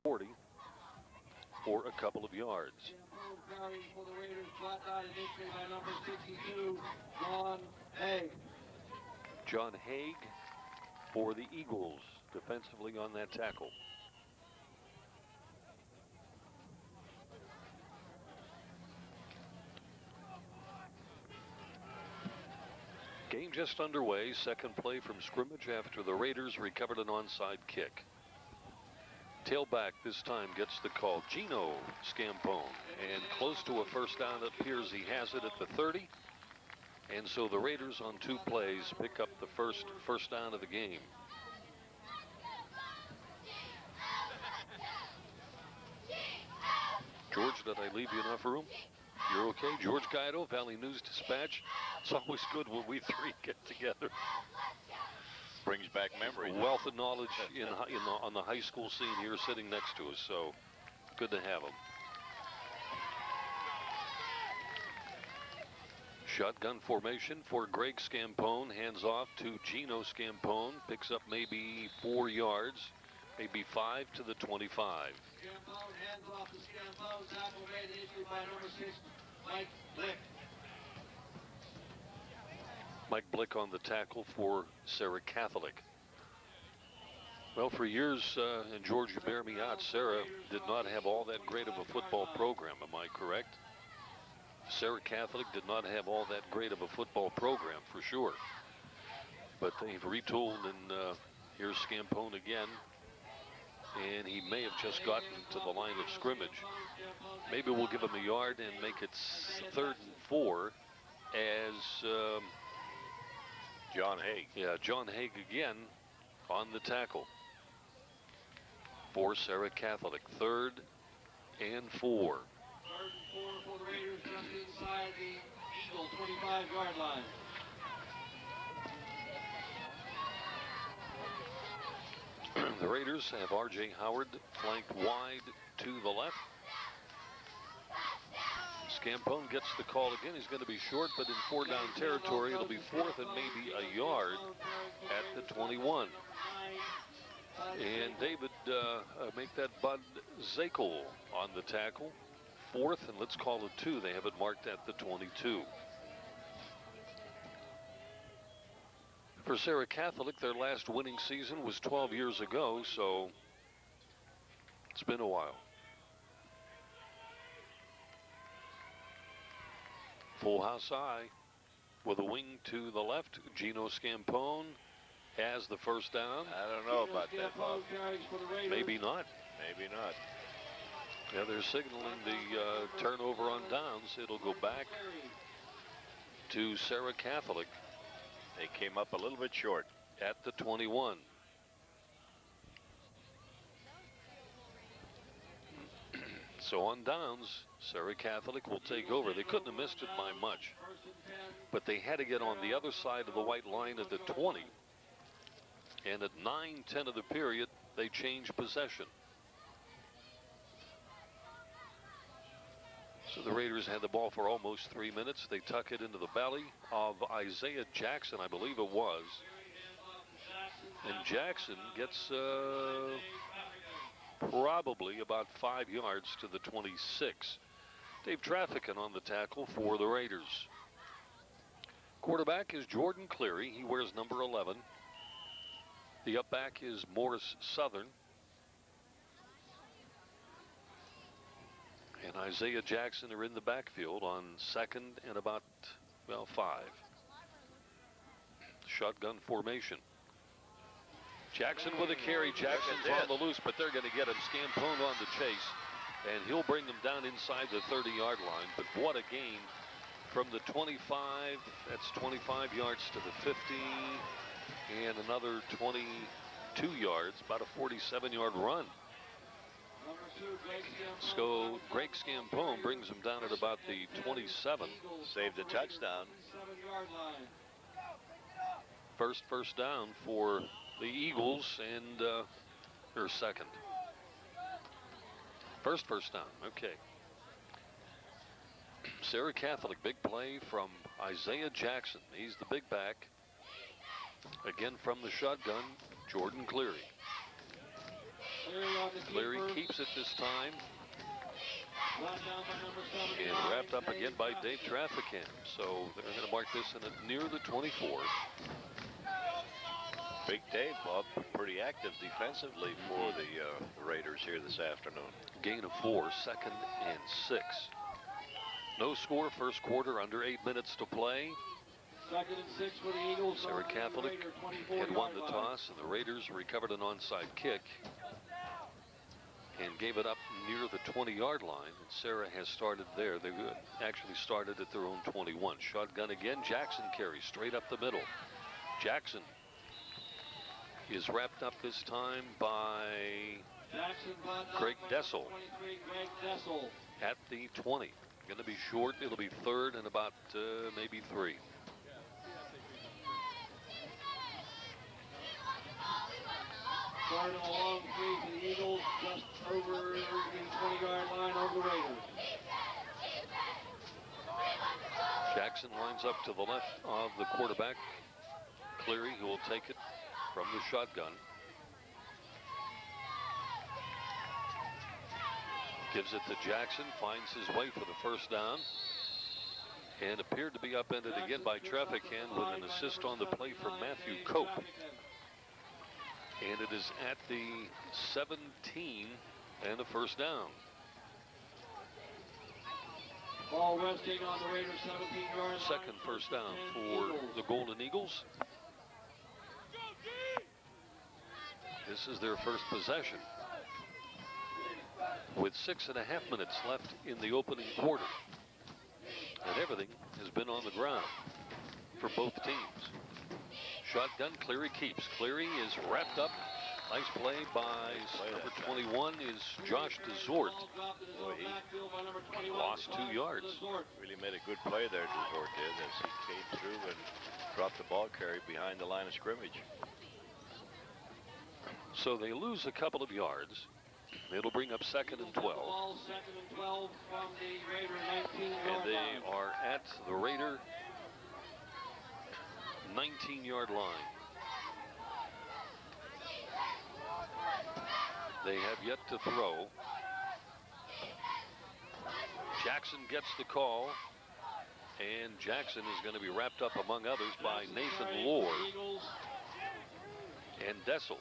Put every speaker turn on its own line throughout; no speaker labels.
40 for a couple of yards.
For the Raiders, brought down initially by number 62, John Haig.
John Haig for the Eagles defensively on that tackle. Game just underway. Second play from scrimmage after the Raiders recovered an onside kick. Tailback this time gets the call. Gino Scampone. And close to a first down. It appears he has it at the 30. And so the Raiders on 2 plays pick up the first down of the game. George, did I leave you enough room? You're okay? George Guido, Valley News Dispatch. It's always good when we three get together.
Brings back memories.
Wealth of knowledge on the high school scene here sitting next to us, so good to have him. Shotgun formation for Greg Scampone. Hands off to Gino Scampone. Picks up maybe 4 yards, maybe 5 to the 25.
Scampone hands off to Scampone. Tackle made initially by number 6, Mike Blick.
Mike Blick on the tackle for Serra Catholic. Well, for years, and George, you bear me out, Serra did not have all that great of a football program, am I correct? Serra Catholic did not have all that great of a football program, for sure. But they've retooled, and here's Scampone again. And he may have just gotten to the line of scrimmage. Maybe we'll give him a yard and make it 3rd and 4 as
John Haig.
Yeah, John Haig again on the tackle for Serra Catholic. 3rd and 4.
3rd and 4 for the Raiders just inside the Eagle 25-yard line.
The Raiders have R.J. Howard flanked wide to the left. Scampone gets the call again. He's going to be short, but in 4-down territory, it'll be 4th and maybe a yard at the 21. And David, make that Bud Zakel on the tackle. 4th, and let's call it 2. They have it marked at the 22. For Serra Catholic, their last winning season was 12 years ago, so it's been a while. Full house eye with a wing to the left. Gino Scampone has the first down.
I don't know about that, Bob.
Maybe not.
Maybe not.
Yeah, they're signaling the turnover on downs. It'll go back to Serra Catholic.
They came up a little bit short.
At the 21. So on downs, Serra Catholic will take over. They couldn't have missed it by much. But they had to get on the other side of the white line at the 20. And at 9:10 of the period, they changed possession. So the Raiders had the ball for almost 3 minutes. They tuck it into the belly of Isaiah Jackson, I believe it was. And Jackson gets probably about 5 yards to the 26. Dave Trafficant on the tackle for the Raiders. Quarterback is Jordan Cleary. He wears number 11. The up back is Morris Southern. And Isaiah Jackson are in the backfield on 2nd and about, 5. Shotgun formation. Jackson with a carry. Jackson's on the loose, but they're going to get him. Scampone on the chase, and he'll bring them down inside the 30-yard line. But what a gain from the 25. That's 25 yards to the 50, and another 22 yards, about a 47-yard run. So Greg Scampone brings him down at about the 27.
Saved a touchdown.
First down for the Eagles, and or second. First down. Okay. Serra Catholic, big play from Isaiah Jackson. He's the big back. Again from the shotgun, Jordan Cleary. Cleary keeps it this time. And wrapped up again by Dave Trafficant. So they're going to mark this in near the 24.
Big Dave, Bob, pretty active defensively for the Raiders here this afternoon.
Gain of 4, 2nd and 6. No score, first quarter, under 8 minutes to play.
2nd and 6 for the Eagles.
Serra Catholic had won the toss, and the Raiders recovered an onside kick and gave it up near the 20-yard line. And Serra has started there. They actually started at their own 21. Shotgun again. Jackson carries straight up the middle. Jackson is wrapped up this time by Greg Dessel at the 20. Going to be short. It'll be 3rd and about maybe 3.
Starting a long 3 for the Eagles, just over the 20-yard line of the Raiders.
Jackson lines up to the left of the quarterback, Cleary, who will take it from the shotgun. Gives it to Jackson, finds his way for the first down, and appeared to be upended again by Trafficant with an assist on the play from Matthew Cope. And it is at the 17 and a first down.
Ball resting on the Raiders' 17-yard line.
Second first down for the Golden Eagles. This is their first possession, with 6.5 minutes left in the opening quarter. And everything has been on the ground for both teams. Shotgun, Cleary keeps. Cleary is wrapped up. Nice play by number 21 is Josh DeZort.
Boy,
He lost 2 yards.
really made a good play there, DeZort did, as he came through and dropped the ball carry behind the line of scrimmage.
So they lose a couple of yards. It'll bring up 2nd and 12.
Ball 2nd and 12 from the Raider 19-yard
And they are at the Raider 19-yard line. They have yet to throw. Jackson gets the call, and Jackson is going to be wrapped up, among others, by Nathan Lohr and Dessel.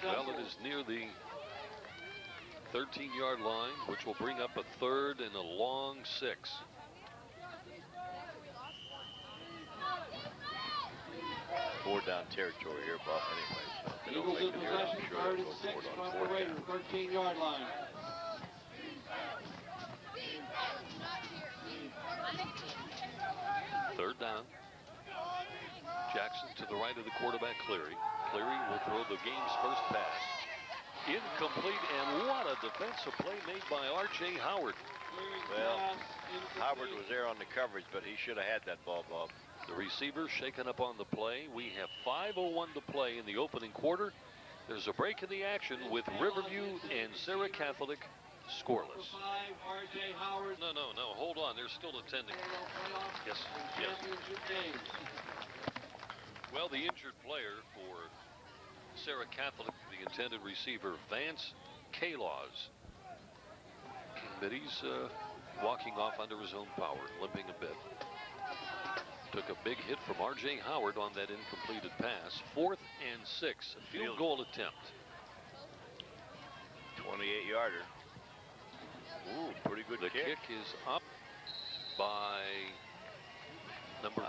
Well, it is near the 13-yard line, which will bring up a 3rd and a long 6.
Four down territory here, Bob, anyway. So if they don't
Eagles
make
in
it here, I'm
possession,
sure
3rd
they'll
and
go
6
for it on
from the
4th
Raiders,
down.
13-yard line.
Third down. Jackson to the right of the quarterback, Cleary. Cleary will throw the game's first pass. Incomplete, and what a defensive play made by R.J. Howard.
Well, Howard was there on the coverage, but he should have had that ball, Bob.
The receiver shaken up on the play. We have 5:01 to play in the opening quarter. There's a break in the action with Riverview and Serra Catholic scoreless. No, hold on. They're still attending. Yes. Well, the injured player for Serra Catholic, the intended receiver, Vance Kalaws. But he's walking off under his own power, limping a bit. Took a big hit from R.J. Howard on that incompleted pass. 4th and 6, a field goal attempt.
28-yarder. Ooh, pretty good
kick. The kick is up by number,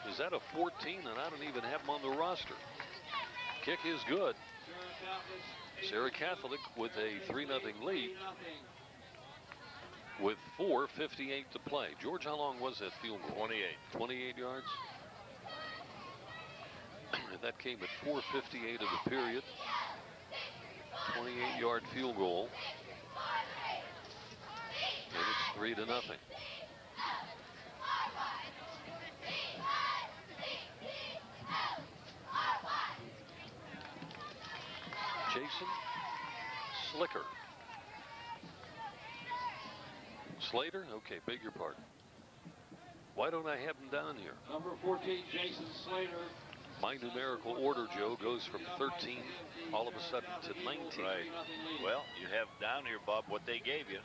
is that a 14? And I don't even have him on the roster. Kick is good. Serra Catholic with a 3-0 lead with 4:58 to play. George, how long was that field goal? 28 yards. And that came at 4:58 of the period. 28-yard field goal. And it's 3-0. Jason Slicker. Slater? Okay, beg your pardon. Why don't I have him down here?
Number 14, Jason Slater.
My numerical order, Joe, goes from 13 all of a sudden to 19.
Right. Well, you have down here, Bob, what they gave you.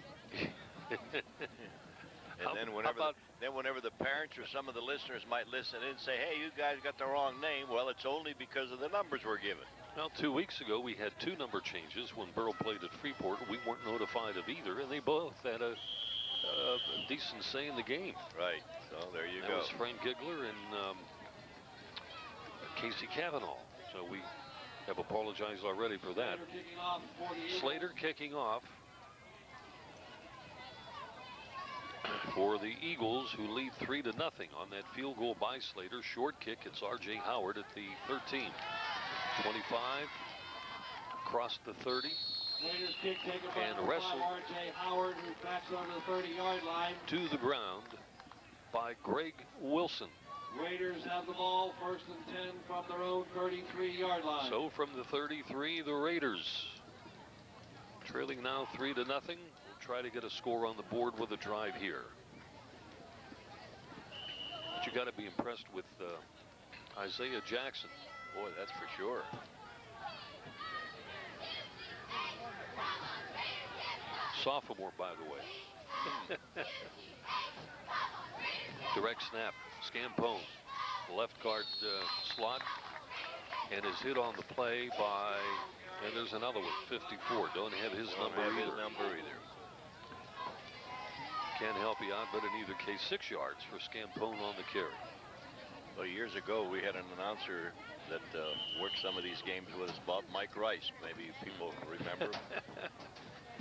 And then whenever the parents or some of the listeners might listen in and say, hey, you guys got the wrong name, well, it's only because of the numbers we're given.
Well, 2 weeks ago, we had 2 number changes when Burrow played at Freeport. We weren't notified of either, and they both had a decent say in the game.
Right. So there you go.
That was Frank Gigler and Casey Cavanaugh. So we have apologized already for that. Slater kicking off for the Eagles, who lead 3-0 on that field goal by Slater. Short kick. It's R.J. Howard at the 13. 25, across the 30,
Raiders kick taken
and
by
wrestled
R.J. Howard, who backs onto the 30-yard line.
To the ground by Greg Wilson.
Raiders have the ball, 1st and 10 from their own 33-yard line.
So from the 33, the Raiders trailing now 3-0. We'll try to get a score on the board with a drive here. But you got to be impressed with Isaiah Jackson.
Boy, that's for sure.
Sophomore, by the way. Direct snap. Scampone, left guard slot, and is hit on the play by, and there's another one, 54. Don't have his number either. Can't help you out, but in either case, 6 yards for Scampone on the carry.
Well, years ago, we had an announcer that worked some of these games with us, Bob, Mike Rice. Maybe people remember.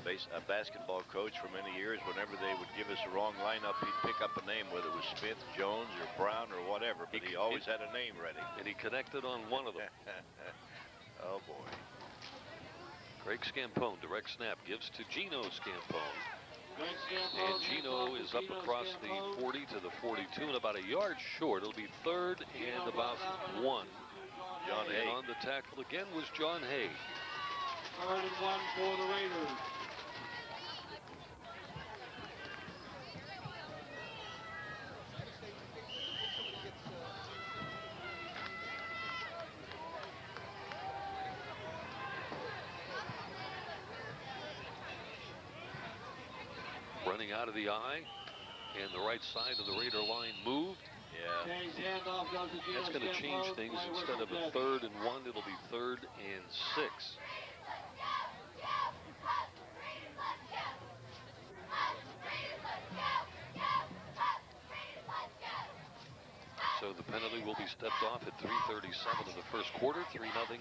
A basketball coach for many years. Whenever they would give us a wrong lineup, he'd pick up a name, whether it was Smith, Jones, or Brown, or whatever, but he always had a name ready.
And he connected on one of them.
Oh, boy.
Greg Scampone, direct snap, gives to Gino Scampone. And Gino is up across the 40 to the 42 and about a yard short. It'll be 3rd and about 1.
John Hay.
And on the tackle again was John Hay.
3rd and 1 for the Raiders.
Running out of the eye, and the right side of the Raider line moved.
Yeah.
That's going to change things. Instead of a 3rd and 1, it'll be 3rd and 6. So the penalty will be stepped off at 3:37 of the first quarter. 3-0.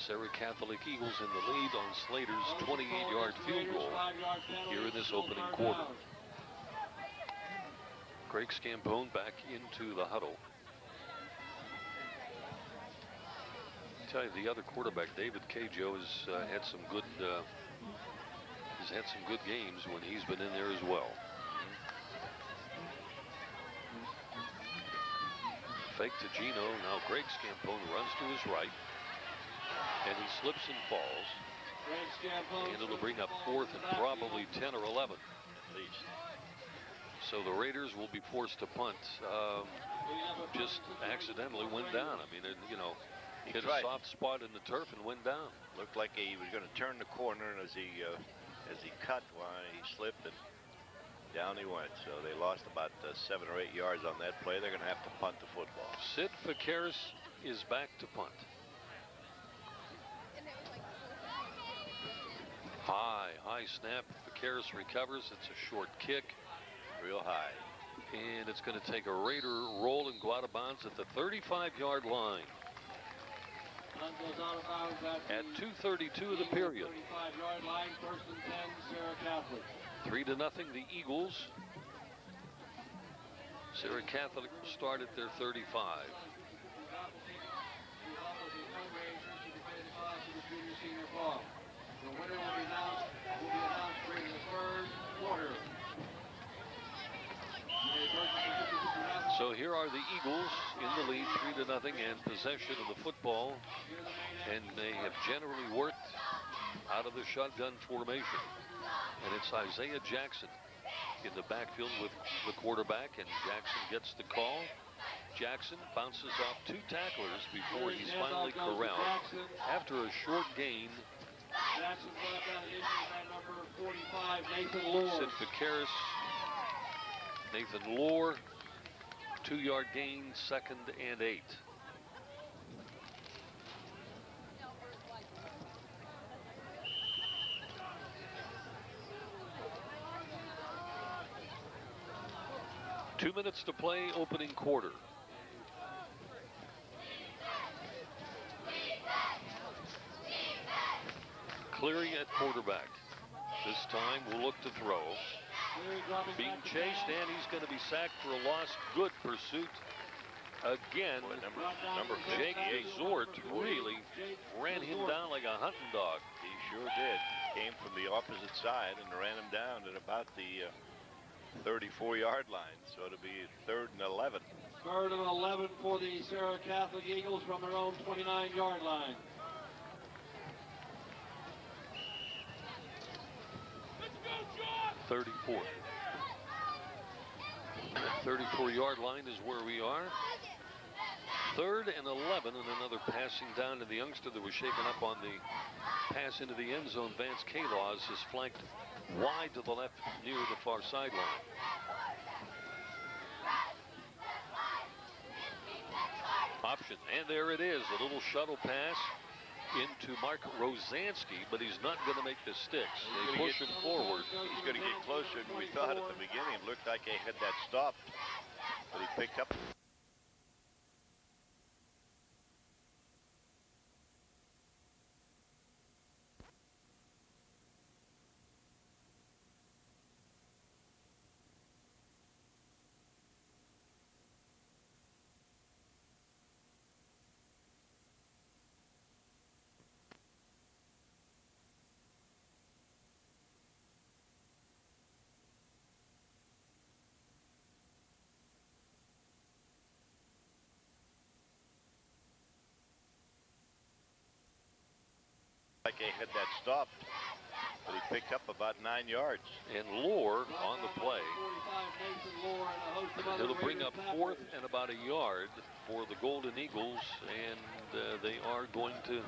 Serra Catholic Eagles in the lead on Slater's 28-yard field goal here in this opening quarter. Greg Scampone back into the huddle. I tell you, the other quarterback, David Cajo, has had some good games when he's been in there as well. Fake to Gino. Now Greg Scampone runs to his right. And he slips and falls. And it'll bring up 4th and probably 10 or 11 at least. So the Raiders will be forced to punt. Just accidentally went down. I mean, he hit a soft spot in the turf and went down.
Looked like he was going to turn the corner, and as he cut, he slipped and down he went. So they lost about 7 or 8 yards on that play. They're going to have to punt the football.
Sid Facaris is back to punt. High snap. Facaris recovers. It's a short kick.
Real high.
And it's going to take a Raider roll and go out of bounds at the 35-yard line. At 2:32 of the period.
35-yard line, 1st and 10, Serra Catholic.
3-0 the Eagles. Serra Catholic start at their 35.
The winner will be announced during the 3rd quarter.
So here are the Eagles in the lead, 3-0, and possession of the football. And they have generally worked out of the shotgun formation. And it's Isaiah Jackson in the backfield with the quarterback, and Jackson gets the call. Jackson bounces off 2 tacklers before he's
Handoff
finally
goes to
corralled
Jackson.
after a short gain.
Jackson brought down initially by number 45, Nathan Lord.
Sid Vaqueris, Nathan Lohr, 2-yard gain, 2nd and 8. Two minutes to play, opening quarter. Cleary at quarterback. This time we'll look to throw. Being chased, and he's going to be sacked for a loss. Good pursuit. Again,
Number
Jake
58.
Zort really ran him down like a hunting dog.
He sure did. Came from the opposite side and ran him down at about the 34-yard line. So it'll be 3rd and 11.
3rd and 11 for the Serra Catholic Eagles from their own 29-yard line.
34-yard line is where we are. 3rd and 11, and another passing down to the youngster that was shaken up on the pass into the end zone. Vance Kalaws is flanked wide to the left near the far sideline. Option, and there it is, a little shuttle pass into Mark Rosansky, but he's not going to make the sticks. They push him forward.
He's going to get closer than we thought at the beginning. It looked like he had that stopped, but he picked up. Like he had that stopped, but he picked up about 9 yards.
And Lohr on the play. It'll bring up 4th and about a yard for the Golden Eagles, and they are going to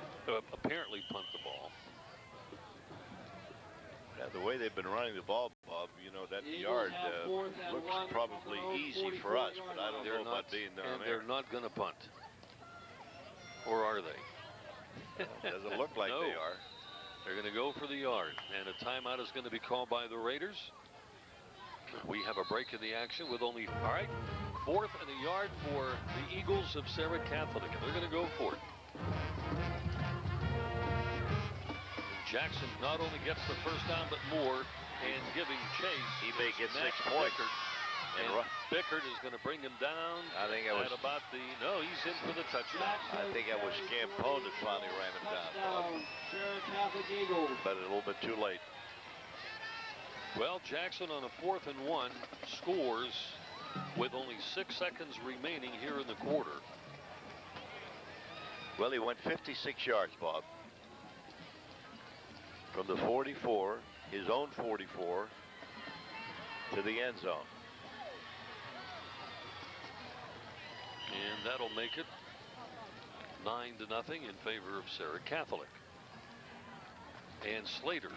apparently punt the ball.
Yeah, the way they've been running the ball, Bob, you know, that yard looks probably easy for us, but I don't know about being down there.
They're not going to punt. Or are they?
Doesn't look like
No.
they are.
They're going to go for the yard, and a timeout is going to be called by the Raiders. We have a break in the action with only, all right, 4th and a yard for the Eagles of Serra Catholic, and they're going to go for it. Jackson not only gets the first down, but more, and giving chase.
He may get 6
Max
points.
Bickert. And Bickert is going to bring him down.
I think it was
at about the, no, he's in for the touchdown.
I think it was Scampone that finally ran him down, Bob.
Serra Catholic Eagles.
But a little bit too late.
Well, Jackson on a 4th and 1 scores with only 6 seconds remaining here in the quarter.
Well, he went 56 yards, Bob. From the 44, his own 44, to the end zone.
And that'll make it 9-0 in favor of Serra Catholic. And Slater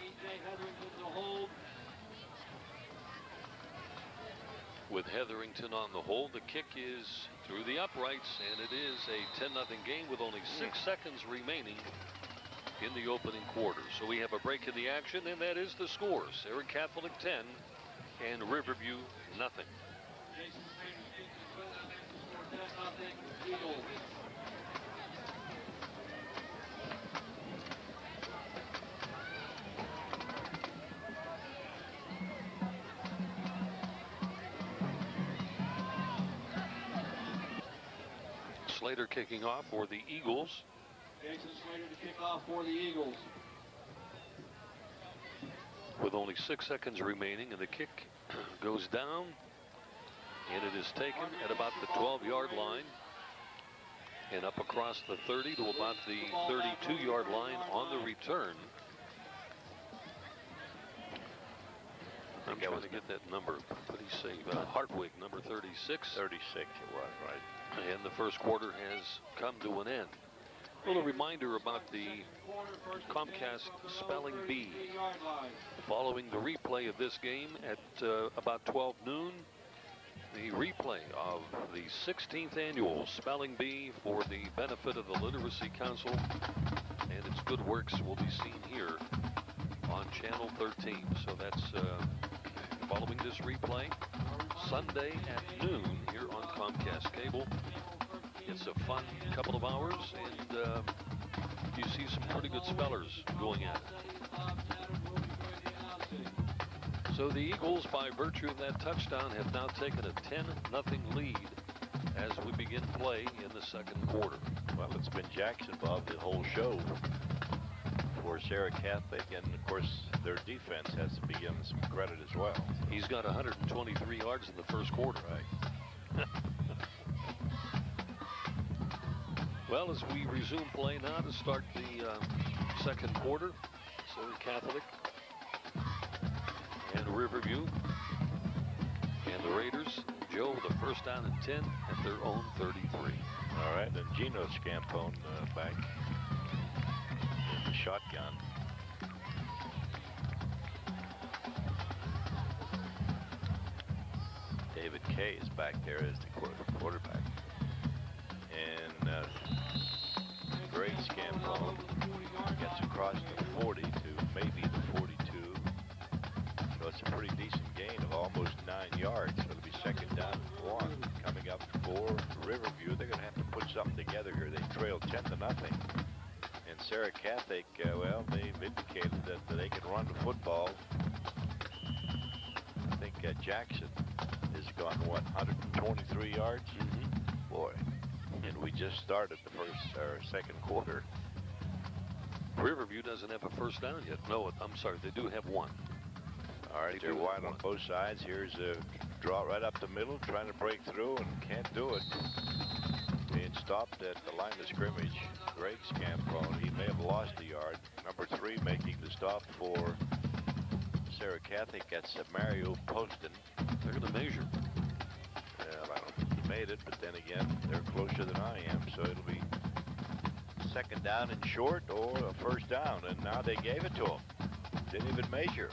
with Hetherington on the hold. The kick is through the uprights, and it is a 10-0 game with only 6 seconds remaining in the opening quarter. So we have a break in the action, and that is the score. Serra Catholic 10 and Riverview nothing. Slater kicking off for the Eagles.
Jason Slater to kick off for the Eagles.
With only 6 seconds remaining, and the kick goes down, and it is taken at about the 12-yard line and up across the 30 to about the 32-yard line on the return. I'm trying to get that number. What did he say? Hartwig, number 36.
36 it was, right?
And the first quarter has come to an end. A little reminder about the Comcast Spelling Bee. Following the replay of this game at about 12 noon, the replay of the 16th annual Spelling Bee for the benefit of the Literacy Council and its good works will be seen here on Channel 13. So that's following this replay Sunday at noon here on Comcast Cable. It's a fun couple of hours, and you see some pretty good spellers going at it. So the Eagles, by virtue of that touchdown, have now taken a 10-0 lead as we begin play in the second quarter.
Well, it's been Jackson, Bob, the whole show for Serra Catholic, and of course their defense has to be given some credit as well.
He's got 123 yards in the first quarter.
Right.
Well, as we resume play now to start the second quarter, Serra Catholic and Riverview and the Raiders. Joe with a first down and 10 at their own 33.
All right, and Gino Scampone back in the shotgun. David Kay is back there as the quarterback. And Greg Scampone gets across the 40 to maybe the 42. So it's a pretty decent gain of almost 9 yards. So it'll be second down and 1 coming up for Riverview. They're going to have to put something together here. They trailed 10-0. And Serra Catholic, well, they've indicated that they can run the football. I think Jackson has gone, what, 123 yards?
Mm-hmm.
Boy. And we just started the second quarter.
Riverview doesn't have a first down yet. No, I'm sorry, they do have one.
All right, they're wide on both sides. Here's a draw right up the middle, trying to break through and can't do it. Being stopped at the line of scrimmage. Greg Scampone, he may have lost a yard. Number 3 making the stop for Serra Catholic. That's Mario Poston.
They're going to measure.
Well, I don't think he made it, but then again, they're closer than I am, so it'll be second down and short or a first down, and now they gave it to him. Didn't even measure.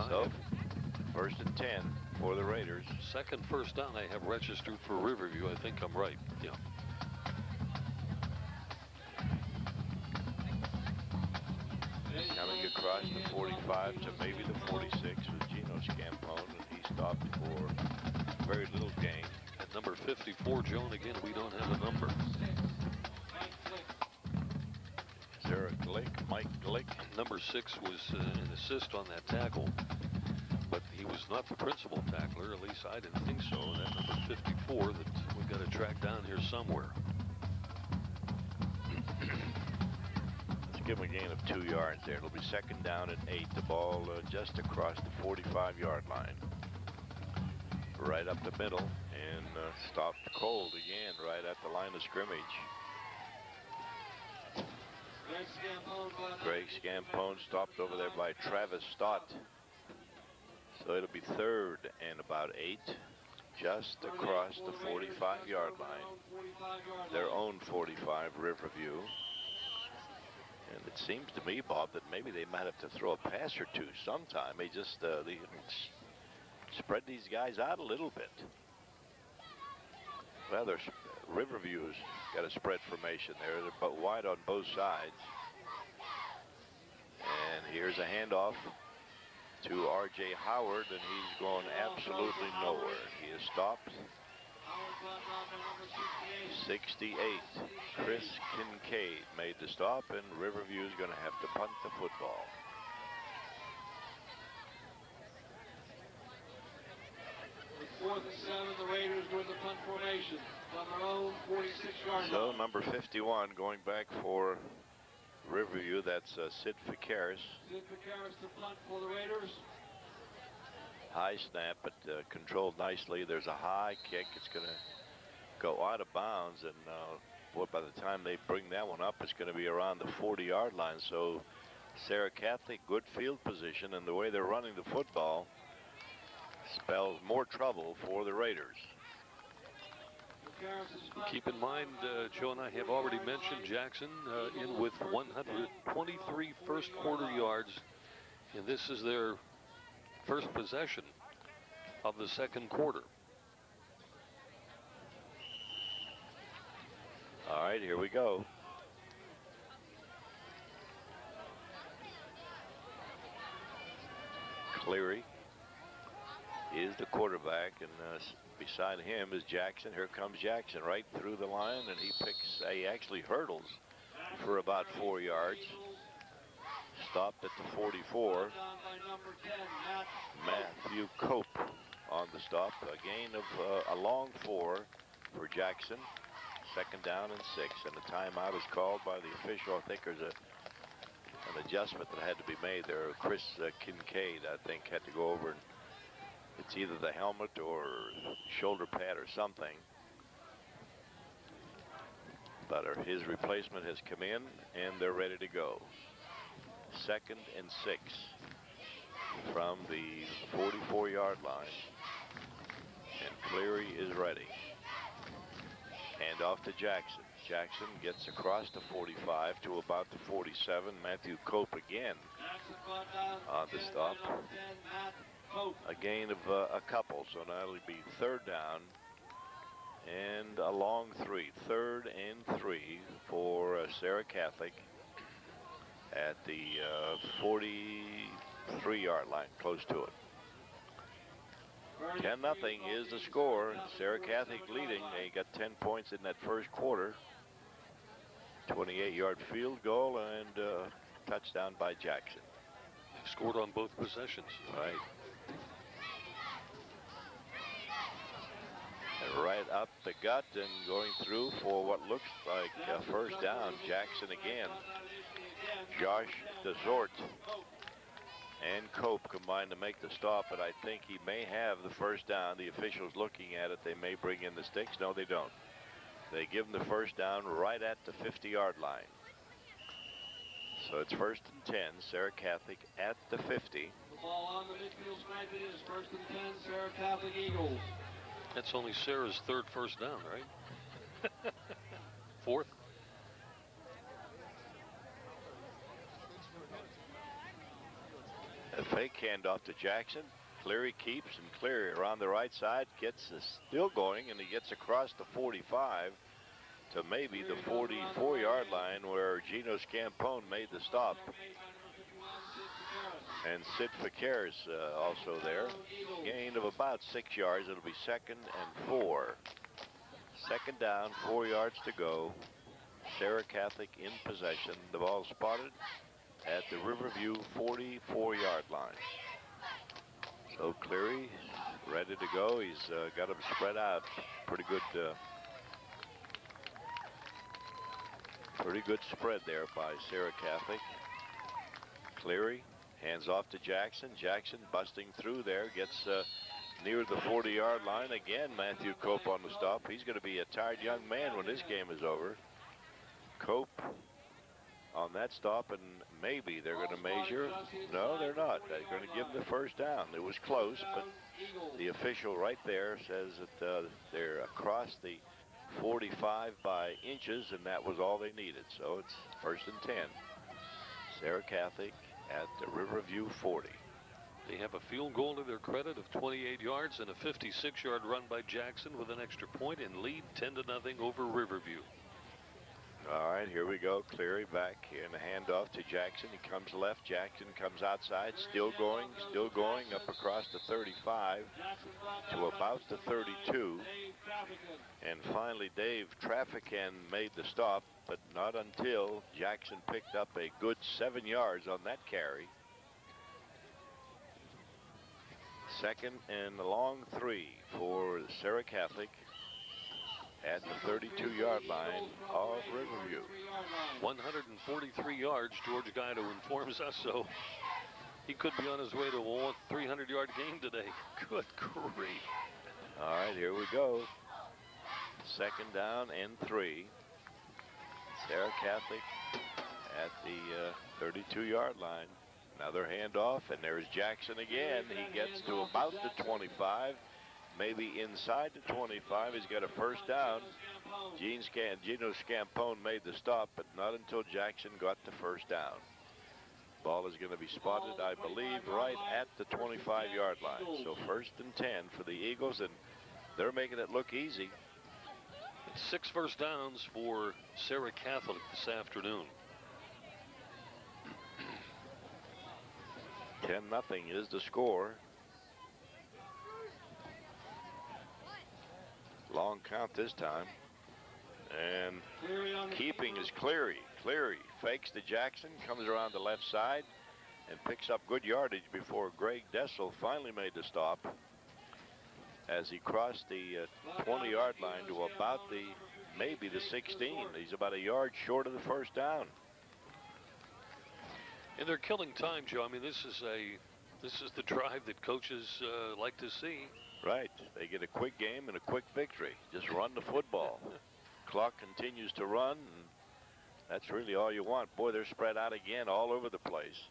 So, first and 10 for the Raiders.
Second first down I have registered for Riverview. I think I'm right. Yeah.
Coming across the 45 to maybe the 46 with Gino Scampone, and he stopped for very little gain.
At number 54, Joan, again, we don't have a number.
Sarah Glick, Mike Glick.
Number 6 was an assist on that tackle, but he was not the principal tackler. At least I didn't think so. That number 54 that we've got to track down here somewhere.
Let's give him a gain of 2 yards there. It'll be second down and 8. The ball just across the 45-yard line. Right up the middle, and stopped cold again right at the line of scrimmage. Greg Scampone stopped over there by Travis Stott. So it'll be third and about 8, just across the 45-yard line. Their own 45, Riverview. And it seems to me, Bob, that maybe they might have to throw a pass or two sometime. They just they spread these guys out a little bit. Well, Riverview's got a spread formation there. They're but wide on both sides. And here's a handoff to R.J. Howard, and he's going absolutely nowhere. He is stopped. 68. Chris Kincaid made the stop, and Riverview is going to have to punt the football.
Fourth and 7, the Raiders with the punt formation from their own 46-yard line.
So number 51 going back for Riverview. That's Sid Ficaris.
Sid Ficaris to punt for the Raiders.
High snap, but controlled nicely. There's a high kick. It's going to go out of bounds, and boy, by the time they bring that one up, it's going to be around the 40-yard line. So Serra Catholic, good field position, and the way they're running the football, spells more trouble for the Raiders.
Keep in mind, Joe and I have already mentioned Jackson in with 123 first quarter yards, and this is their first possession of the second quarter.
All right, here we go. Cleary is the quarterback, and beside him is Jackson. Here comes Jackson right through the line, and he actually hurdles for about 4 yards. Stopped at the 44. Matthew Cope on the stop. A gain of a long 4 for Jackson. Second down and 6, and a timeout is called by the official. I think there's an adjustment that had to be made there. Chris Kincaid, I think, had to go over, and it's either the helmet or shoulder pad or something. But his replacement has come in, and they're ready to go. Second and 6 from the 44-yard line, and Cleary is ready. Hand off to Jackson. Jackson gets across the 45 to about the 47. Matthew Cope again on the stop. A gain of a couple, so now it'll be third down and a long 3. Third and 3 for Serra Catholic at the 43-yard line, close to it. 10-0 is the score. Serra Catholic leading. They got 10 points in that first quarter. 28-yard field goal and touchdown by Jackson.
Scored on both possessions.
Right. And right up the gut and going through for what looks like a first down. Jackson again. Josh DeZort and Cope combined to make the stop, but I think he may have the first down. The officials looking at it, they may bring in the sticks. No, they don't. They give him the first down right at the 50-yard line. So it's first and 10, Serra Catholic at the 50.
The ball on the midfield stripe. It is first and 10, Serra Catholic Eagles.
That's only Serra's third first down, right? Fourth.
A fake handoff to Jackson. Cleary keeps, and Cleary around the right side gets still going, and he gets across the 45 to maybe the 44-yard line where Gino Scampone made the stop. And Sid Faqueres also there. Gain of about 6 yards. It'll be second and 4. Second down, 4 yards to go. Serra Catholic in possession. The ball spotted at the Riverview 44-yard line. So Cleary ready to go. He's got them spread out. Pretty good spread there by Serra Catholic. Cleary hands off to Jackson. Jackson busting through there, gets near the 40-yard line. Again, Matthew Cope on the stop. He's going to be a tired young man when this game is over. Cope on that stop, and maybe they're going to measure. No, they're not. They're going to give the first down. It was close, but the official right there says that they're across the 45 by inches, and that was all they needed. So it's first and 10. Serra Catholic at the Riverview 40.
They have a field goal to their credit of 28 yards and a 56-yard run by Jackson with an extra point and lead 10-0 over Riverview.
All right, here we go. Cleary back in a handoff to Jackson. He comes left. Jackson comes outside. Still going up across the 35 to about the 32. And finally, Dave Traffican made the stop, but not until Jackson picked up a good 7 yards on that carry. Second and a long 3 for Serra Catholic at the 32-yard line of Riverview.
143 yards, George Guido informs us, so he could be on his way to a 300-yard game today. Good grief.
All right, here we go. Second down and 3. Serra Catholic at the 32-yard line. Another handoff, and there's Jackson again. He gets to about the 25, maybe inside the 25. He's got a first down. Gino Scampone made the stop, but not until Jackson got the first down. Ball is going to be spotted, I believe, right at the 25-yard line. So 1st and 10 for the Eagles, and they're making it look easy.
6 first downs for Serra Catholic this afternoon.
10-0 is the score. Long count this time. And keeping is Cleary. Cleary fakes to Jackson, comes around the left side, and picks up good yardage before Greg Dessel finally made the stop as he crossed the 20-yard line to about maybe the 16. He's about a yard short of the first down.
And they're killing time, Joe. I mean, this is the drive that coaches like to see.
Right. They get a quick game and a quick victory. Just run the football. Clock continues to run, and that's really all you want. Boy, they're spread out again all over the place.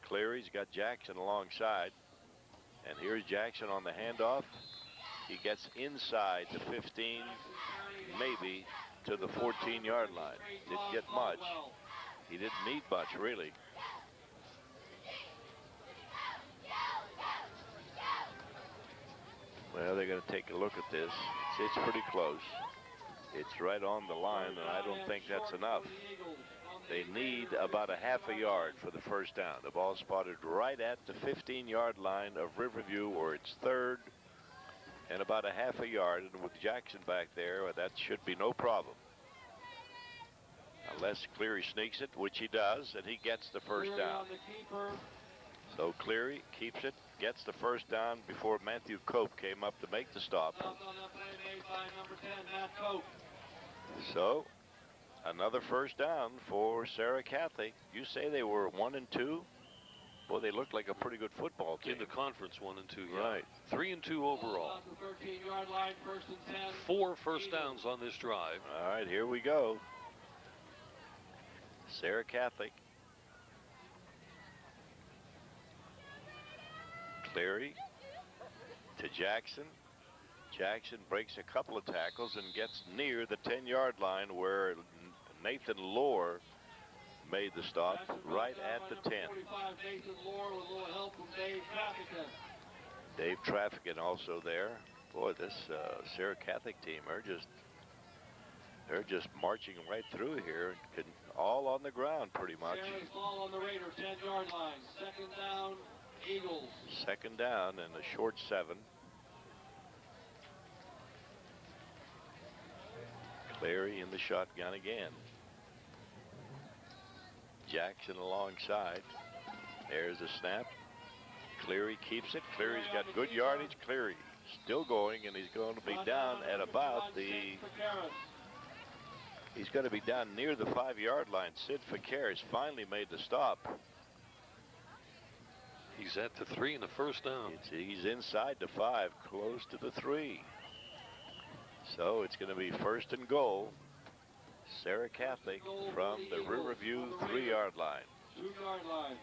Cleary's got Jackson alongside, and here's Jackson on the handoff. He gets inside the 15, maybe to the 14-yard line. Didn't get much. He didn't need much, really. Well, they're going to take a look at this. It's pretty close. It's right on the line, and I don't think that's enough. They need about a half a yard for the first down. The ball spotted right at the 15-yard line of Riverview, or it's 3rd and about a half a yard. And with Jackson back there, that should be no problem. Unless Cleary sneaks it, which he does, and he gets the first down. So Cleary keeps it, gets the first down before Matthew Cope came up to make the stop. So another first down for Serra Catholic. You say they were 1 and 2? Boy, they looked like a pretty good football team.
In the conference, 1 and 2. Yeah.
Right.
3 and 2 overall. 4 first downs on this drive.
All right, here we go. Serra Catholic. Cleary to Jackson. Jackson breaks a couple of tackles and gets near the 10-yard line where Nathan Lohr made the stop right at the 10. Dave Trafficant also there. Boy, this Serra Catholic team they're just marching right through here, all on the ground pretty much.
Ball on the Raiders 10-yard line. 2nd down, Eagles.
2nd down and a short 7. Cleary in the shotgun again. Jackson alongside. There's the snap. Cleary keeps it. Cleary's got good yardage. Cleary still going, and he's going to be down at about he's going to be down near the 5-yard line. Sid Facares finally made the stop.
He's at the 3 and the first down.
He's inside the 5, close to the 3. So it's going to be 1st and goal. Serra Catholic from the Riverview 3-yard line.
2-yard line.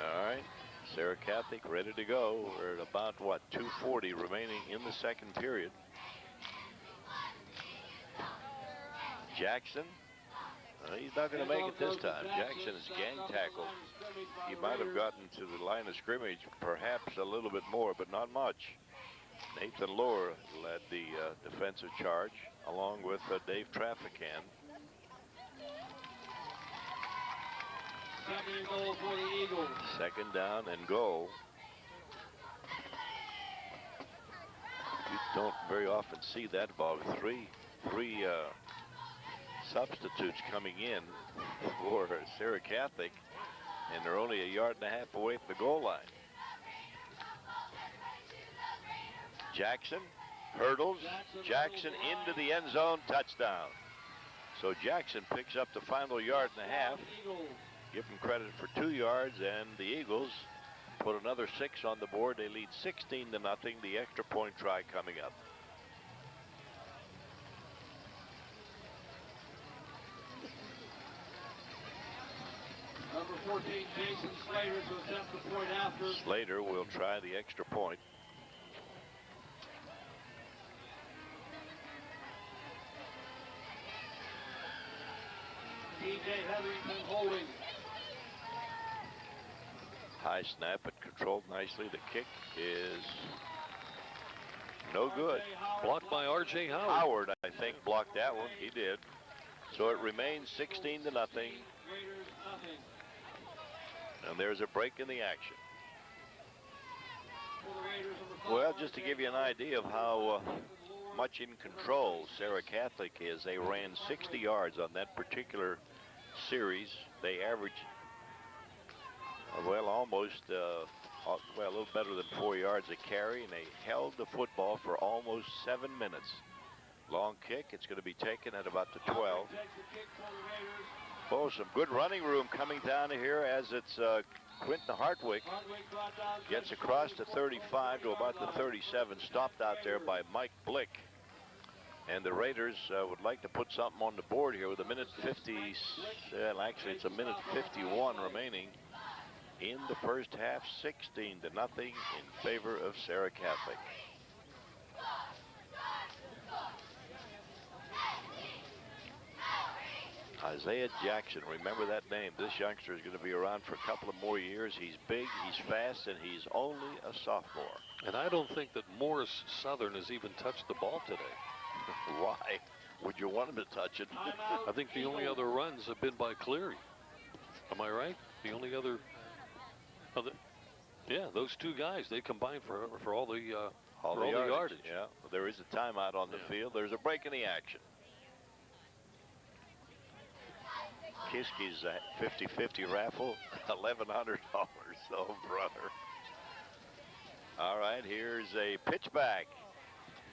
All right. Serra Catholic ready to go. We're at about, 2:40 remaining in the 2nd period. Jackson. He's not going to make it this time. Jackson is gang tackled. He might have gotten to the line of scrimmage, perhaps a little bit more, but not much. Nathan Lohr led the defensive charge, along with Dave Trafficant.
2nd and goal for the Eagles.
2nd down and goal. You don't very often see that ball. Three substitutes coming in for Serra Catholic, and they're only a yard and a half away from the goal line. Jackson hurdles. Jackson into the end zone. Touchdown. So Jackson picks up the final yard and a half. Give him credit for 2 yards, and the Eagles put another 6 on the board. They lead 16-0. The extra point try coming up.
Number 14, Jason Slater, to attempt the point after.
Slater will try the extra point.
TJ Hetherington holding.
High snap and controlled nicely. The kick is no good.
Blocked by R.J. Howard.
Howard, I think, blocked that one. He did. So it remains 16-0. And there's a break in the action. Well, just to give you an idea of how much in control Serra Catholic is, they ran 60 yards on that particular series. They averaged, well, almost, well, a little better than 4 yards a carry, and they held the football for almost 7 minutes. Long kick. It's going to be taken at about the 12. Oh, some good running room coming down here as it's Quentin Hartwick gets across to 35 to about the 37. Stopped out there by Mike Blick. And the Raiders would like to put something on the board here with a minute 50. Well, actually, it's a minute 51 remaining in the first half. 16-0 in favor of Serra Catholic. Isaiah Jackson, remember that name. This youngster is going to be around for a couple of more years. He's big, he's fast, and he's only a sophomore.
And I don't think that Morris Southern has even touched the ball today.
Why would you want him to touch it?
I think the only other runs have been by Cleary. Am I right? The only other yeah, those two guys, they combined for all the yardage.
Yeah, there is a timeout on the field. There's a break in the action. Kiski's 50-50 raffle, $1,100. Oh, brother. All right, here's a pitch back.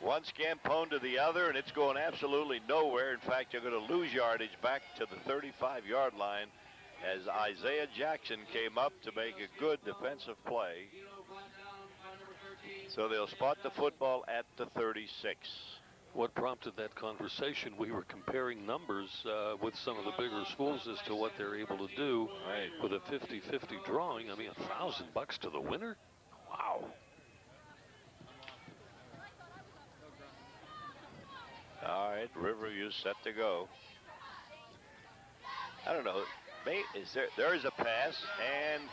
One Scampone to the other, and it's going absolutely nowhere. In fact, you're going to lose yardage back to the 35-yard line as Isaiah Jackson came up to make a good defensive play. So they'll spot the football at the 36.
What prompted that conversation? We were comparing numbers with some of the bigger schools as to what they're able to do with a 50-50 drawing. I mean, $1,000 to the winner? Wow.
All right, Riverview set to go. I don't know. There is a pass, and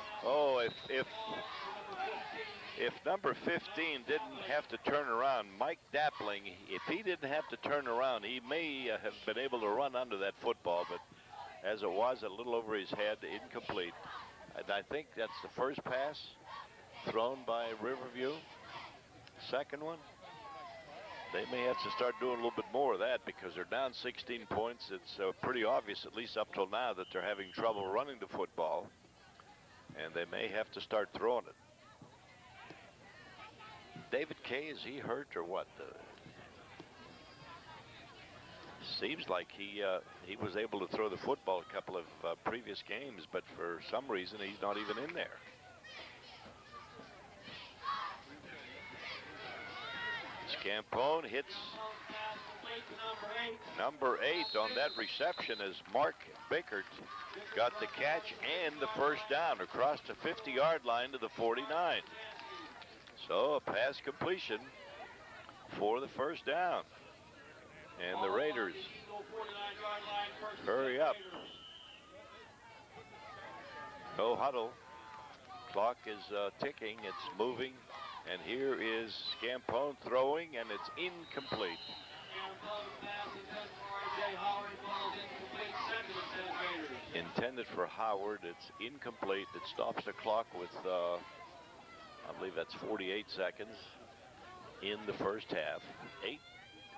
if number 15 didn't have to turn around, Mike Dappling, if he didn't have to turn around, he may have been able to run under that football, but as it was, a little over his head, incomplete. And I think that's the first pass thrown by Riverview. Second one, they may have to start doing a little bit more of that because they're down 16 points. It's pretty obvious, at least up till now, that they're having trouble running the football, and they may have to start throwing it. David Kay, is he hurt or what? Seems like he was able to throw the football a couple of previous games, but for some reason he's not even in there. Scampone hits number 8 on that reception as Mark Bickert got the catch and the first down across the 50-yard line to the 49. So a pass completion for the first down. And the Raiders hurry up. No huddle. Clock is ticking. It's moving. And here is Scampone throwing, and it's incomplete. Intended for Howard. It's incomplete. It stops the clock with I believe that's 48 seconds in the first half.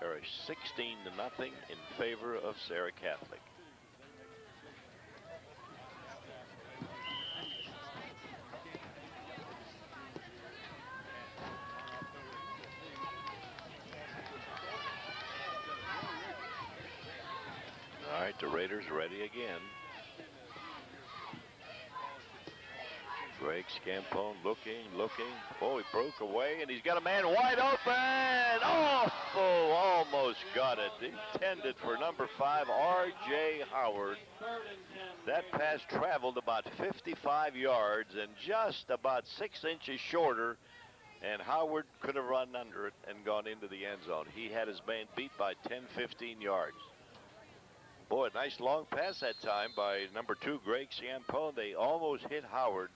16-0 in favor of Serra Catholic. All right, the Raiders ready again. Greg Scampone looking. Oh, he broke away, and he's got a man wide open. Oh, almost got it. intended for number 5, R.J. Howard. That pass traveled about 55 yards and just about 6 inches shorter, and Howard could have run under it and gone into the end zone. He had his man beat by 10, 15 yards. Boy, nice long pass that time by number 2, Greg Ciampone. They almost hit Howard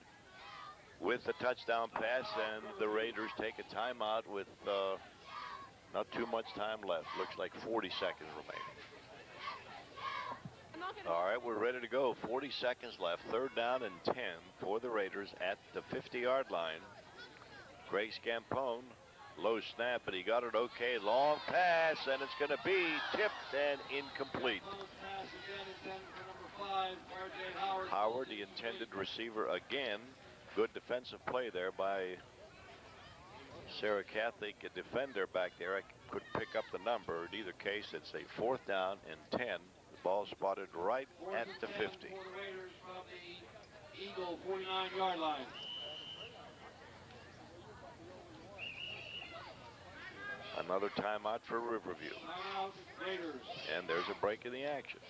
with the touchdown pass, and the Raiders take a timeout with not too much time left. Looks like 40 seconds remaining. All right, we're ready to go. 40 seconds left. 3rd down and 10 for the Raiders at the 50-yard line. Greg Ciampone, low snap, but he got it okay. Long pass, and it's going to be tipped and incomplete. Howard, the intended receiver again. Good defensive play there by Serra Catholic, a defender back there. I couldn't pick up the number. In either case, it's a 4th down and 10. The ball spotted right at the 50.
Eagle 49-yard line.
Another timeout for Riverview.
Timeout, Raiders.
And there's a break in the action.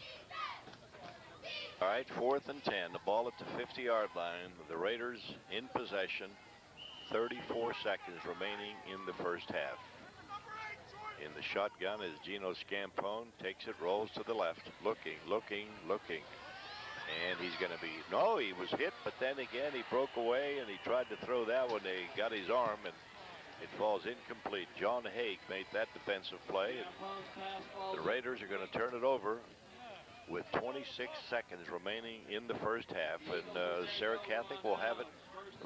All right, 4th and 10. The ball at the 50-yard line. The Raiders in possession. 34 seconds remaining in the first half. In the shotgun is Gino Ciampone. Takes it, rolls to the left. Looking. And he's going to be, no, he was hit, but then again he broke away and he tried to throw that when they got his arm, and it falls incomplete. John Haig made that defensive play, and the Raiders are going to turn it over with 26 seconds remaining in the first half, and Serra Catholic will have it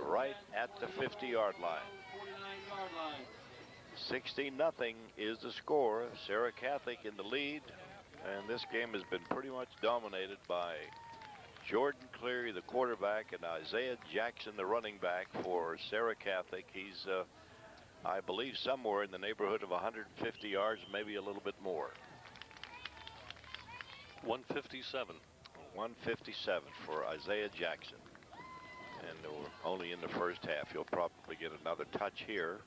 right at the 50-yard line. 16-0 is the score. Serra Catholic in the lead, and this game has been pretty much dominated by Jordan Cleary, the quarterback, and Isaiah Jackson, the running back for Serra Catholic. He's, I believe, somewhere in the neighborhood of 150 yards, maybe a little bit more.
157.
157 for Isaiah Jackson. And we're only in the first half. He'll probably get another touch here.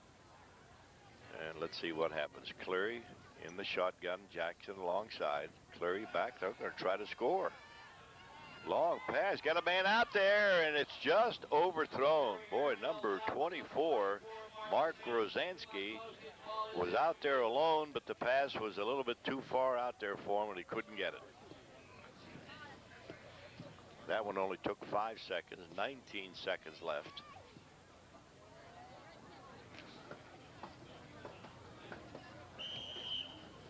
And let's see what happens. Cleary in the shotgun. Jackson alongside. Cleary back. They're going to try to score. Long pass. Got a man out there, and it's just overthrown. Boy, number 24, Mark Rosansky, was out there alone, but the pass was a little bit too far out there for him, and he couldn't get it. That one only took 5 seconds, 19 seconds left.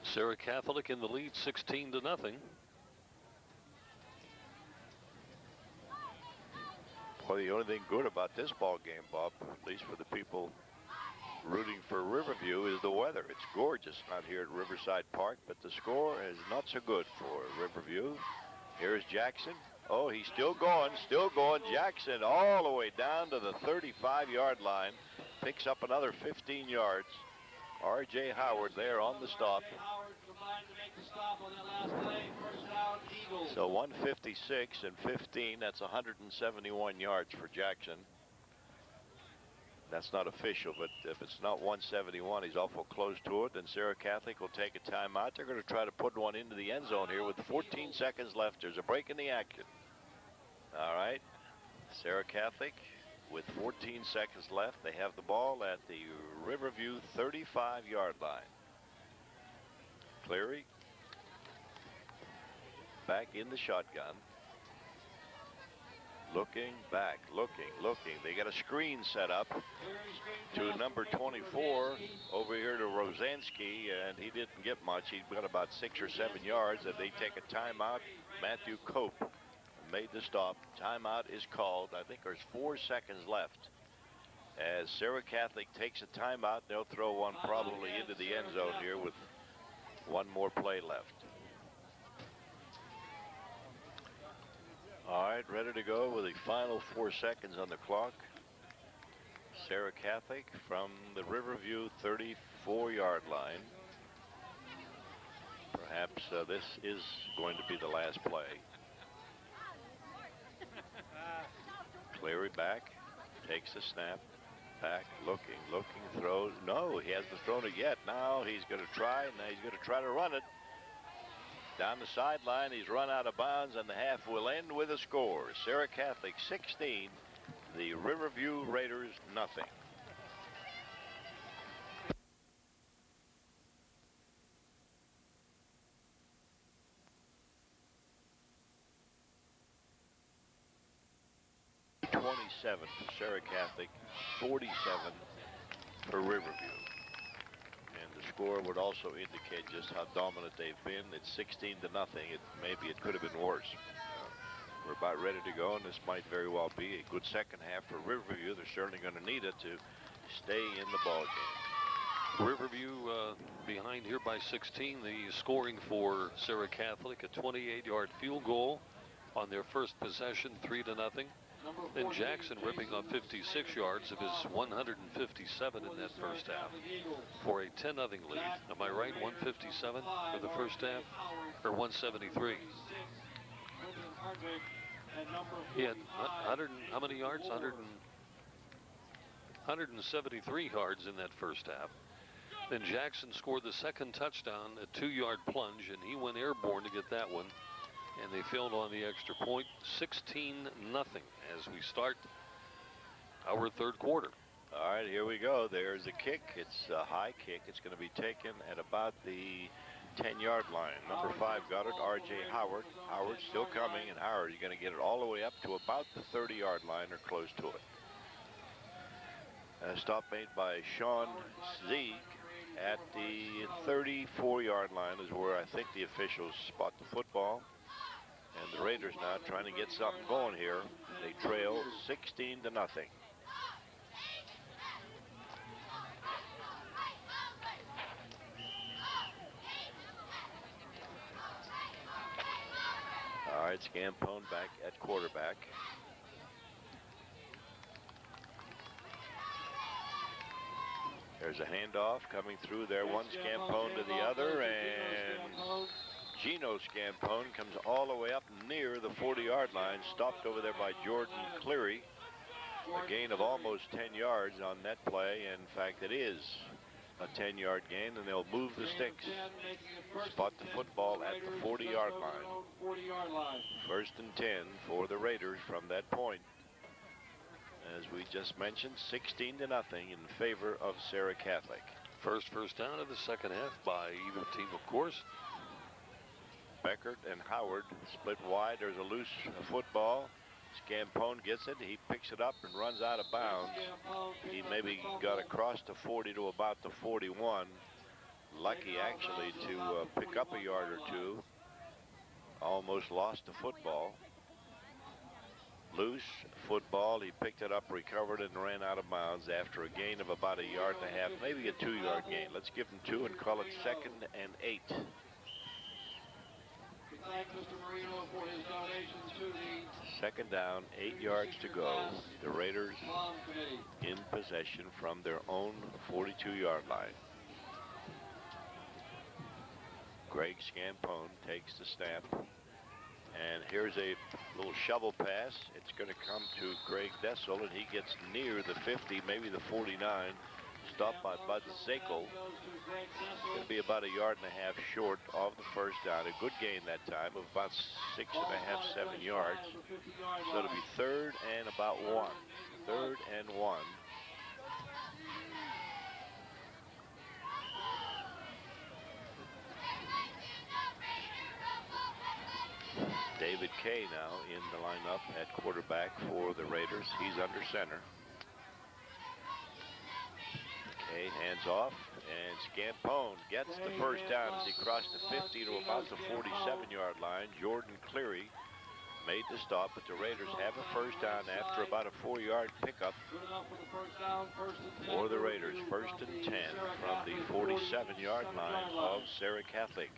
Serra Catholic in the lead, 16-0.
Well, the only thing good about this ball game, Bob, at least for the people rooting for Riverview, is the weather. It's gorgeous out here at Riverside Park, but the score is not so good for Riverview. Here's Jackson. Oh, he's still going. Jackson all the way down to the 35-yard line. Picks up another 15 yards. R.J. Howard there on the stop. So 156 and 15, that's 171 yards for Jackson. That's not official, but if it's not 171, he's awful close to it. Then Serra Catholic will take a timeout. They're going to try to put one into the end zone here with 14 seconds left. There's a break in the action. All right, Serra Catholic with 14 seconds left. They have the ball at the Riverview 35-yard line. Cleary back in the shotgun. Looking back, looking. They got a screen set up to number 24 over here to Rosansky, and he didn't get much. He got about 6 or 7 yards, and they take a timeout. Matthew Cope made the stop. Timeout is called. I think there's 4 seconds left. As Serra Catholic takes a timeout, they'll throw one probably into the end zone here with one more play left. All right, ready to go with the final 4 seconds on the clock. Serra Catholic from the Riverview 34-yard line. Perhaps this is going to be the last play. Cleary back, takes the snap, back, looking, throws. No, he hasn't thrown it yet. Now he's going to try, and he's going to try to run it. Down the sideline, he's run out of bounds, and the half will end with a score. Serra Catholic 16, the Riverview Raiders nothing. $27 for Serra Catholic, 47 for Riverview. And the score would also indicate just how dominant they've been. It's 16-0. Maybe it could have been worse. We're about ready to go, and this might very well be a good second half for Riverview. They're certainly going to need it to stay in the ball game.
Riverview behind here by 16. The scoring for Serra Catholic, a 28-yard field goal on their first possession, 3-0. Then Jackson ripping off 56 yards of his 157 in that first half for a 10-0 lead. Am I right? 157 for the first half, or 173? He had 100, how many yards? 173 yards in that first half. Then Jackson scored the second touchdown, a 2-yard plunge, and he went airborne to get that one. And they failed on the extra point. 16-0 as we start our third quarter.
All right, here we go. There's a kick. It's a high kick. It's going to be taken at about the 10-yard line. Number 5 got it, R.J. Howard. Howard's still coming, and Howard, you're going to get it all the way up to about the 30-yard line or close to it. A stop made by Sean Zeig at the 34-yard line is where I think the officials spot the football. And the Raiders now trying to get something going here. They trail 16-0. All right, Scampone back at quarterback. There's a handoff coming through there. One Scampone to the other, and Gino Scampone comes all the way up near the 40-yard line, stopped over there by Jordan Cleary. A gain of almost 10 yards on that play. In fact, it is a 10-yard gain, and they'll move the sticks. Spot the football at the 40-yard line. First and 10 for the Raiders from that point. As we just mentioned, 16-0 in favor of Serra Catholic.
First down of the second half by either team, of course.
Beckert and Howard split wide. There's a loose football. Scampone gets it. He picks it up and runs out of bounds. He maybe got across the 40 to about the 41. Lucky actually to pick up a yard or two. Almost lost the football. Loose football. He picked it up, recovered, and ran out of bounds after a gain of about 1.5 yards, maybe a 2-yard gain. Let's give him 2 and call it 2nd and 8.
Thank Mr. Marino for his donations to the
Second down, 8 yards to go. The Raiders in possession from their own 42-yard line. Greg Scampone takes the snap. And here's a little shovel pass. It's going to come to Greg Dessel, and he gets near the 50, maybe the 49. Stopped by Bud Zakel. It'll be about 1.5 yards short of the first down. A good gain that time of about 6.5, 7 yards. So it'll be 3rd and about 1. 3rd and 1. David Kay now in the lineup at quarterback for the Raiders. He's under center. Kay hands off, and Scampone gets the first down as he crossed the 50 to about the 47-yard line. Jordan Cleary made the stop, but the Raiders have a first down after about a 4-yard pickup for the Raiders. 1st and 10 from the 47-yard line of Serra Catholic.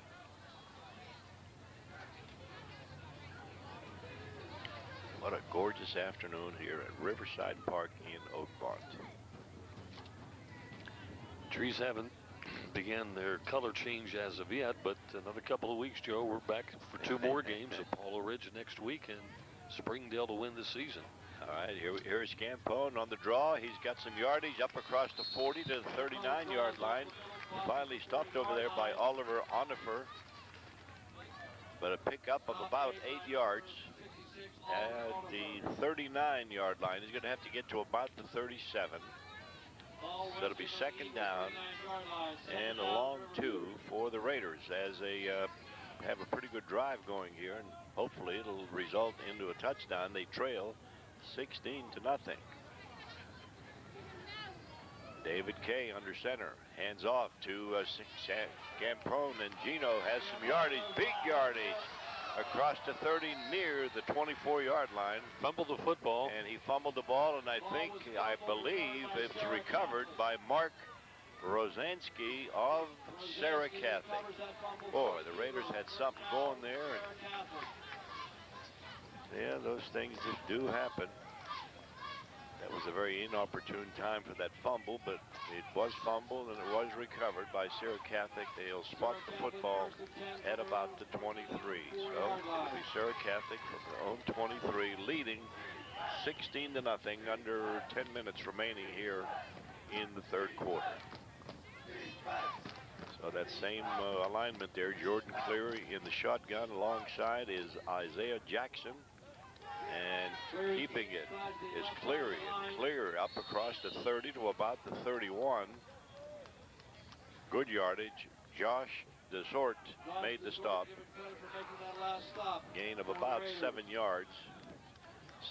What a gorgeous afternoon here at Riverside Park in Oakmont.
Trees haven't began their color change as of yet, but another couple of weeks, Joe, we're back for 2 more games at Paulo Ridge next week and Springdale to win the season.
All right, here's Scampone on the draw. He's got some yardage up across the 40 to the 39-yard line. Finally stopped over there by Oliver Onifer. but a pickup of about 8 yards at the 39-yard line. He's going to have to get to about the 37. So it'll be second down and a long 2 for the Raiders as they have a pretty good drive going here, and hopefully it'll result into a touchdown. They trail 16-0. David Kay under center, hands off to Gampone, and Gino has some yardage, big yardage, across the 30 near the 24-yard line.
Fumbled the football.
And he fumbled the ball, and I believe it's recovered by Mark Rosansky of Serra Catholic. Boy, the Raiders had something going there. And yeah, those things just do happen. That was a very inopportune time for that fumble, but it was fumbled and it was recovered by Serra Catholic. They'll spot the football at about the 23. So it'll be Serra Catholic from their own 23, leading 16-0, under 10 minutes remaining here in the third quarter. So that same alignment there, Jordan Cleary in the shotgun. Alongside is Isaiah Jackson. And keeping it is Cleary. And Clear up across the 30 to about the 31. Good yardage. Josh Desort made the stop. Gain of about 7 yards.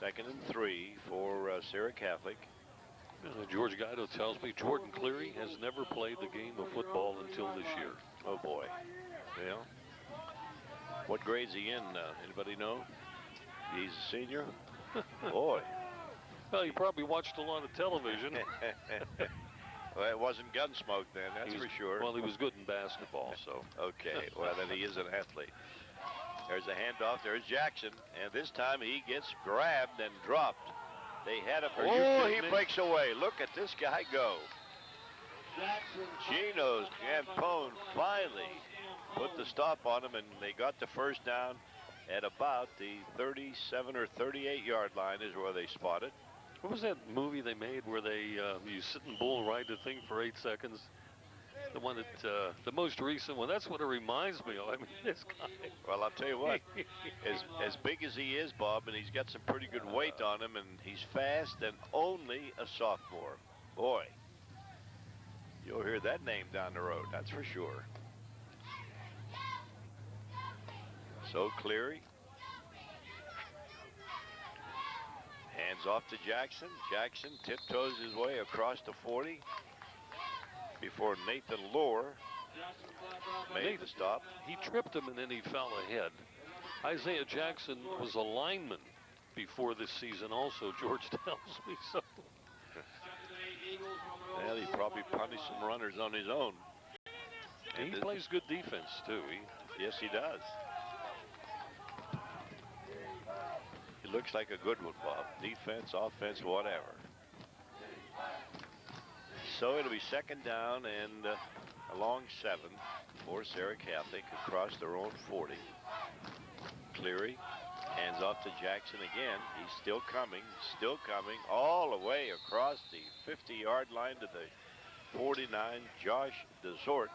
2nd and 3 for Serra Catholic.
George Guido tells me Jordan Cleary has never played the game of football until this year.
Oh boy. Yeah. What grade's he in? Anybody know? He's a senior. Boy.
Well, he probably watched a lot of television.
Well, it wasn't Gunsmoke then, that's for sure.
Well, he was good in basketball, so.
Okay, well, then he is an athlete. There's a handoff. There's Jackson. And this time he gets grabbed and dropped. They had him. Oh, he breaks away. Look at this guy go. Gino's Gampone finally put the stop on him, and they got the first down at about the 37 or 38-yard line is where they spotted.
What was that movie they made where they you sit and bull ride the thing for 8 seconds? The one that, the most recent one. That's what it reminds me of. I mean, this guy.
Well, I'll tell you what, as big as he is, Bob, and he's got some pretty good weight on him, and he's fast and only a sophomore. Boy, you'll hear that name down the road, that's for sure. So Cleary. Hands off to Jackson. Jackson tiptoes his way across the 40 before Nathan Lohr made the stop.
He tripped him and then he fell ahead. Isaiah Jackson was a lineman before this season also, George tells me so.
Well, he probably punished some runners on his own.
And he plays good defense too.
Yes, he does. He looks like a good one, Bob. Defense, offense, whatever. So it'll be second down and a long 7 for Serra Catholic across their own 40. Cleary hands off to Jackson again. He's still coming all the way across the 50-yard line to the 49, Josh Desort.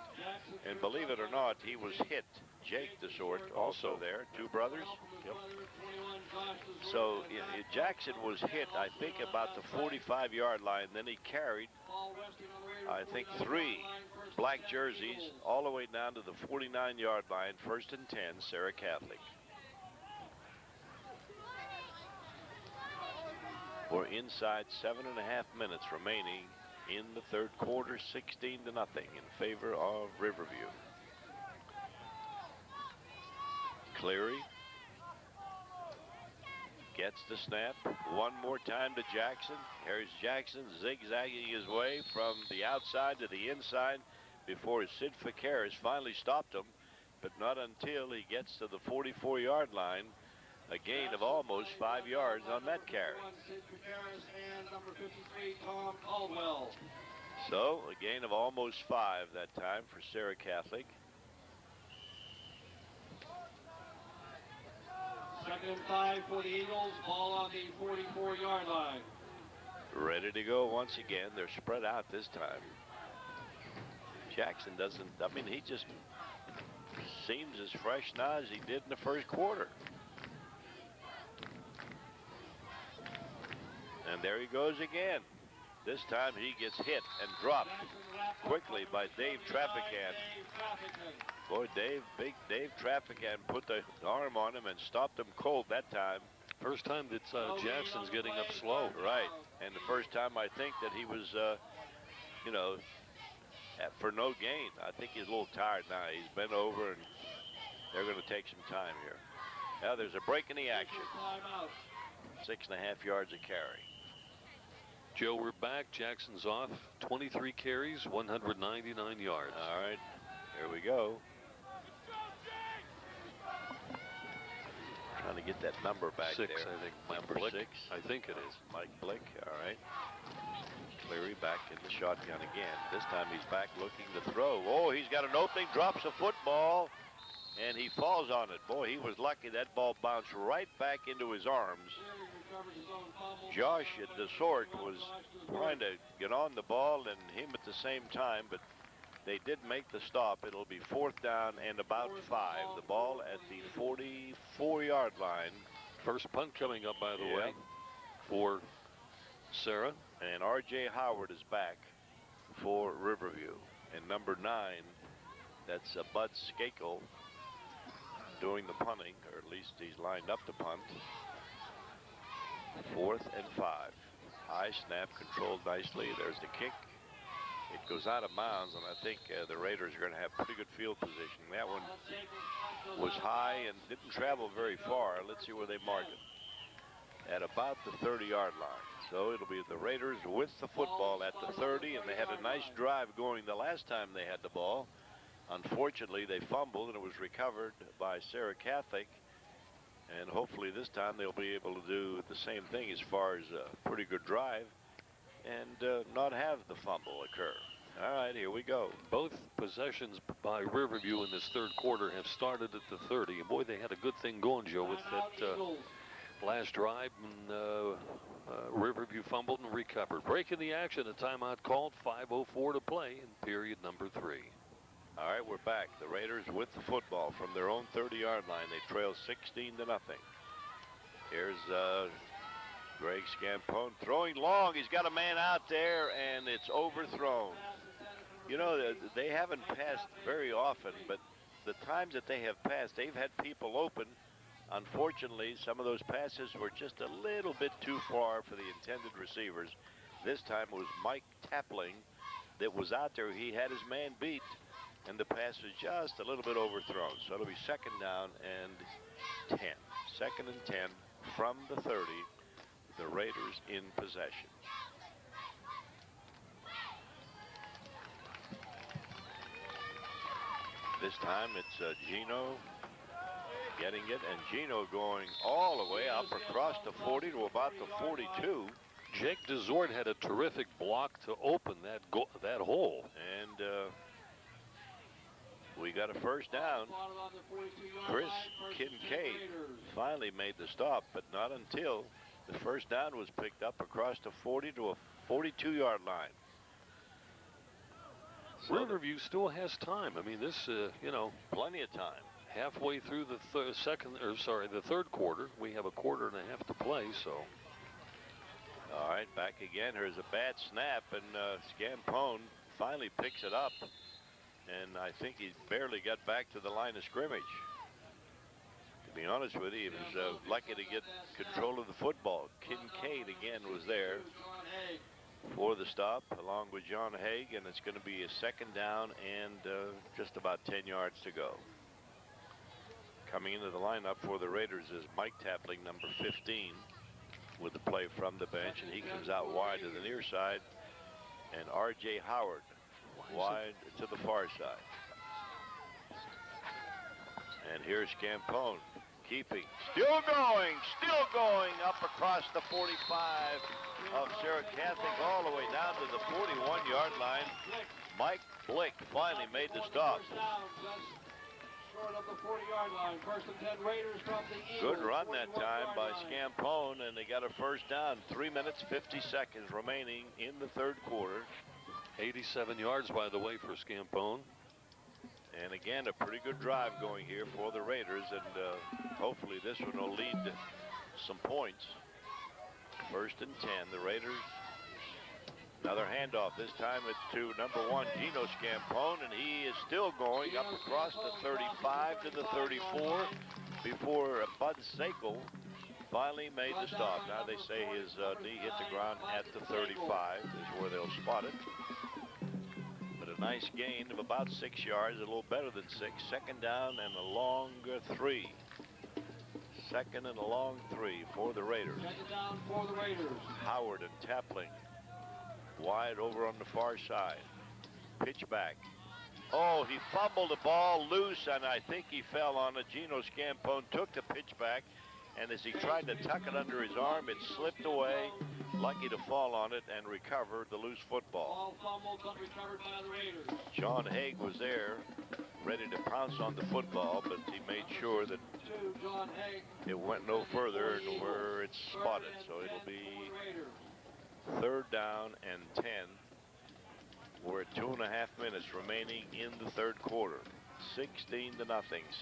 And believe it or not, he was hit. Jake Desort also there, 2 brothers. Yep. So Jackson was hit, I think, about the 45-yard line. Then he carried, I think, 3 black jerseys all the way down to the 49-yard line. 1st and 10, Serra Catholic. We're inside 7.5 minutes remaining in the third quarter, 16-0 in favor of Riverview. Cleary gets the snap. One more time to Jackson. Here's Jackson zigzagging his way from the outside to the inside before Sid Ficaris finally stopped him, but not until he gets to the 44-yard line. A gain of almost 5 yards on that carry. So a gain of almost 5 that time for Serra Catholic.
2nd and 5 for the Eagles. Ball on the 44-yard line.
Ready to go once again. They're spread out this time. Jackson doesn't, I mean, he just seems as fresh now as he did in the first quarter. And there he goes again. This time he gets hit and dropped quickly by Dave Traficant. Boy, big Dave Traficant put the arm on him and stopped him cold that time.
First time that Jackson's getting up slow.
Right. And the first time I think that he was, you know, for no gain. I think he's a little tired now. He's bent over and they're going to take some time here. Now there's a break in the action. 6.5 yards a carry.
Joe, we're back. Jackson's off. 23 carries, 199 yards.
All right, here we go. Trying to get that number back
six,
there.
I think.
Number
Blick.
6.
I think it is.
Mike Blick. All right. Cleary back in the shotgun again. This time he's back looking to throw. Oh, he's got an opening, drops a football, and he falls on it. Boy, he was lucky. That ball bounced right back into his arms. Josh DeSort was trying to get on the ball and him at the same time, but they did make the stop. It'll be 4th down and about 5. The ball at the 44-yard line.
First punt coming up, by the way, for Serra.
And R.J. Howard is back for Riverview. And number 9, that's Bud Skakel doing the punting, or at least he's lined up to punt. 4th and 5. High snap, controlled nicely. There's the kick. It goes out of bounds, and I think the Raiders are going to have pretty good field position. That one was high and didn't travel very far. Let's see where they mark it. At about the 30-yard line. So it'll be the Raiders with the football at the 30, and they had a nice drive going the last time they had the ball. Unfortunately, they fumbled, and it was recovered by Serra Catholic. And hopefully this time they'll be able to do the same thing as far as a pretty good drive and not have the fumble occur. All right, here we go.
Both possessions by Riverview in this third quarter have started at the 30. And boy, they had a good thing going, Joe, with that last drive. And Riverview fumbled and recovered. Breaking the action, a timeout called. 5:04 to play in period number 3.
All right, we're back. The Raiders with the football from their own 30-yard line. They trail 16-0. Here's Greg Scampone throwing long. He's got a man out there, and it's overthrown. You know, they haven't passed very often, but the times that they have passed, they've had people open. Unfortunately, some of those passes were just a little bit too far for the intended receivers. This time it was Mike Tapling that was out there. He had his man beat, and the pass was just a little bit overthrown. So it'll be 2nd down and 10. 2nd and 10 from the 30. The Raiders in possession. This time it's Gino getting it, and Gino going all the way up across the 40 to about the 42.
Jake DeSort had a terrific block to open that hole.
And we got a 1st down. Chris Kincaid finally made the stop, but not until the 1st down was picked up across the 40 to a 42-yard line. So
Riverview still has time. I mean, this, you know,
plenty of time.
Halfway through the third quarter, we have a quarter and a half to play. So,
all right, back again. Here's a bad snap, and Scampone finally picks it up, and I think he barely got back to the line of scrimmage. To be honest with you, he was lucky to get control of the football. Kincaid again was there for the stop, along with John Haig, and it's going to be a 2nd down and just about 10 yards to go. Coming into the lineup for the Raiders is Mike Tapling, number 15, with the play from the bench, and he comes out wide to the near side, and R.J. Howard wide to the far side. And here's Scampone keeping, still going up across the 45 of Serra Catholic all the way down to the 41-yard line. Mike Blick finally made the stop.
Short of the 40-yard line. 1st and 10 Raiders from the Eagles.
Good run that time by Scampone, and they got a 1st down. 3 minutes, 50 seconds remaining in the third quarter.
87 yards, by the way, for Scampone.
And again, a pretty good drive going here for the Raiders, and hopefully this one will lead to some points. 1st and 10, the Raiders. Another handoff. This time it's to number 1, Gino Scampone, and he is still going up across the 35 to the 34 before Bud Sakel finally made the stop. Now they say his knee hit the ground at the 35 is where they'll spot it. But a nice gain of about 6 yards, a little better than 6. 2nd down and a long 3. 2nd and a long 3 for the Raiders.
2nd down for the Raiders.
Howard and Tapling wide over on the far side. Pitch back. Oh, he fumbled the ball loose, and I think he fell on it. Gino Scampone took the pitch back, and as he tried to tuck it under his arm, it slipped away. Lucky to fall on it and recover the loose football.
Ball fumbled but recovered by the Raiders.
John Haig was there, ready to pounce on the football, but he made sure that
John Haig.
It went no further than where it's spotted, so it'll be 3rd down and 10. We're at 2.5 minutes remaining in the 3rd quarter. 16-0,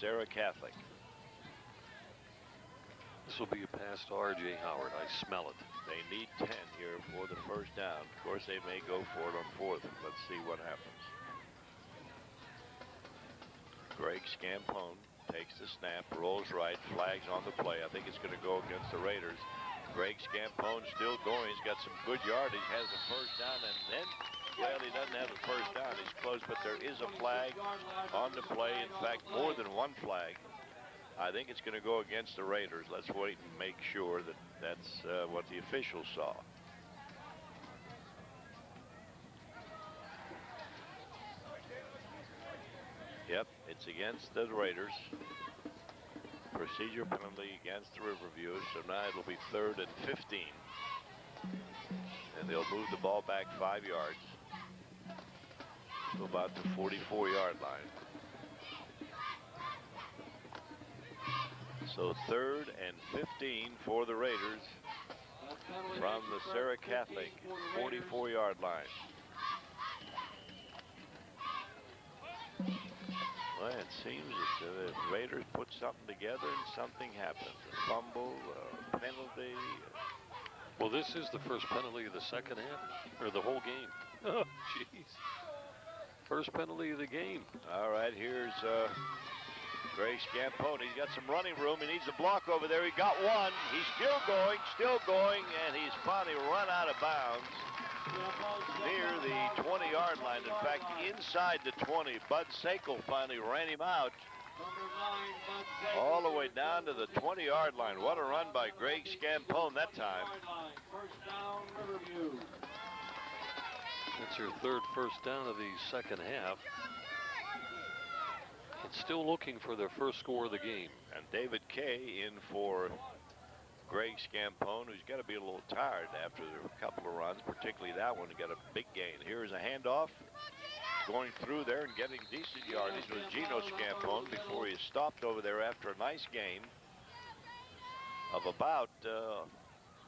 Serra Catholic.
This will be a pass to R.J. Howard. I smell it.
They need 10 here for the 1st down. Of course, they may go for it on 4th. Let's see what happens. Greg Scampone takes the snap, rolls right, flags on the play. I think it's going to go against the Raiders. Greg Scampone still going. He's got some good yardage. Has a 1st down, and then, well, he doesn't have a 1st down. He's close, but there is a flag on the play. In fact, more than one flag. I think it's going to go against the Raiders. Let's wait and make sure that that's what the officials saw. Yep, it's against the Raiders. Procedure penalty against the Riverview, so now it'll be 3rd and 15. And they'll move the ball back 5 yards to about the 44-yard line. So 3rd and 15 for the Raiders from the Serra Catholic 44-yard line. Well, it seems that the Raiders put something together and something happened. A fumble, a penalty.
Well, this is the first penalty of the 2nd half, or the whole game. Oh, jeez. First penalty of the game.
All right, here's Greg Scampone. He's got some running room. He needs a block over there. He got one. He's still going, and he's finally run out of bounds near the 20-yard line. In fact, inside the 20. Bud Sakel finally ran him out all the way down to the 20-yard line. What a run by Greg Scampone that time.
1st down, Riverview.
That's your 3rd 1st down of the 2nd half. And still looking for their first score of the game.
And David Kay in for Greg Scampone, who's got to be a little tired after a couple of runs, particularly that one. He got a big gain. Here's a handoff. Going through there and getting decent yardage was Gino Scampone before he stopped over there after a nice gain of about,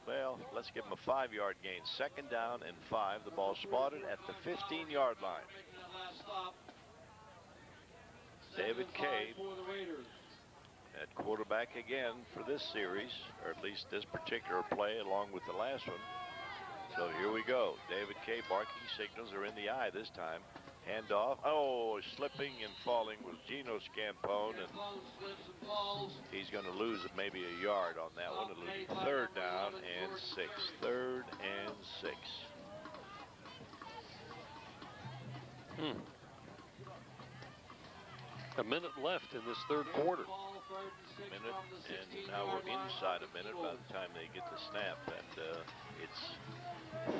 well, let's give him a 5-yard gain. 2nd down and 5. The ball spotted at the 15-yard line. David Kay at quarterback again for this series, or at least this particular play along with the last one. So here we go. David Kay barking signals are in the eye this time. Handoff. Oh, slipping and falling was Gino Scampone, and he's going to lose maybe a yard on that one. It'll be 3rd down and 6. 3rd and 6.
A minute left in this 3rd quarter.
Minute, and now we're inside a minute by the time they get the snap, and it's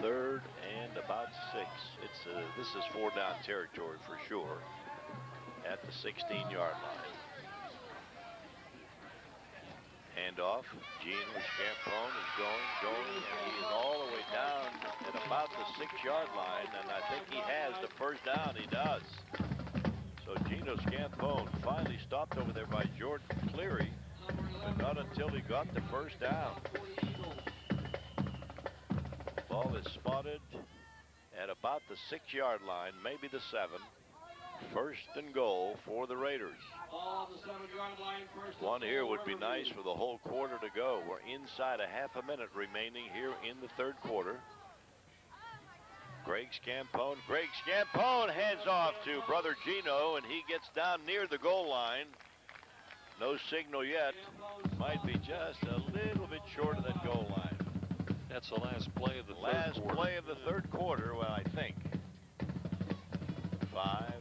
3rd and about 6. It's this is 4-down territory for sure at the 16-yard line. Handoff. Gino Scampone is going, and he is all the way down at about the 6-yard line, and I think he has the 1st down. He does. So Gino Scampone finally stopped over there by Jordan Cleary, but not until he got the 1st down. Ball is spotted at about the 6-yard line, maybe the 7. First and goal for the Raiders.
Ball on the 7-yard line. First and
One here
goal,
would be
Riverview.
nice for the whole quarter to go. We're inside a half a minute remaining here in the third quarter. Greg Scampone heads off to brother Gino, and he gets down near the goal line. No signal yet. Might be just a little bit short of that goal line.
That's the last play of the third
Last
quarter.
play of the third quarter, well, I think. 5,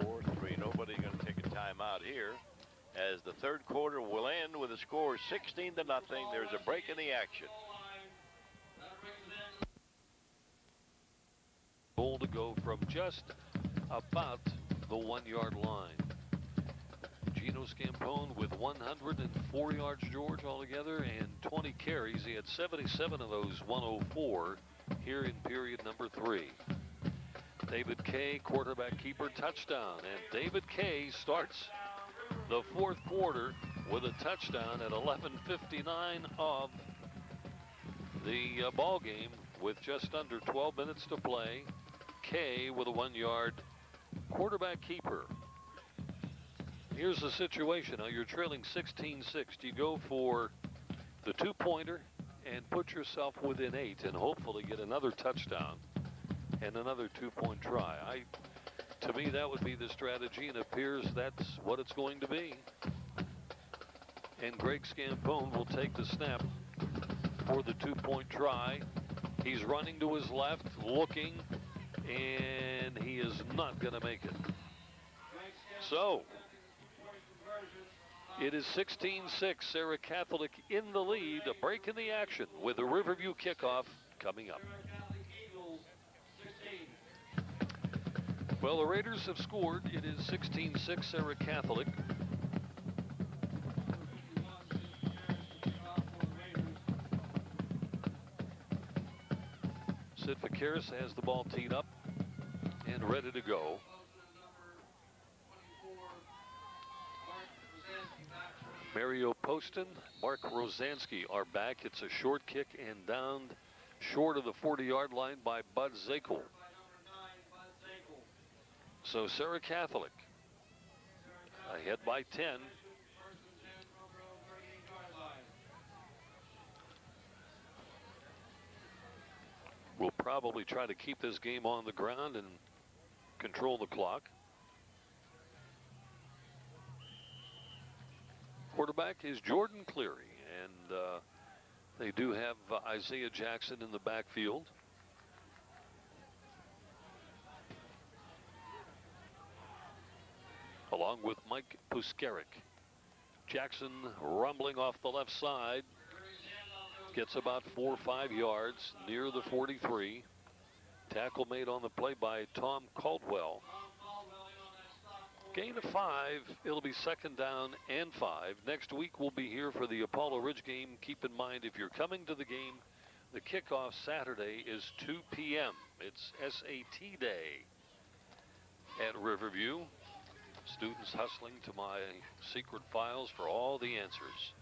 4, 3. Nobody's going to take a timeout here, as the third quarter will end with a score 16-0. There's a break in the action.
Goal to go from just about the 1-yard line. Gino Scampone with 104 yards, George, altogether, and 20 carries. He had 77 of those 104 here in period number 3. David Kay, quarterback keeper, touchdown. And David Kay starts the fourth quarter with a touchdown at 11:59 of the ball game with just under 12 minutes to play. Kay with a 1-yard quarterback keeper. Here's the situation. Now you're trailing 16-6. Do you go for the 2-pointer and put yourself within 8 and hopefully get another touchdown and another 2-point try? To me, that would be the strategy, and it appears that's what it's going to be. And Greg Scampone will take the snap for the 2-point try. He's running to his left, looking, and he is not going to make it. So it is 16-6, Serra Catholic in the lead. A break in the action with the Riverview kickoff coming up. Well, the Raiders have scored. It is 16-6, Serra Catholic. Sid Vaqueris has the ball teed up and ready to go. Mario Poston, Mark Rosansky are back. It's a short kick and downed short of the 40-yard line by Bud Zakel. So Serra Catholic ahead by 10. We'll probably try to keep this game on the ground and control the clock. Quarterback is Jordan Cleary, and they do have Isaiah Jackson in the backfield. Along with Mike Puskaric. Jackson rumbling off the left side. Gets about 4 or 5 yards near the 43. Tackle made on the play by Tom Caldwell. Gain of 5. It'll be 2nd down and 5. Next week we'll be here for the Apollo Ridge game. Keep in mind, if you're coming to the game, the kickoff Saturday is 2 p.m. It's SAT day at Riverview. Students hustling to my secret files for all the answers.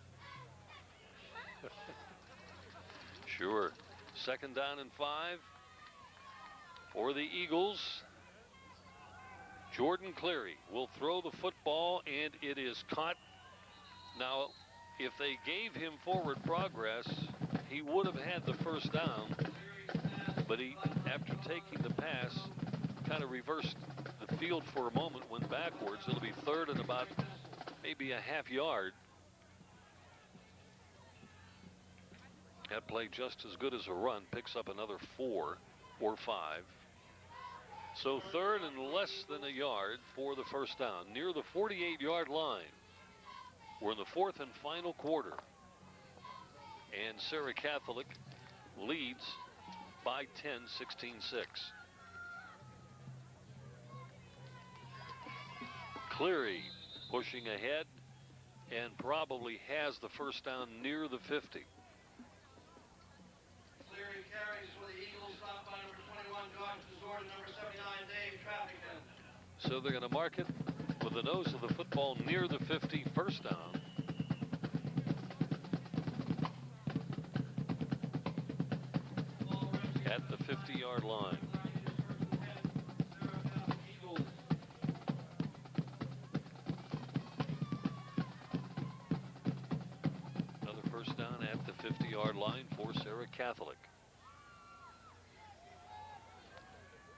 Sure. 2nd down and 5 for the Eagles. Jordan Cleary will throw the football, and it is caught. Now, if they gave him forward progress, he would have had the 1st down, but he, after taking the pass, kind of reversed the field for a moment, went backwards. It'll be 3rd and about maybe a half yard. That play just as good as a run, picks up another 4 or 5. So 3rd and less than a yard for the 1st down, near the 48-yard line. We're in the 4th and final quarter. And Serra Catholic leads by 10, 16-6. Cleary pushing ahead and probably has the 1st down near the 50.
Cleary carries for the Eagles, stopped by number 21, George Desord, number 79, Dave Traffington.
So they're going to mark it with the nose of the football near the 50, 1st down. At the 50-yard line. 50-yard line for Serra Catholic.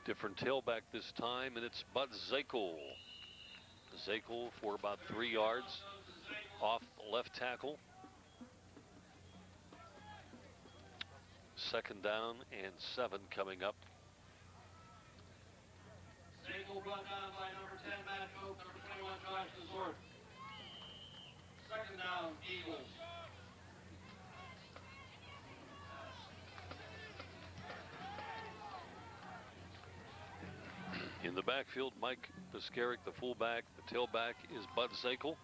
Different tailback this time, and it's Bud Zakel. Zakel for about 3 yards off left tackle. 2nd down and 7 coming up.
Zakel brought down by number 10, Matt Cope, number 21, Josh Desort. 2nd down, Eagles.
In the backfield, Mike Piskaric, the fullback. The tailback is Bud Zakel.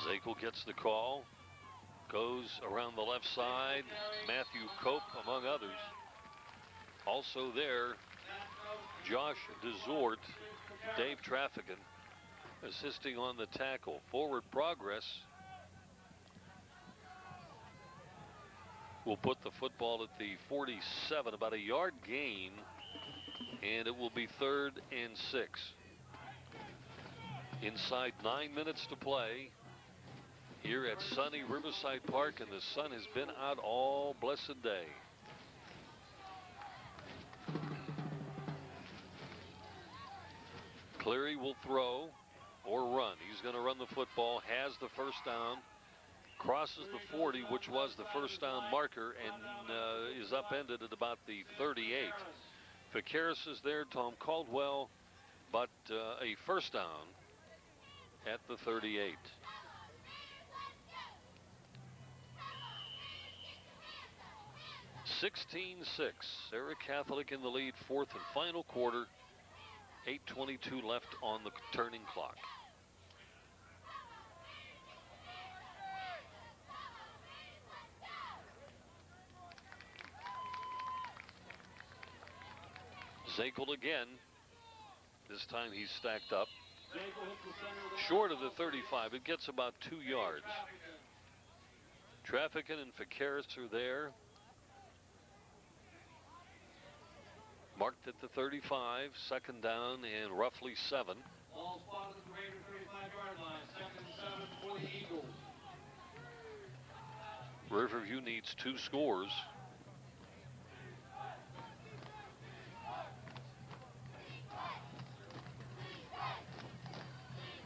Zakel gets the call, goes around the left side. Matthew Cope, among others. Also there, Josh Desort, Dave Traffican, assisting on the tackle. Forward progress will put the football at the 47, about a yard gain, and it will be 3rd and 6. Inside 9 minutes to play here at sunny Riverside Park, and the sun has been out all blessed day. Cleary will throw or run. He's going to run the football, has the 1st down, crosses the 40, which was the 1st down marker, and is upended at about the 38. Vaqueros is there, Tom Caldwell, but a 1st down at the 38. (16-6). Serra Catholic in the lead, 4th and final quarter. 8:22 left on the turning clock. Zakel again. This time he's stacked up. Short of the 35. It gets about 2 yards. Traffican and Vaqueros are there. Marked at the 35, 2nd down and roughly 7.
Ball spotted at the Raiders 35-yard line. 2nd and 7 for the Eagles.
Riverview needs 2 scores.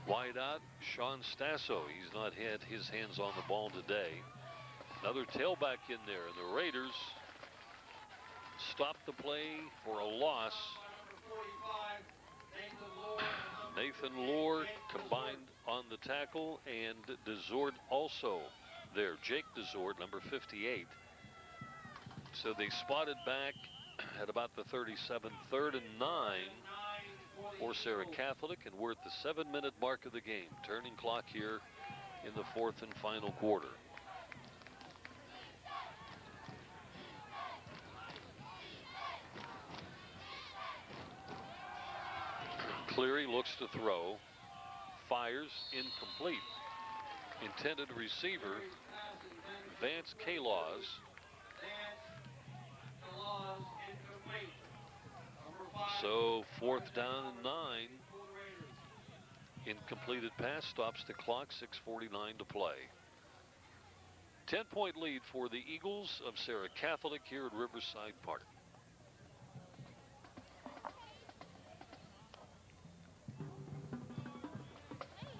Wide out, Sean Stasso. He's not had his hands on the ball today. Another tailback in there, and the Raiders stopped the play for a loss. Nathan Lohr combined on the tackle, and Desort also there. Jake Desort, number 58. So they spotted back at about the 37, 3rd and 9 for Serra Catholic, and we're at the 7-minute mark of the game. Turning clock here in the 4th and final quarter. Cleary looks to throw, fires, incomplete. Intended receiver, Vance Kalaws. So 4th down and 9. Incompleted pass stops the clock, 6:49 to play. 10-point lead for the Eagles of Serra Catholic here at Riverside Park.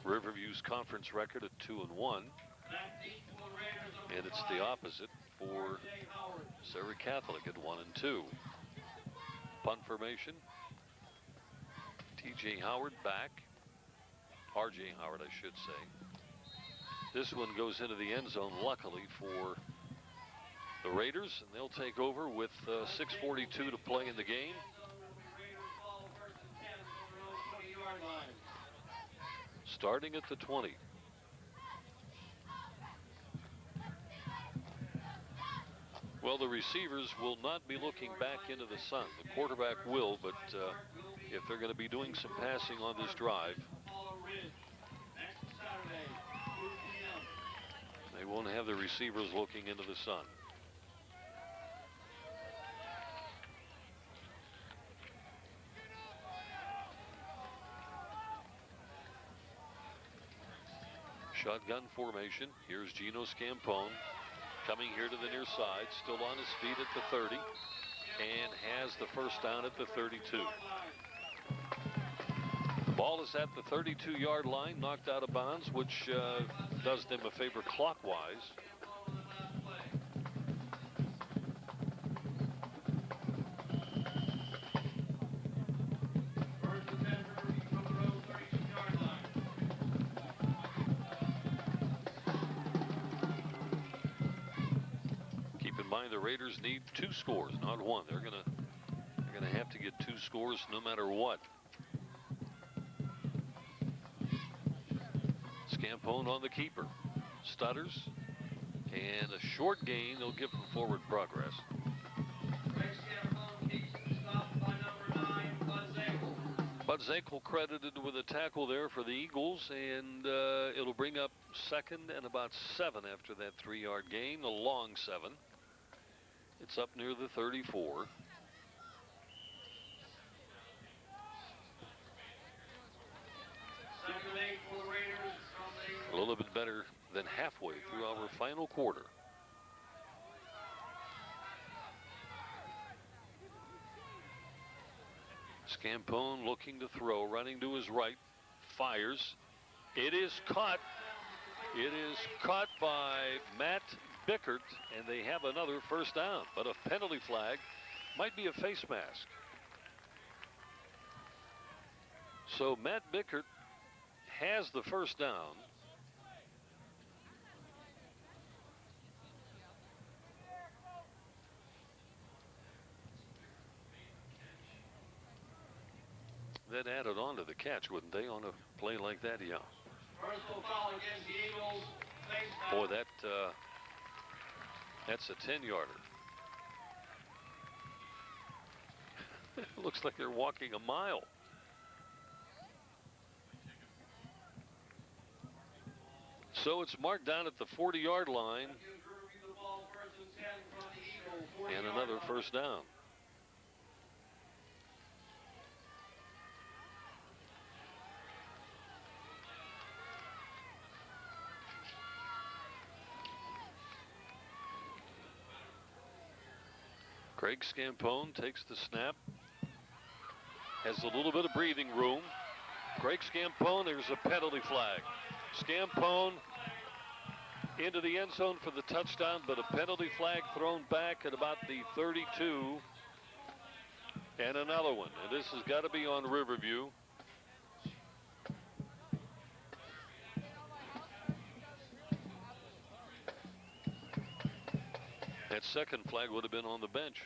Riverview's conference record at 2-1, and it's the opposite for Serra Catholic at 1-2. Punt formation. T.J. Howard back. R.J. Howard, I should say. This one goes into the end zone, luckily for the Raiders, and they'll take over with 6:42 to play in the game. Starting at the 20. Well, the receivers will not be looking back into the sun. The quarterback will, but if they're going to be doing some passing on this drive, they won't have the receivers looking into the sun. Shotgun formation. Here's Gino Scampone coming here to the near side, still on his feet at the 30, and has the first down at the 32. Ball is at the 32-yard line, knocked out of bounds, which does them a favor clockwise. Keep in mind the Raiders need 2 scores, not 1. They're gonna have to get 2 scores no matter what. Scampone on the keeper. Stutters. And a short gain. They'll give him forward progress. Bud Zakel credited with a tackle there for the Eagles. And it'll bring up second and about 7 after that 3-yard gain. A long 7. It's up near the 34. A little bit better than halfway through our final quarter. Scampone looking to throw, running to his right, fires. It is caught. It is caught by Matt Bickert, and they have another first down. But a penalty flag, might be a face mask. So Matt Bickert has the first down. That added on to the catch, wouldn't they, on a play like that? Yeah.
Personal foul against the Eagles.
Boy, that's a 10-yarder. Looks like they're walking a mile. So it's marked down at the 40-yard line. And another first down. Craig Scampone takes the snap. Has a little bit of breathing room. Craig Scampone, there's a penalty flag. Scampone into the end zone for the touchdown, but a penalty flag thrown back at about the 32. And another one. And this has got to be on Riverview. That second flag would have been on the bench.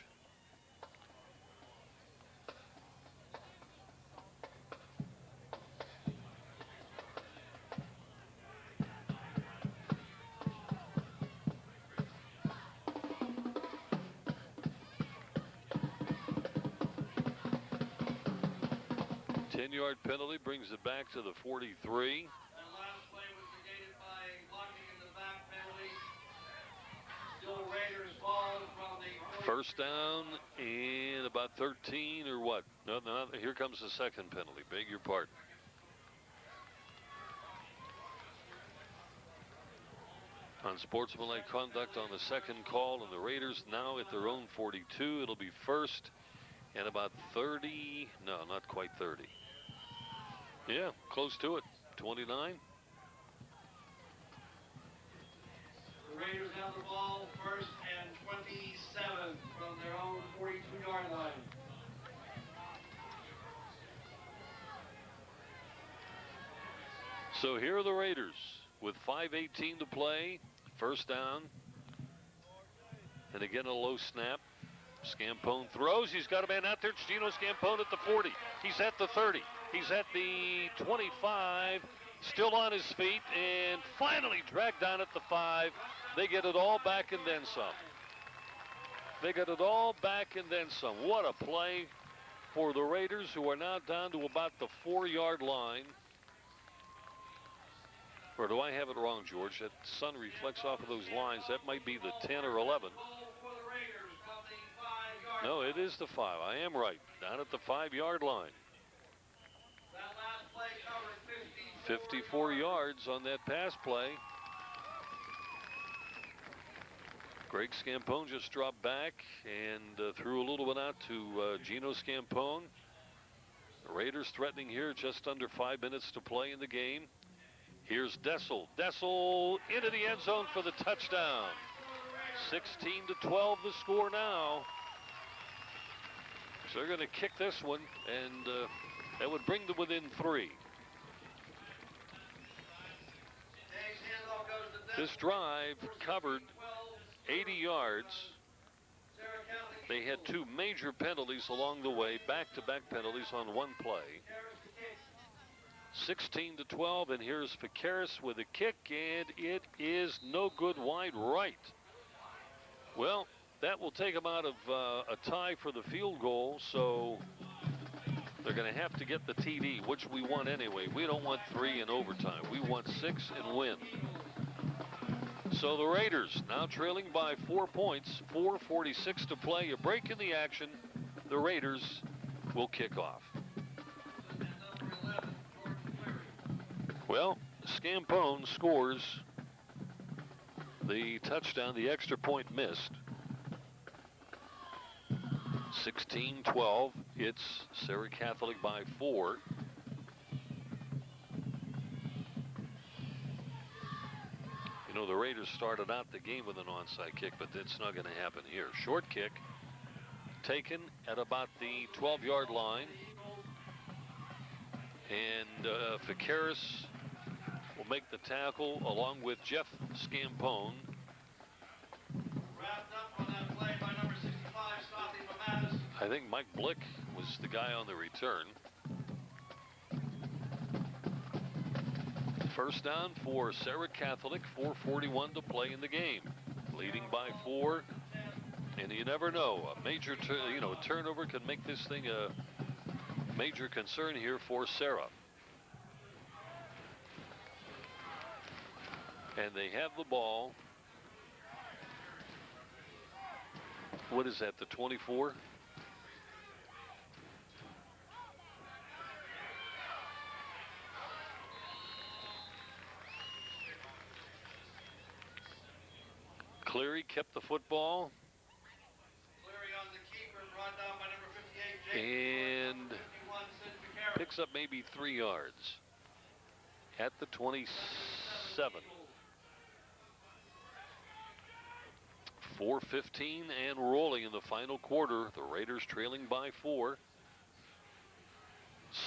Yard penalty brings it back to the 43.
That last play was negated by blocking in the back penalty. Still Raiders ball from the
first down and about 13 or what? No, here comes the second penalty. Beg your pardon. Unsportsmanlike conduct on the second call, and the Raiders now at their own 42. It'll be first and about 30. No, not quite 30. Yeah, close to it. 29.
The Raiders have the ball first and 27 from their own 42-yard line.
So here are the Raiders with 5:18 to play. First down. And again, a low snap. Scampone throws. He's got a man out there. It's Gino Scampone at the 40. He's at the 30. He's at the 25. Still on his feet. And finally dragged down at the 5. They get it all back and then some. They get it all back and then some. What a play for the Raiders, who are now down to about the 4-yard line. Or do I have it wrong, George? That sun reflects off of those lines. That might be the 10 or 11. No, it is the 5. I am right. Down at the 5-yard line.
That last play covered 50
54 yards on that pass play. Greg Scampone just dropped back and threw a little bit out to Gino Scampone. The Raiders threatening here, just under 5 minutes to play in the game. Here's Dessel. Dessel into the end zone for the touchdown. 16-12 the score now. So they're going to kick this one, and that would bring them within 3. This drive covered 80 yards. They had 2 major penalties along the way, back-to-back penalties on one play. 16-12, and here's Ficaris with a kick, and it is no good, wide right. Well, that will take them out of a tie for the field goal, so they're going to have to get the TD, which we want anyway. We don't want 3 in overtime. We want 6 and win. So the Raiders now trailing by 4 points, 4:46 to play. A break in the action. The Raiders will kick off. Well, Scampone scores the touchdown. The extra point missed. 16-12. It's Serra Catholic by 4. You know, the Raiders started out the game with an onside kick, but it's not going to happen here. Short kick taken at about the 12-yard line. And Ficaris will make the tackle along with Jeff Scampone.
Wrapped up on that play by number 65, Scotty Mamatis.
I think Mike Blick was the guy on the return. First down for Serra Catholic, 4:41 to play in the game. Leading by 4, and you never know. A major turnover can make this thing a major concern here for Serra. And they have the ball. What is that, the 24? Cleary kept the football.
Cleary on the keeper, brought down by number 58,
And
51, Sid Ficaris.
picks up maybe 3 yards at the 27. 4:15 and rolling in the final quarter. The Raiders trailing by 4.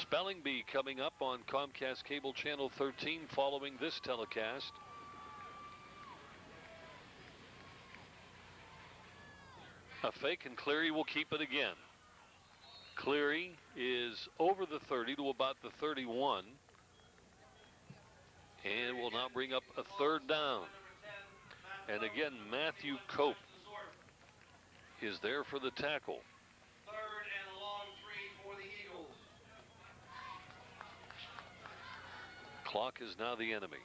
Spelling Bee coming up on Comcast Cable Channel 13 following this telecast. A fake, and Cleary will keep it again. Cleary is over the 30 to about the 31. And will now bring up a third down. And again, Matthew Cope is there for the tackle.
Third and a long 3 for the Eagles.
Clock is now the enemy.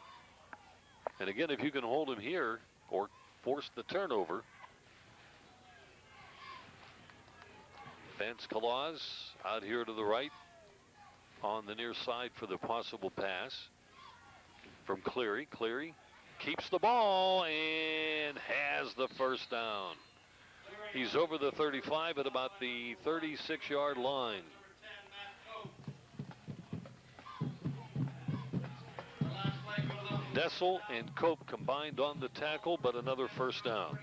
And again, if you can hold him here or force the turnover. Vance Kalaz out here to the right on the near side for the possible pass from Cleary. Cleary keeps the ball and has the first down. He's over the 35 at about the 36-yard line. Dessel and Cope combined on the tackle, but another first down.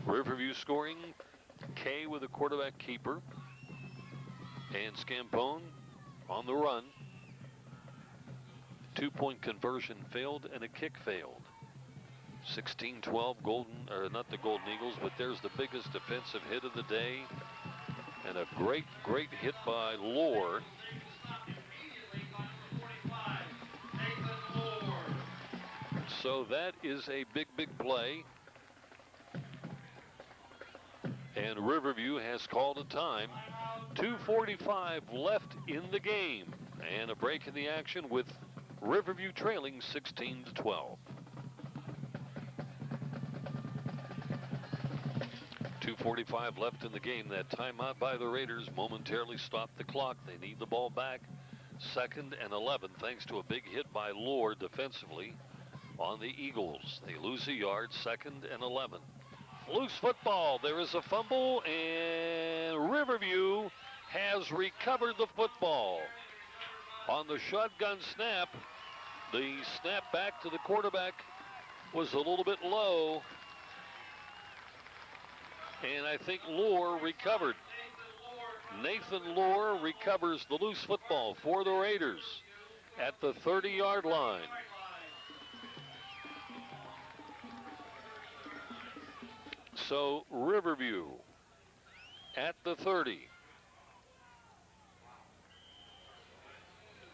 Riverview scoring. Kay with a quarterback keeper. And Scampone on the run. 2-point conversion failed and a kick failed. 16-12 not the Golden Eagles, but there's the biggest defensive hit of the day. And a great hit by Lohr. So that is a big play. And Riverview has called a time. 2:45 left in the game. And a break in the action with Riverview trailing 16-12. 2:45 left in the game. That timeout by the Raiders momentarily stopped the clock. They need the ball back. 2nd and 11 thanks to a big hit by Lohr defensively on the Eagles. They lose a yard. 2nd and 11. Loose football. There is a fumble, and Riverview has recovered the football. On the shotgun snap, the snap back to the quarterback was a little bit low, and I think Lohr recovered. Nathan Lohr recovers the loose football for the Raiders at the 30-yard line. So Riverview at the 30.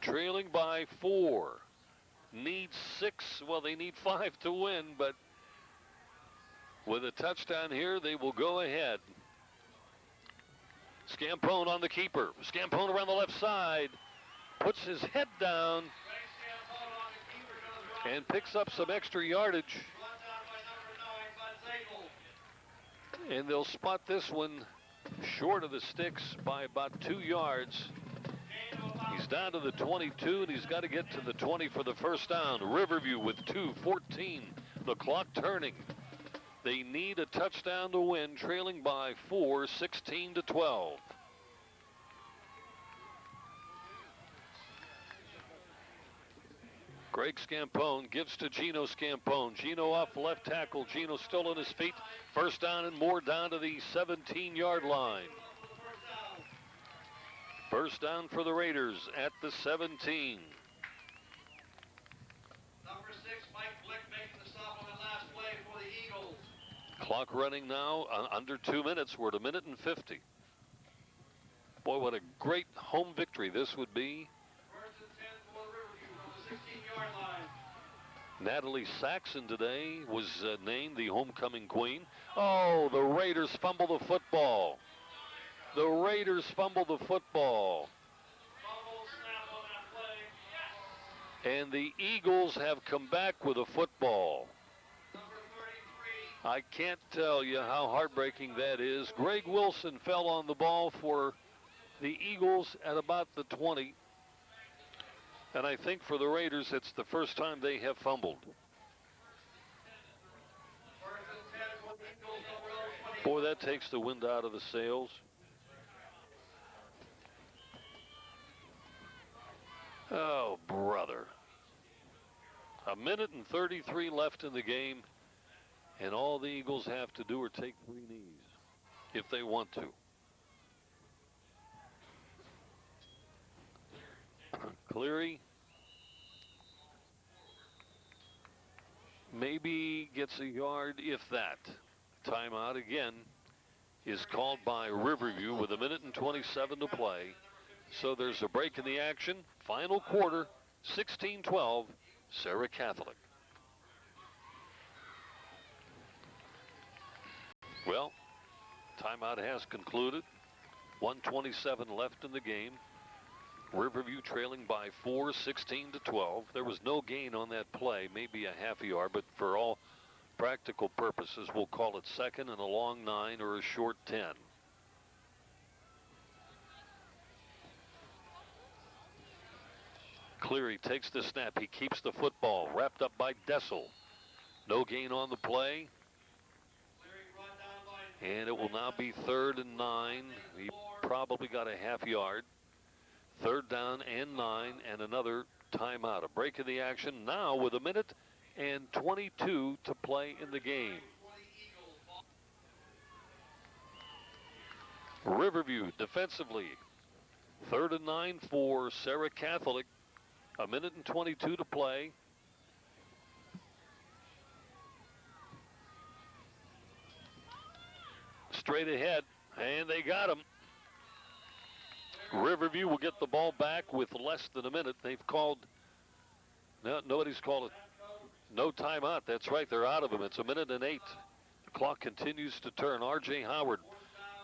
Trailing by 4. Need 6. Well, they need 5 to win, but with a touchdown here, they will go ahead. Scampone on the keeper. Scampone around the left side. Puts his head down and picks up some extra yardage. And they'll spot this one short of the sticks by about 2 yards. He's down to the 22, and he's got to get to the 20 for the first down. Riverview with 2:14. The clock turning. They need a touchdown to win, trailing by 4, 16-12. Greg Scampone gives to Gino Scampone. Gino off left tackle. Gino still on his feet. First down and more down to the 17-yard line. First down for the Raiders at the 17.
Number 6, Mike Blick making the stop on the last play for the Eagles.
Clock running now under 2 minutes. We're at 1:50. Boy, what a great home victory this would be.
First and 10 for Riverview from the 16-yard line.
Natalie Saxon today was named the homecoming queen. Oh, the Raiders fumble the football. The Raiders fumble the football.
Fumble snap on that play.
And the Eagles have come back with a football.
Number 33.
I can't tell you how heartbreaking that is. Greg Wilson fell on the ball for the Eagles at about the 20. And I think for the Raiders, it's the first time they have fumbled.
First and 10 for the Eagles, number 20.
Boy, that takes the wind out of the sails. Oh, brother. 1:33 left in the game, and all the Eagles have to do are take 3 knees if they want to. Cleary maybe gets a yard, if that. Timeout again is called by Riverview with 1:27 to play. So there's a break in the action. Final quarter, 16-12, Serra Catholic. Well, timeout has concluded. 1:27 left in the game. Riverview trailing by 4, 16-12. There was no gain on that play, maybe a half a yard, but for all practical purposes, we'll call it second and a long 9 or a short 10. Cleary takes the snap. He keeps the football wrapped up by Dessel. No gain on the play. And it will now be 3rd and 9. He probably got a half yard. 3rd down and 9, and another timeout. A break in the action now with 1:22 to play in the game. Riverview defensively. 3rd and 9 for Serra Catholic. 1:22 to play. Straight ahead, and they got him. Riverview will get the ball back with less than a minute. They've called, no, nobody's called it. No timeout. That's right, they're out of them. It's 1:08. The clock continues to turn. R.J. Howard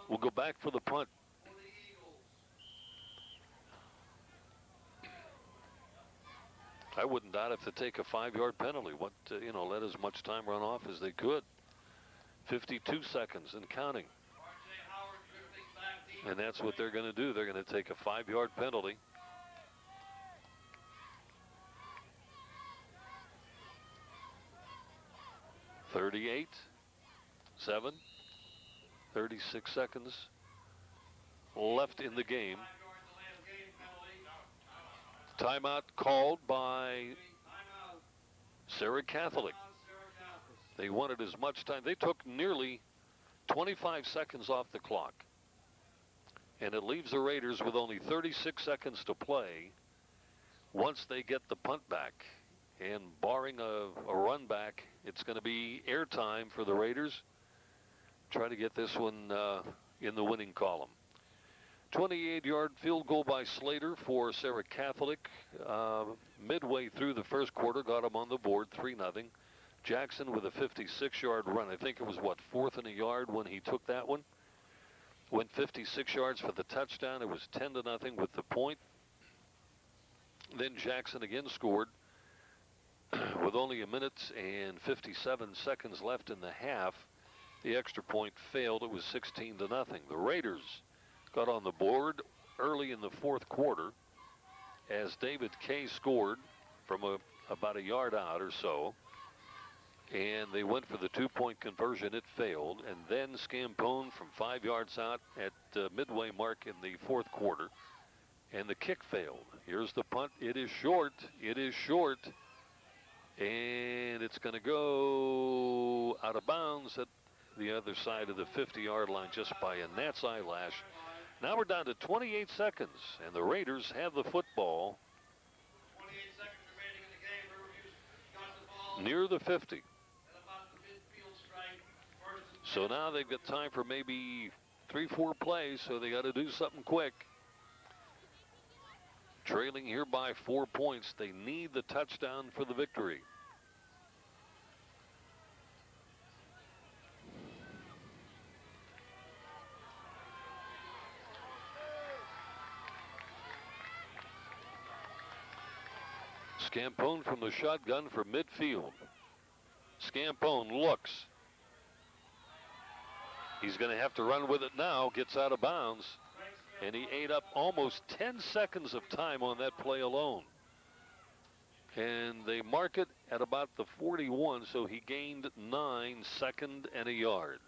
will go back for the punt. I wouldn't doubt if they take a 5-yard penalty. Let as much time run off as they could. 52 seconds and counting. And that's what they're going to do. They're going to take a 5-yard penalty. (38-7). 36 seconds left in the game. Timeout called by Serra Catholic. They wanted as much time. They took nearly 25 seconds off the clock. And it leaves the Raiders with only 36 seconds to play once they get the punt back. And barring a run back, it's going to be airtime for the Raiders. Try to get this one in the winning column. 28-yard field goal by Slater for Serra Catholic. Midway through the first quarter, got him on the board, 3-0. Jackson with a 56-yard run. I think it was, what, 4th and a yard when he took that one. Went 56 yards for the touchdown. It was 10-0 with the point. Then Jackson again scored with only a minute and 57 seconds left in the half. The extra point failed. It was 16-0. The Raiders got on the board early in the fourth quarter as David Kay scored from about a yard out or so. And they went for the 2-point conversion. It failed. And then Scampone from 5 yards out at midway mark in the fourth quarter. And the kick failed. Here's the punt. It is short. It is short. And it's going to go out of bounds at the other side of the 50-yard line just by a gnat's eyelash. Now we're down to 28 seconds, and the Raiders have the football
28 seconds remaining in the game. Riverview's got the ball
near the 50.
at about the midfield strike. First and
So
10.
now they've got time for maybe 3-4 plays, so they got to do something quick. Trailing here by 4 points. They need the touchdown for the victory. Scampone from the shotgun from midfield. Scampone looks. He's going to have to run with it now. Gets out of bounds. And he ate up almost 10 seconds of time on that play alone. And they mark it at about the 41, so he gained 9, second and a yard.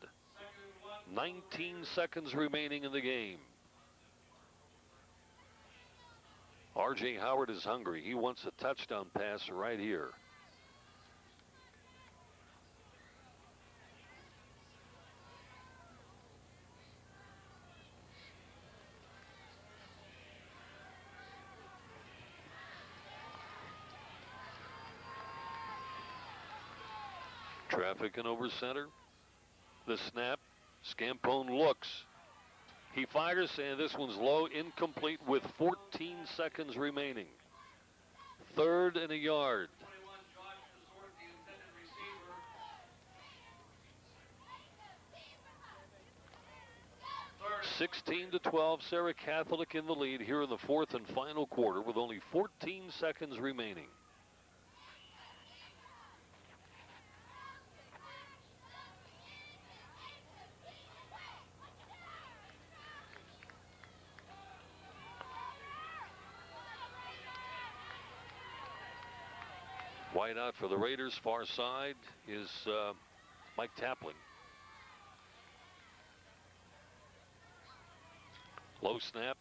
19 seconds remaining in the game. R.J. Howard is hungry. He wants a touchdown pass right here. Traffic and over center. The snap. Scampone looks. He fires, and this one's low, incomplete with 14 seconds remaining. 3rd and a yard.
21, Josh Resort, the intended receiver.
16-12, Serra Catholic in the lead here in the fourth and final quarter with only 14 seconds remaining. Wide out for the Raiders, far side is Mike Tapling. Low snap,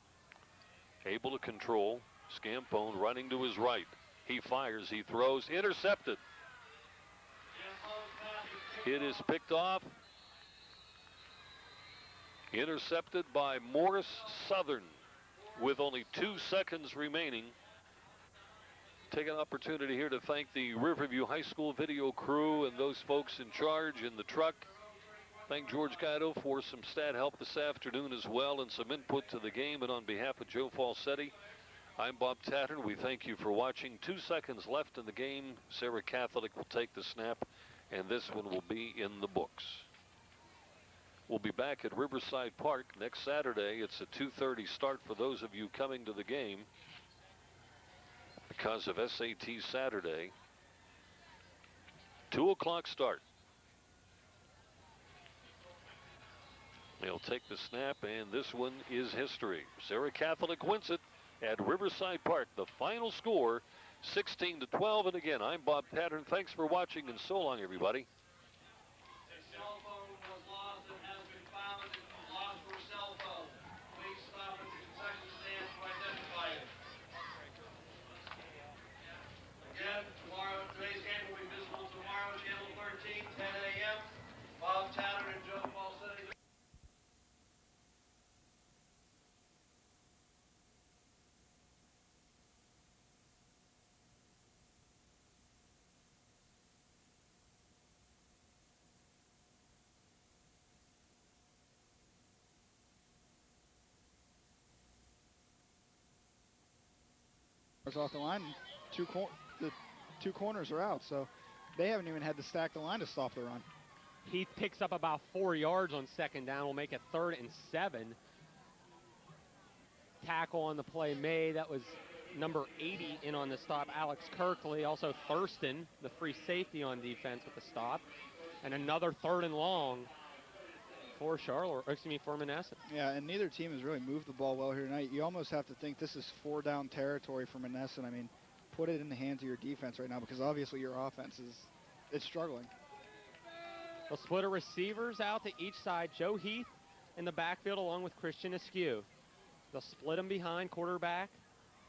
able to control. Scampone running to his right. He fires, he throws, intercepted. It is picked off. Intercepted by Morris Southern with only 2 seconds remaining. Take an opportunity here to thank the Riverview High School video crew and those folks in charge in the truck. Thank George Guido for some stat help this afternoon as well and some input to the game. And on behalf of Joe Falsetti, I'm Bob Tattern. We thank you for watching. 2 seconds left in the game. Serra Catholic will take the snap, and this one will be in the books. We'll be back at Riverside Park next Saturday. It's a 2:30 start for those of you coming to the game because of SAT Saturday. 2 o'clock start. He'll take the snap, and this one is history. Serra Catholic wins it at Riverside Park. The final score, 16-12. And again, I'm Bob Pattern. Thanks for watching, and so long, everybody.
A cell phone was lost and has been found. Lost for a cell phone. Please stop at the concession stand to identify it. Again, today's game will be visible tomorrow, Channel 13, 10 a.m. Bob Tanner and Joe Paulsetti.
Off the line, the two corners are out, so they haven't even had to stack the line to stop the run.
Heath picks up about 4 yards on second down. Will make it 3rd and 7. Tackle on the play made. That was number 80 in on the stop, Alex Kirkley. Also Thurston, the free safety on defense with the stop. And another 3rd and long for for Monessen.
Yeah, and neither team has really moved the ball well here tonight. You almost have to think this is 4-down territory for Monessen. I mean, put it in the hands of your defense right now, because obviously your offense is struggling.
They'll split a receivers out to each side. Joe Heath in the backfield along with Christian Askew. They'll split them behind quarterback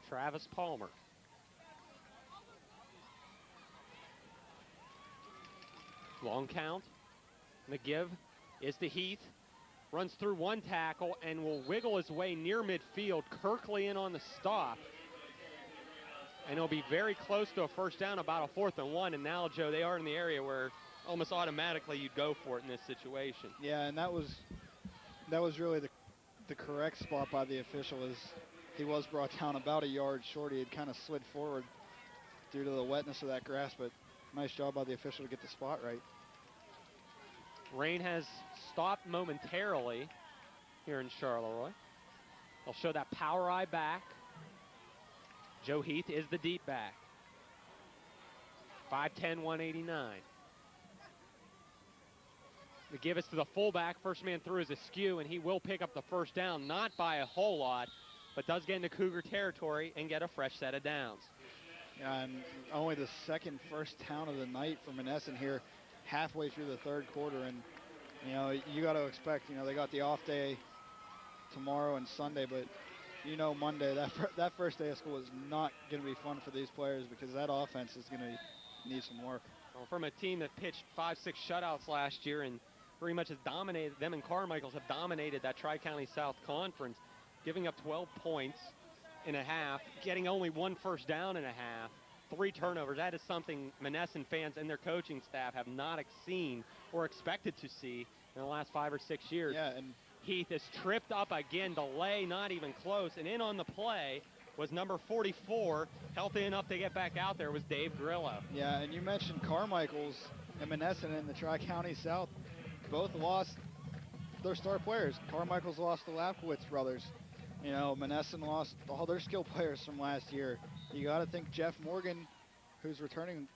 Travis Palmer. Long count. And the give is to Heath. Runs through one tackle and will wiggle his way near midfield. Kirkley in on the stop. And he'll be very close to a first down, about a 4th and 1. And now, Joe, they are in the area where almost automatically you'd go for it in this situation.
Yeah, and that was really the correct spot by the official, as he was brought down about a yard short. He had kind of slid forward due to the wetness of that grass, but nice job by the official to get the spot right.
Rain has stopped momentarily here in Charleroi. They'll show that power eye back. Joe Heath is the deep back. 5'10", 189. The give is to the fullback. First man through is Askew, and he will pick up the first down, not by a whole lot, but does get into Cougar territory and get a fresh set of downs.
Yeah, and only the second first down of the night for Monessen here, halfway through the 3rd quarter. And, you know, you got to expect, you know, they got the off day tomorrow and Sunday, but, you know, Monday, that first day of school is not going to be fun for these players, because that offense is going to need some work.
Well, from a team that pitched 5-6 shutouts last year and pretty much has dominated, them and Carmichael's have dominated that Tri-County South Conference, giving up 12 points in a half, getting only 1 first down in a half, 3 turnovers. That is something Monessen fans and their coaching staff have not seen or expected to see in the last 5 or 6 years.
Yeah, and
Heath is tripped up again, delay not even close, and in on the play was number 44, healthy enough to get back out there, was Dave Grillo.
Yeah, and you mentioned Carmichael's and Monessen in the Tri-County South. Both lost their star players. Carmichael's lost the Lapkowitz brothers. You know, Monessen lost all their skill players from last year. You got to think Jeff Morgan, who's returning.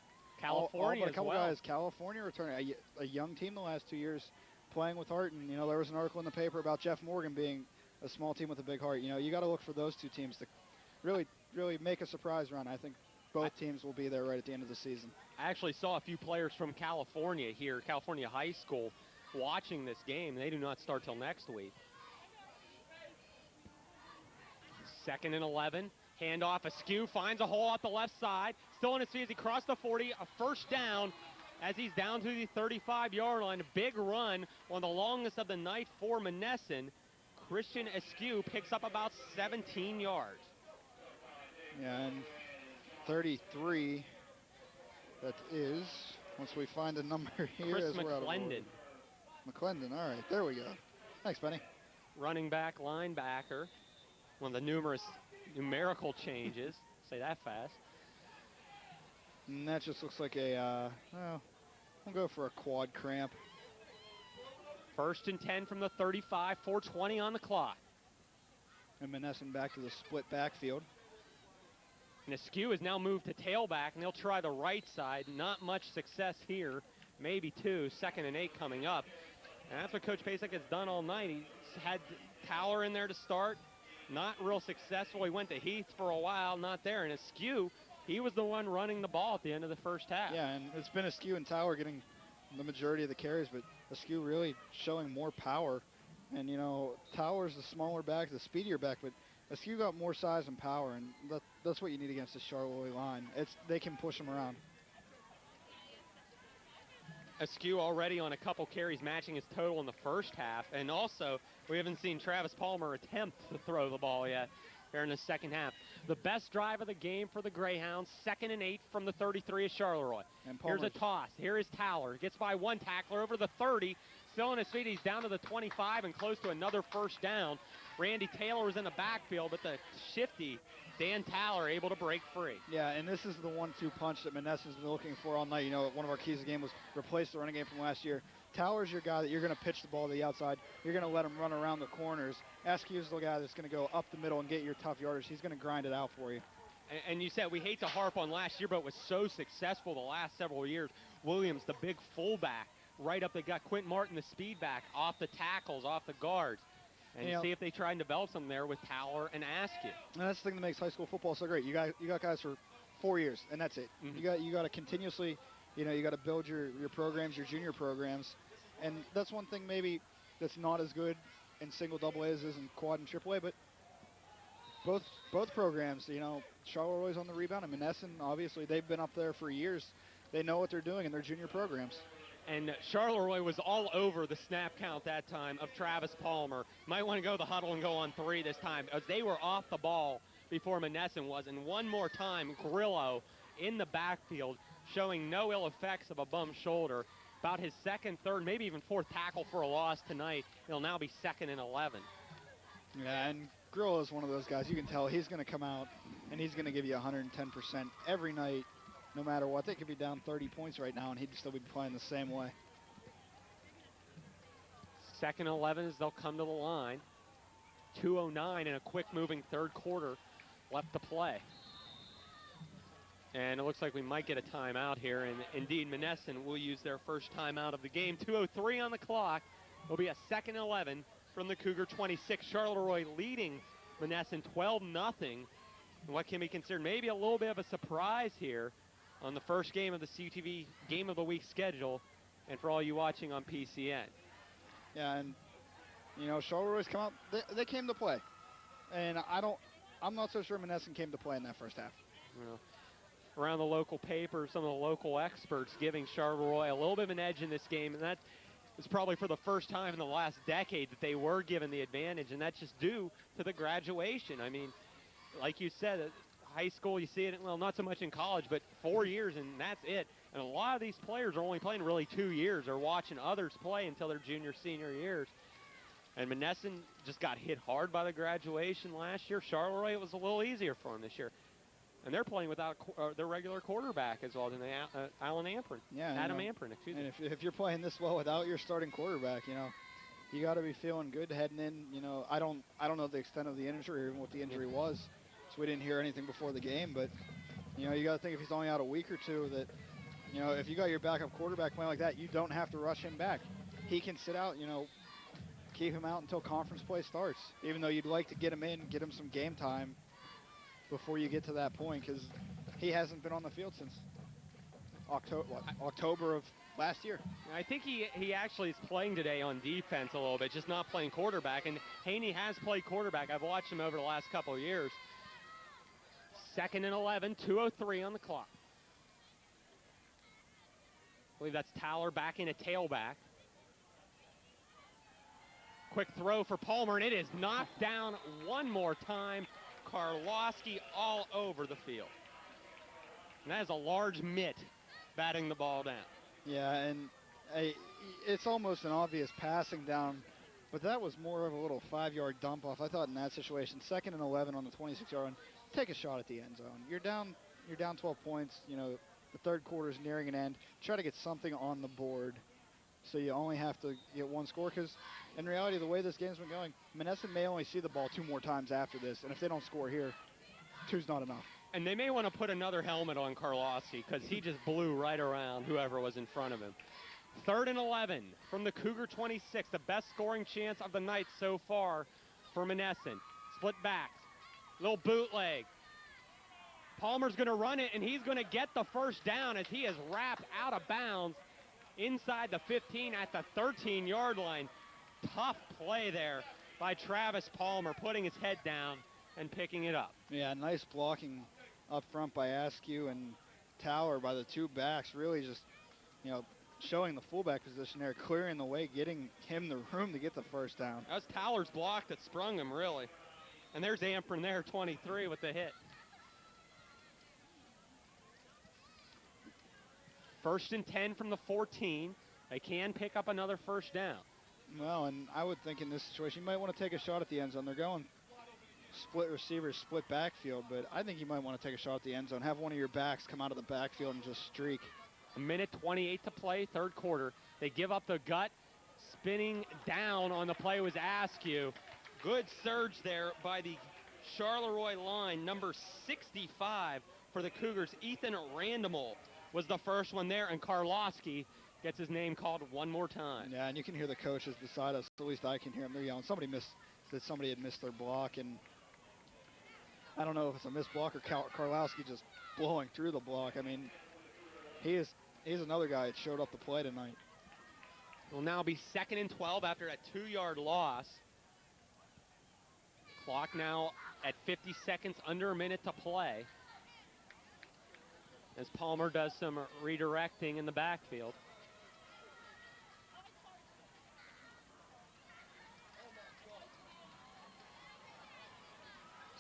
California
a couple
as well.
guys, California returning. A young team the last 2 years playing with heart. And, you know, there was an article in the paper about Jeff Morgan being a small team with a big heart. You know, you got to look for those two teams to really make a surprise run. I think both teams will be there right at the end of the season.
I actually saw a few players from California here, California High School, watching this game. They do not start till next week. 2nd and 11. Handoff, Askew finds a hole out the left side. Still on his feet as he crossed the 40. A first down as he's down to the 35-yard line. A big run on the longest of the night for Monessen. Christian Askew picks up about 17 yards.
Yeah, and 33, that is, once we find a number here.
Chris
as we're out of order.
McClendon.
McClendon, all right, there we go. Thanks, Benny.
Running back, linebacker. One of the numerous numerical changes. Say that fast.
And that just looks like a, well, we'll go for a quad cramp.
1st and 10 from the 35, 4:20 on the clock.
And Monessen back to the split backfield.
And Askew has now moved to tailback, and they'll try the right side. Not much success here. Maybe 2. 2nd and 8 coming up. And that's what Coach Pasek has done all night. He's had Towler in there to start. Not real successful. He went to Heath for a while, not there. And Askew, he was the one running the ball at the end of the first half.
Yeah, and it's been Askew and Tower getting the majority of the carries, but Askew really showing more power. And, Tower's the smaller back, the speedier back, but Askew got more size and power, and that's what you need against the Charleroi line. They can push him around.
Askew already on a couple carries matching his total in the first half. And also, we haven't seen Travis Palmer attempt to throw the ball yet here in the second half. The best drive of the game for the Greyhounds, 2nd and 8 from the 33 of Charleroi.
And
Here's a toss. Here is Towler. Gets by one tackler over the 30. Still on his feet. He's down to the 25 and close to another first down. Randy Taylor was in the backfield, but the shifty Dan Towler able to break free.
Yeah, and this is the 1-2 punch that Manessa's been looking for all night. One of our keys of the game was replace the running game from last year. Towler's your guy that you're going to pitch the ball to the outside. You're going to let him run around the corners. Askew's the guy that's going to go up the middle and get your tough yardage. He's going to grind it out for you.
And you said we hate to harp on last year, but was so successful the last several years. Williams, the big fullback, right up. They got Quentin Martin, the speed back, off the tackles, off the guards. And see if they try and develop something there with Towler and Askew.
And that's the thing that makes high school football so great. You got guys for 4 years, and that's it.
Mm-hmm.
You got to continuously, you got to build your programs, your junior programs, and that's one thing maybe that's not as good in single double A's as in quad and triple A, but both programs, Charleroi on the rebound, and Monessen, obviously they've been up there for years. They know what they're doing in their junior programs.
And Charleroi was all over the snap count that time of Travis Palmer. Might want to go the huddle and go on 3 this time, as they were off the ball before Monessen was. And one more time, Grillo in the backfield, showing no ill effects of a bum shoulder. About his 2nd, 3rd, maybe even 4th tackle for a loss tonight. He'll now be 2nd and 11.
Yeah, and Grillo is one of those guys. You can tell he's going to come out, and he's going to give you 110% every night. No matter what, they could be down 30 points right now, and he'd still be playing the same way.
2nd and 11 as they'll come to the line. 2:09 in a quick-moving 3rd quarter left to play. And it looks like we might get a timeout here, and indeed, Monessen will use their first timeout of the game. 2:03 on the clock. Will be a 2nd and 11 from the Cougar 26. Charleroi leading Monessen 12-0. What can be considered maybe a little bit of a surprise here on the first game of the CTV Game of the Week schedule, and for all you watching on PCN.
Yeah, and Charleroi's come out. They came to play, and I'm not so sure Monessen came to play in that first half.
Around the local papers, some of the local experts giving Charleroi a little bit of an edge in this game, and that is probably for the first time in the last decade that they were given the advantage, and that's just due to the graduation. I mean, like you said, high school, you see it, well, not so much in college, but 4 years, and that's it. And a lot of these players are only playing really 2 years or watching others play until their junior, senior years. And Monessen just got hit hard by the graduation last year. Charleroi, it was a little easier for them this year. And they're playing without their regular quarterback as well, Alan Amprin.
Yeah,
Adam Amprin, excuse me.
And if you're playing this well without your starting quarterback, you got to be feeling good heading in. I don't know the extent of the injury or even what the injury was. We didn't hear anything before the game, but you got to think if he's only out a week or two that if you got your backup quarterback playing like that, you don't have to rush him back. He can sit out, keep him out until conference play starts, even though you'd like to get him in, get him some game time before you get to that point, because he hasn't been on the field since October of last year.
I think he actually is playing today on defense a little bit, just not playing quarterback. And Haney has played quarterback. I've watched him over the last couple of years. 2nd and 11, 2:03 on the clock. I believe that's Towler back in a tailback. Quick throw for Palmer, and it is knocked down one more time. Karlowski all over the field. And that is a large mitt batting the ball down.
Yeah, and it's almost an obvious passing down, but that was more of a little 5-yard dump off. I thought in that situation, 2nd and 11 on the 26-yard line, take a shot at the end zone. You're down 12 points. The 3rd quarter is nearing an end. Try to get something on the board so you only have to get one score, because in reality, the way this game's been going, Monessen may only see the ball 2 more times after this, and if they don't score here, 2's not enough.
And they may want to put another helmet on Karlowski, because he just blew right around whoever was in front of him. 3rd and 11 from the Cougar 26. The best scoring chance of the night so far for Monessen. Split backs. Little bootleg. Palmer's going to run it, and he's going to get the first down as he is wrapped out of bounds inside the 15 at the 13-yard line. Tough play there by Travis Palmer, putting his head down and picking it up.
Yeah, nice blocking up front by Askew and Tower by the two backs, really just, showing the fullback position there, clearing the way, getting him the room to get the first down.
That was Tower's block that sprung him, really. And there's Amprin there, 23, with the hit. 1st and 10 from the 14. They can pick up another first down.
Well, and I would think in this situation, you might want to take a shot at the end zone. They're going split receivers, split backfield, but I think you might want to take a shot at the end zone. Have one of your backs come out of the backfield and just streak.
1:28 to play, 3rd quarter. They give up the gut. Spinning down on the play was Askew. Good surge there by the Charleroi line, number 65 for the Cougars. Ethan Randamel was the first one there, and Karlowski gets his name called one more time.
Yeah, and you can hear the coaches beside us. At least I can hear them. They're yelling. Somebody had missed their block, and I don't know if it's a missed block or Karlowski just blowing through the block. I mean, he's another guy that showed up to play tonight.
Will now be 2nd and 12 after a 2-yard loss. Clock now at 50 seconds, under a minute to play, as Palmer does some redirecting in the backfield.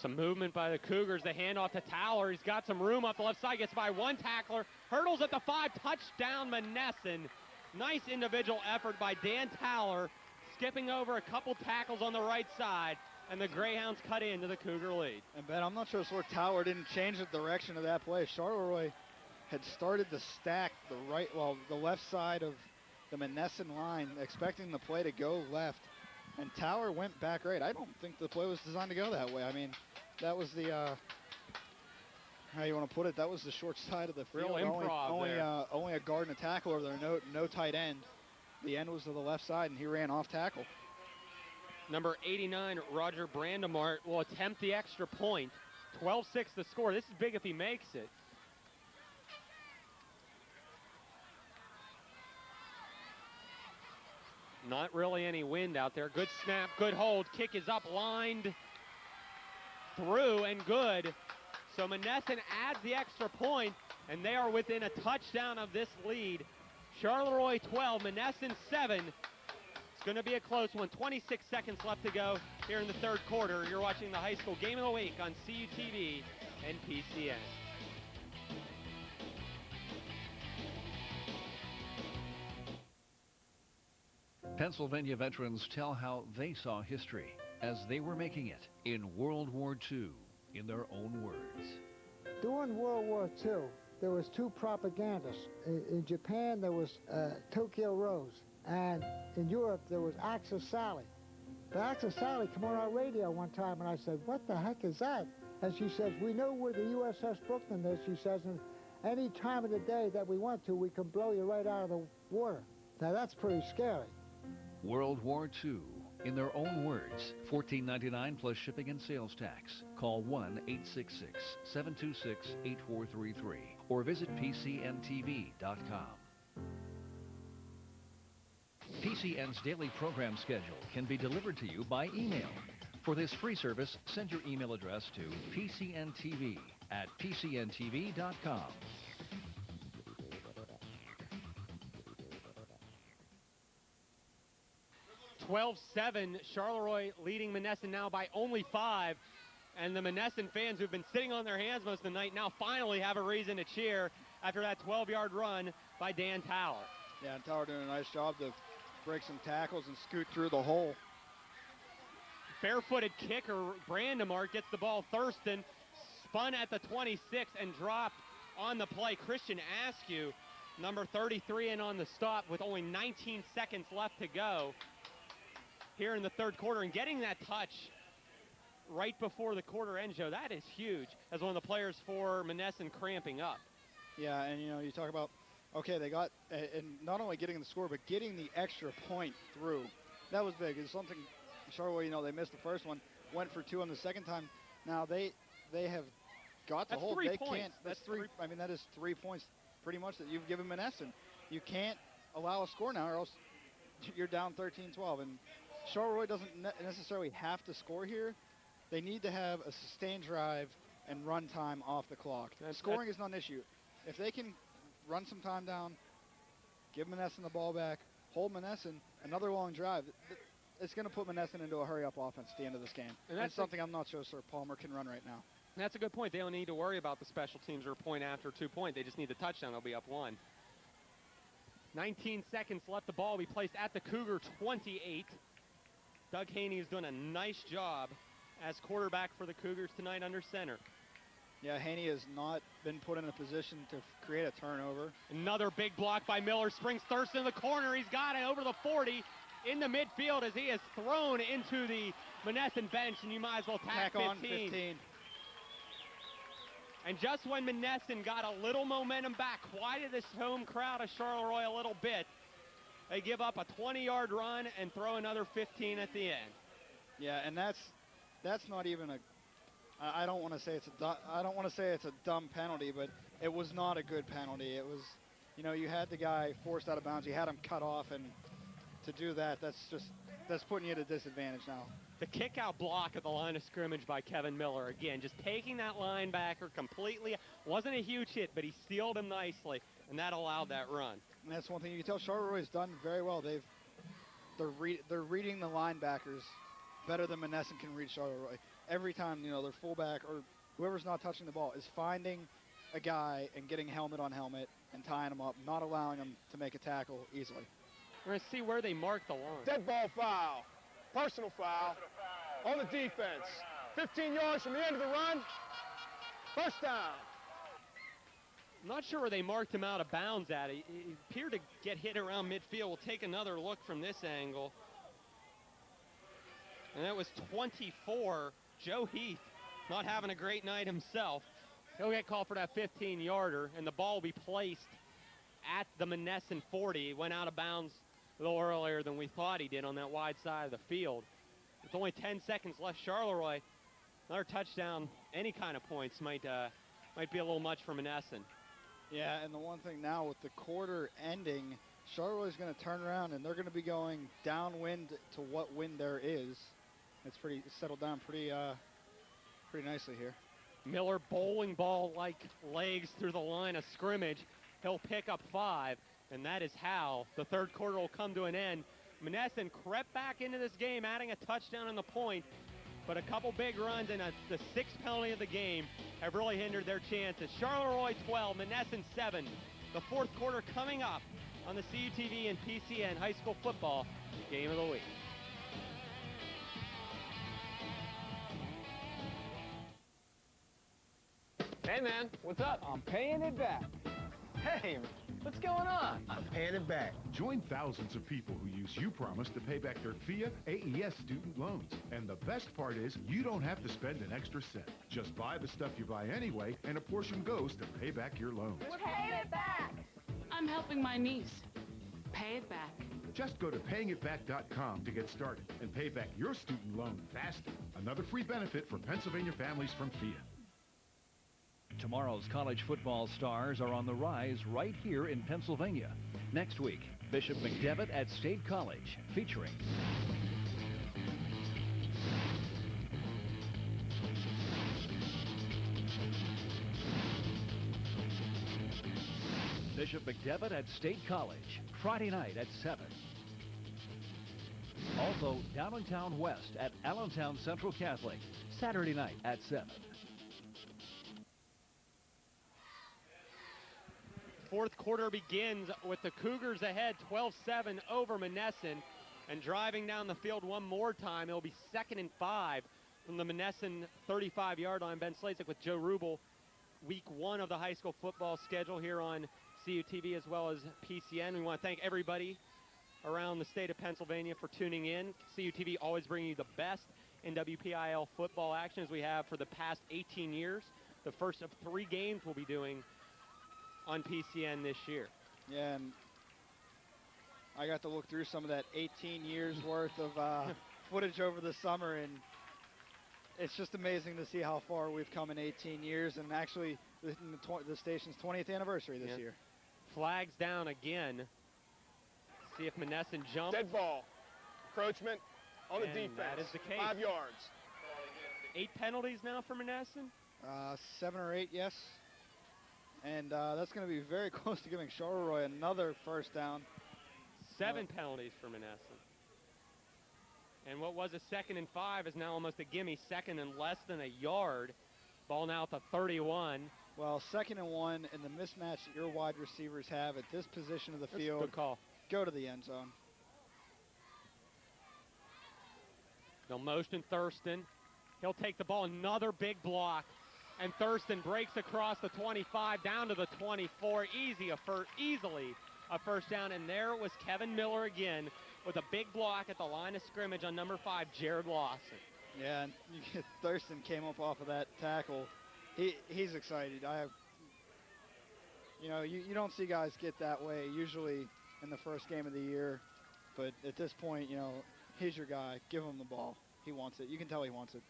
Some movement by the Cougars. The handoff to Tower. He's got some room up the left side. Gets by one tackler. Hurdles at the 5. Touchdown, Monessen. Nice individual effort by Dan Tower, skipping over a couple tackles on the right side, and the Greyhounds cut into the Cougar lead.
And Ben, I'm not sure if Tower didn't change the direction of that play. Charleroi had started to stack the left side of the Monessen line, expecting the play to go left, and Tower went back right. I don't think the play was designed to go that way. I mean, that was the how you want to put it? That was the short side of the field.
Real improv there.
Only a guard and a tackle over there. No tight end. The end was to the left side, and he ran off tackle.
Number 89, Roger Brandemart, will attempt the extra point. 12-6 the score. This is big if he makes it. Not really any wind out there. Good snap, good hold. Kick is up, lined through, and good. So Monessen adds the extra point, and they are within a touchdown of this lead. Charleroi 12, Monessen 7. It's going to be a close one. 26 seconds left to go here in the 3rd quarter. You're watching the high school game of the week on CUTV and PCN.
Pennsylvania veterans tell how they saw history as they were making it in World War II, in their own words.
During World War II, there was 2 propagandists. In Japan, there was Tokyo Rose, and in Europe, there was Axis Sally. But Axis Sally came on our radio one time, and I said, "What the heck is that?" And she says, "We know where the USS Brooklyn is," she says, "and any time of the day that we want to, we can blow you right out of the water." Now, that's pretty scary.
World War II, in their own words, $14.99 plus shipping and sales tax. Call 1-866-726-8433 or visit PCNTV.com. PCN's daily program schedule can be delivered to you by email. For this free service, send your email address to PCNTV@PCNTV.com.
12-7, Charleroi leading Monessen now by only 5. And the Monessen fans who've been sitting on their hands most of the night now finally have a reason to cheer after that 12-yard run by Dan Tower.
Yeah, and Tower doing a nice job to break some tackles and scoot through the hole.
Barefooted kicker Brandemart gets the ball. Thurston spun at the 26 and dropped on the play. Christian Askew, number 33, in on the stop with only 19 seconds left to go here in the 3rd quarter, and getting that touch right before the quarter end, Joe, that is huge as one of the players for Monessen cramping up.
Yeah, and you talk about okay, they got, and not only getting the score, but getting the extra point through. That was big. It's something, Charleroi, they missed the first one, went for 2 on the second time. Now they have got to
That's
hold.
3
They
points.
can't. That's three. I mean, that is 3 points pretty much that you've given Monessen. You can't allow a score now, or else you're down 13-12. And Charleroi doesn't necessarily have to score here. They need to have a sustained drive and run time off the clock. Scoring is not an issue. If they can run some time down, give Monessen the ball back, hold Monessen, another long drive, it's going to put Monessen into a hurry-up offense at the end of this game. And that's something I'm not sure Sir Palmer can run right now.
That's a good point. They don't need to worry about the special teams or a point after 2 point. They just need the touchdown. They'll be up 1. 19 seconds left. The ball will be placed at the Cougar 28. Doug Haney is doing a nice job as quarterback for the Cougars tonight under center.
Yeah, Haney has not been put in a position to create a turnover.
Another big block by Miller. Springs Thurston in the corner. He's got it over the 40 in the midfield as he is thrown into the Monessen bench, and you might as well tack 15.
On 15.
And just when Monessen got a little momentum back, quieted this home crowd of Charleroi a little bit, they give up a 20-yard run and throw another 15 at the end.
Yeah, and that's not even a. I don't want to say it's a dumb penalty, but it was not a good penalty. It was, you had the guy forced out of bounds. You had him cut off, and to do that, that's putting you at a disadvantage now.
The kick-out block at the line of scrimmage by Kevin Miller. Again, just taking that linebacker completely. Wasn't a huge hit, but he sealed him nicely, and that allowed that run. And
that's one thing you can tell Charleroi done very well. They're reading the linebackers better than Monessen can read Charleroi. Every time, their fullback or whoever's not touching the ball is finding a guy and getting helmet on helmet and tying him up, not allowing him to make a tackle easily.
We're going to see where they mark the line.
Dead ball foul. Personal foul on the defense. 15 yards from the end of the run. First down.
I'm not sure where they marked him out of bounds at. He appeared to get hit around midfield. We'll take another look from this angle. And that was 24. Joe Heath not having a great night himself. He'll get called for that 15-yarder, and the ball will be placed at the Monessen 40. He went out of bounds a little earlier than we thought he did on that wide side of the field. With only 10 seconds left, Charleroi, another touchdown, any kind of points might be a little much for Monessen.
Yeah, and the one thing now with the quarter ending, Charleroi is going to turn around and they're going to be going downwind to what wind there is. It's settled down pretty nicely here.
Miller bowling ball-like legs through the line of scrimmage. He'll pick up 5, and that is how the third quarter will come to an end. Monessen crept back into this game, adding a touchdown on the point, but a couple big runs and the 6th penalty of the game have really hindered their chances. Charleroi 12, Monessen 7. The fourth quarter coming up on the CUTV and PCN High School Football Game of the Week.
Hey, man, what's up?
I'm paying it back.
Hey, what's going on?
I'm paying it back.
Join thousands of people who use UPromise to pay back their FIA AES student loans. And the best part is you don't have to spend an extra cent. Just buy the stuff you buy anyway, and a portion goes to pay back your loans.
We're paying it back.
I'm helping my niece. Pay it back.
Just go to payingitback.com to get started and pay back your student loan faster. Another free benefit for Pennsylvania families from FIA.
Tomorrow's college football stars are on the rise right here in Pennsylvania. Next week, Bishop McDevitt at State College, featuring Bishop McDevitt at State College, Friday night at 7. Also, Downtown West at Allentown Central Catholic, Saturday night at 7.
Fourth quarter begins with the Cougars ahead 12-7 over Monessen, and driving down the field one more time. It'll be 2nd and 5 from the Monessen 35-yard line. Ben Slazek with Joe Rubel. Week 1 of the high school football schedule here on CUTV as well as PCN. We want to thank everybody around the state of Pennsylvania for tuning in. CUTV always bringing you the best NWPIL football action as we have for the past 18 years. The first of 3 games we'll be doing on PCN this year.
Yeah, and I got to look through some of that 18 years worth of footage over the summer, and it's just amazing to see how far we've come in 18 years, and actually the station's 20th anniversary this year.
Flags down again. See if Monessen jumps.
Dead ball. Encroachment on the
And
defense.
that is the case.
5 yards.
8 penalties now for Monessen.
7 or 8, yes. And that's going to be very close to giving Charleroi another first down.
7 penalties for Monessen. And what was a 2nd and 5 is now almost a gimme. 2nd and less than a yard. Ball now at the 31.
Well, 2nd and 1 and the mismatch that your wide receivers have at this position of the
That's
field.
a good call.
Go to the end zone.
They'll motion Thurston. He'll take the ball, another big block. And Thurston breaks across the 25 down to the 24. Easily a first down. And there was Kevin Miller again with a big block at the line of scrimmage on number 5, Jared Lawson.
Yeah, and Thurston came up off of that tackle. He's excited. You don't see guys get that way usually in the first game of the year. But at this point, he's your guy. Give him the ball. He wants it. You can tell he wants it.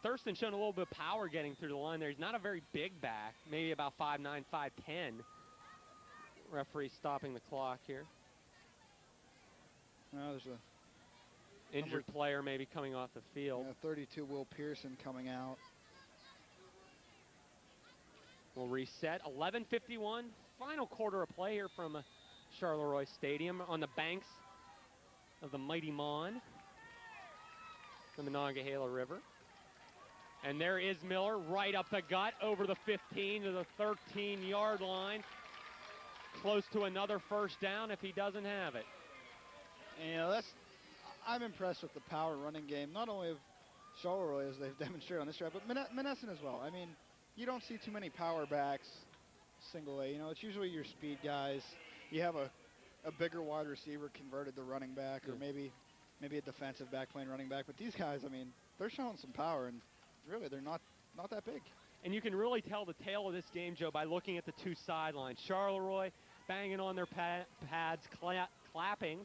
Thurston showing a little bit of power getting through the line there. He's not a very big back, maybe about 5'9", 5'10". Referee stopping the clock here.
There's a
injured player maybe coming off the field.
32 Will Pearson coming out.
We'll reset. 11:51. Final quarter of play here from Charleroi Stadium on the banks of the mighty Mon, the Monongahela River. And there is Miller right up the gut over the 15 to the 13-yard line. Close to another first down if he doesn't have it.
And I'm impressed with the power running game, not only of Charleroi as they've demonstrated on this drive, but Monessen as well. I mean, you don't see too many power backs single A. It's usually your speed guys. You have a bigger wide receiver converted to running back, or maybe a defensive back playing running back. But these guys, I mean, they're showing some power, and really they're not that big.
And you can really tell the tale of this game, Joe, by looking at the two sidelines. Charleroi banging on their pads, clapping,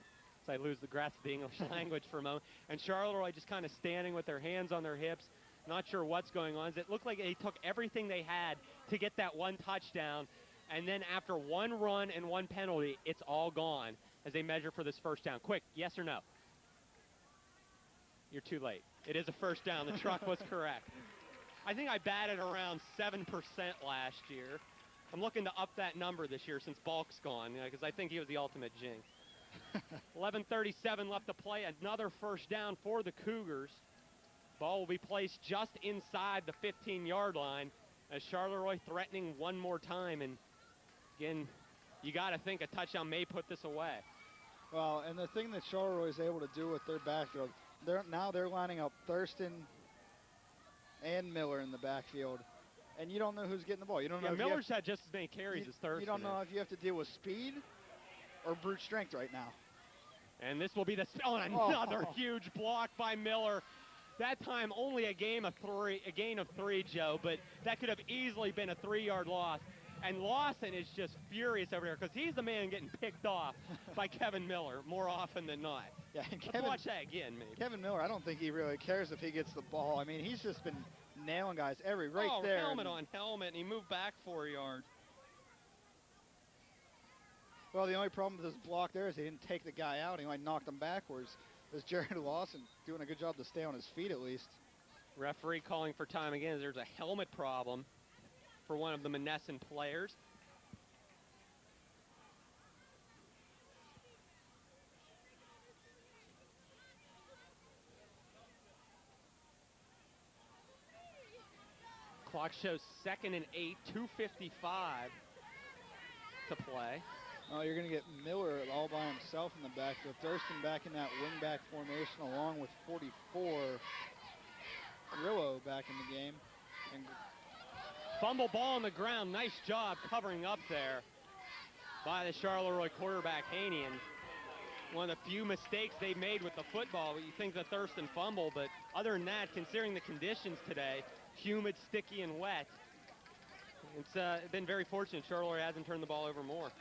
so I lose the grasp of the English language for a moment, and Charleroi just kind of standing with their hands on their hips, not sure what's going on. It looked like they took everything they had to get that one touchdown, and then after one run and one penalty, it's all gone as they measure for this first down. Quick, yes or no? You're too late. It is a first down. The truck was correct. I think I batted around 7% last year. I'm looking to up that number this year since Balk's gone, because I think he was the ultimate jinx. 11:37 left to play. Another first down for the Cougars. Ball will be placed just inside the 15-yard line as Charleroi threatening one more time. And again, you got to think a touchdown may put this away.
Well, and the thing that Charleroi is able to do with their backfield, they're lining up Thurston and Miller in the backfield, and you don't know who's getting the ball. You don't know.
Yeah, Miller's had just as many carries as Thurston.
You don't know if you have to deal with speed or brute strength right now.
And this will be another huge block by Miller. That time only a gain of three, Joe, but that could have easily been a 3-yard loss. And Lawson is just furious over there because he's the man getting picked off by Kevin Miller more often than not.
Yeah,
Let's watch that again, maybe.
Kevin Miller, I don't think he really cares if he gets the ball. I mean, he's just been nailing guys there.
Helmet on helmet, and he moved back 4 yards.
Well, the only problem with this block there is he didn't take the guy out. He might knocked him backwards. There's Jared Lawson doing a good job to stay on his feet at least.
Referee calling for time again. There's a helmet problem for one of the Monessen players. Clock shows 2nd and 8, 2:55 to play.
Oh, you're going to get Miller all by himself in the backfield. Thurston back in that wing-back formation along with 44. Grillo back in the game. And
fumble ball on the ground. Nice job covering up there by the Charleroi quarterback, Haney. And one of the few mistakes they made with the football. You think the Thurston fumble, but other than that, considering the conditions today, humid, sticky, and wet, it's been very fortunate Charleroi hasn't turned the ball over more.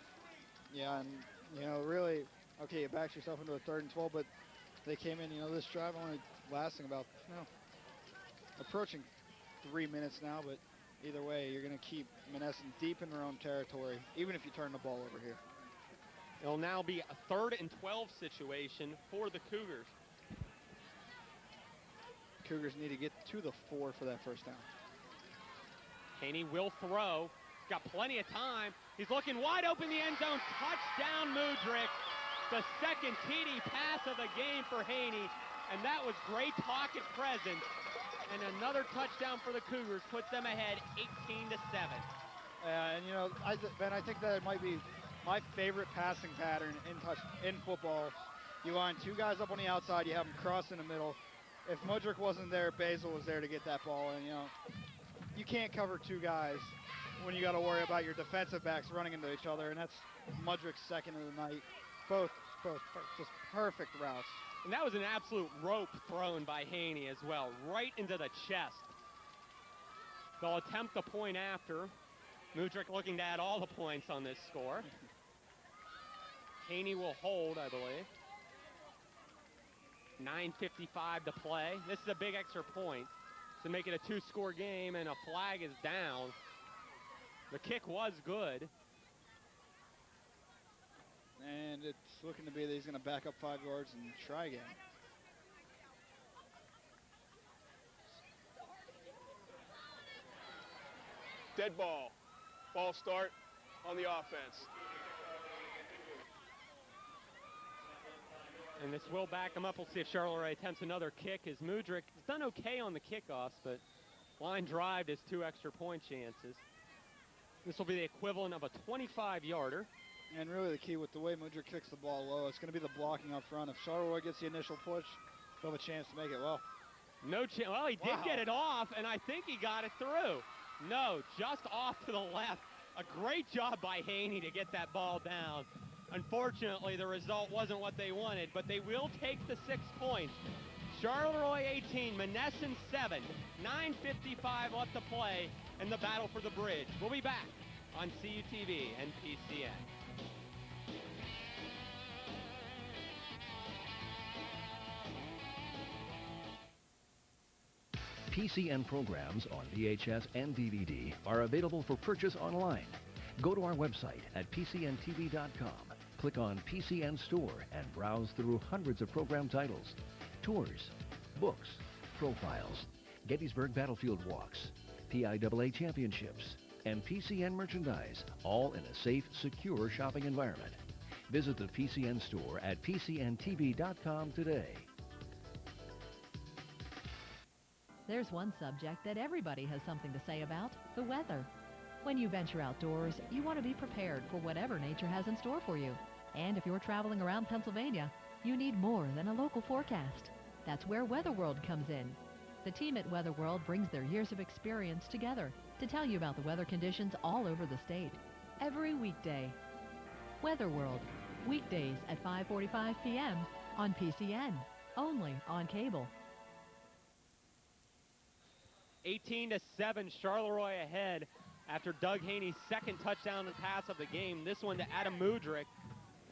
Yeah, and, really, okay, you backed yourself into a 3rd and 12, but they came in, this drive only lasting about, approaching 3 minutes now, but either way, you're going to keep Monessen deep in their own territory, even if you turn the ball over here.
It'll now be a 3rd and 12 situation for the Cougars.
Cougars need to get to the 4 for that first down.
Haney will throw. Got plenty of time. He's looking wide open in the end zone. Touchdown, Mudrick. The second TD pass of the game for Haney. And that was great pocket presence. And another touchdown for the Cougars puts them ahead 18-7.
And, Ben, I think that might be my favorite passing pattern in football. You line 2 guys up on the outside. You have them cross in the middle. If Mudrick wasn't there, Basil was there to get that ball. And, you can't cover 2 guys when you got to worry about your defensive backs running into each other, and that's Mudrick's second of the night. Both just perfect routes.
And that was an absolute rope thrown by Haney as well, right into the chest. They'll attempt the point after. Mudrick looking to add all the points on this score. Haney will hold, I believe. 9:55 to play. This is a big extra point to make it a 2-score game, and a flag is down. The kick was good.
And it's looking to be that he's going to back up 5 yards and try again.
Dead ball. Ball start on the offense.
And this will back him up. We'll see if Charleroi attempts another kick, as Mudrick has done okay on the kickoffs, but line drive is 2 extra point chances. This will be the equivalent of a 25-yarder.
And really the key with the way Mudrick kicks the ball low, it's going to be the blocking up front. If Charleroi gets the initial push, they'll have a chance to make it well.
No chance. Well, he did get it off, and I think he got it through. No, just off to the left. A great job by Haney to get that ball down. Unfortunately, the result wasn't what they wanted, but they will take the 6 points. Charleroi 18, Monessen 7, 9:55 left to play in the battle for the bridge. We'll be back on CUTV and PCN.
PCN programs on VHS and DVD are available for purchase online. Go to our website at PCNTV.com. Click on PCN Store and browse through hundreds of program titles, tours, books, profiles, Gettysburg Battlefield walks, PIAA championships, and PCN merchandise, all in a safe, secure shopping environment. Visit the PCN Store at PCNTV.com today.
There's one subject that everybody has something to say about: the weather. When you venture outdoors, you want to be prepared for whatever nature has in store for you. And if you're traveling around Pennsylvania, you need more than a local forecast. That's where Weather World comes in. The team at Weather World brings their years of experience together to tell you about the weather conditions all over the state, every weekday. Weather World, weekdays at 5:45 p.m. on PCN, only on cable.
18-7, Charleroi ahead after Doug Haney's second touchdown pass of the game. This one to Adam Mudrick,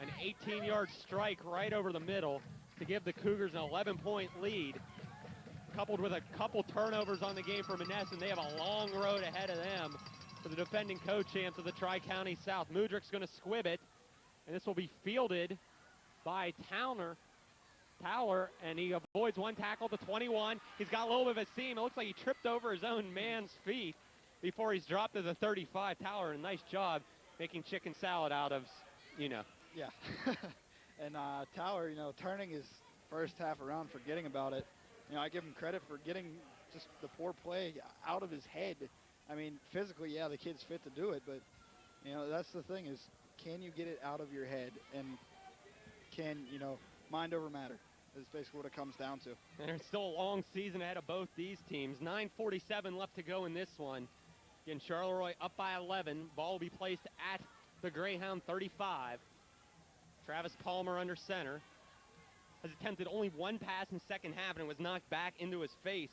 an 18-yard strike right over the middle to give the Cougars an 11-point lead. Coupled with a couple turnovers on the game for Monessen, they have a long road ahead of them for the defending co-champs of the Tri-County South. Mudrick's going to squib it, and this will be fielded by Towler, and he avoids one tackle to 21. He's got a little bit of a seam. It looks like he tripped over his own man's feet before he's dropped to the 35. Towler, a nice job making chicken salad out of,
Yeah. And Towler, turning his first half around, forgetting about it. I give him credit for getting just the poor play out of his head. I mean, physically, yeah, the kid's fit to do it, but, that's the thing is, can you get it out of your head? And can, mind over matter is basically what it comes down to.
And there's still a long season ahead of both these teams. 9:47 left to go in this one. Again, Charleroi up by 11. Ball will be placed at the Greyhound 35. Travis Palmer under center. Has attempted only one pass in the second half, and it was knocked back into his face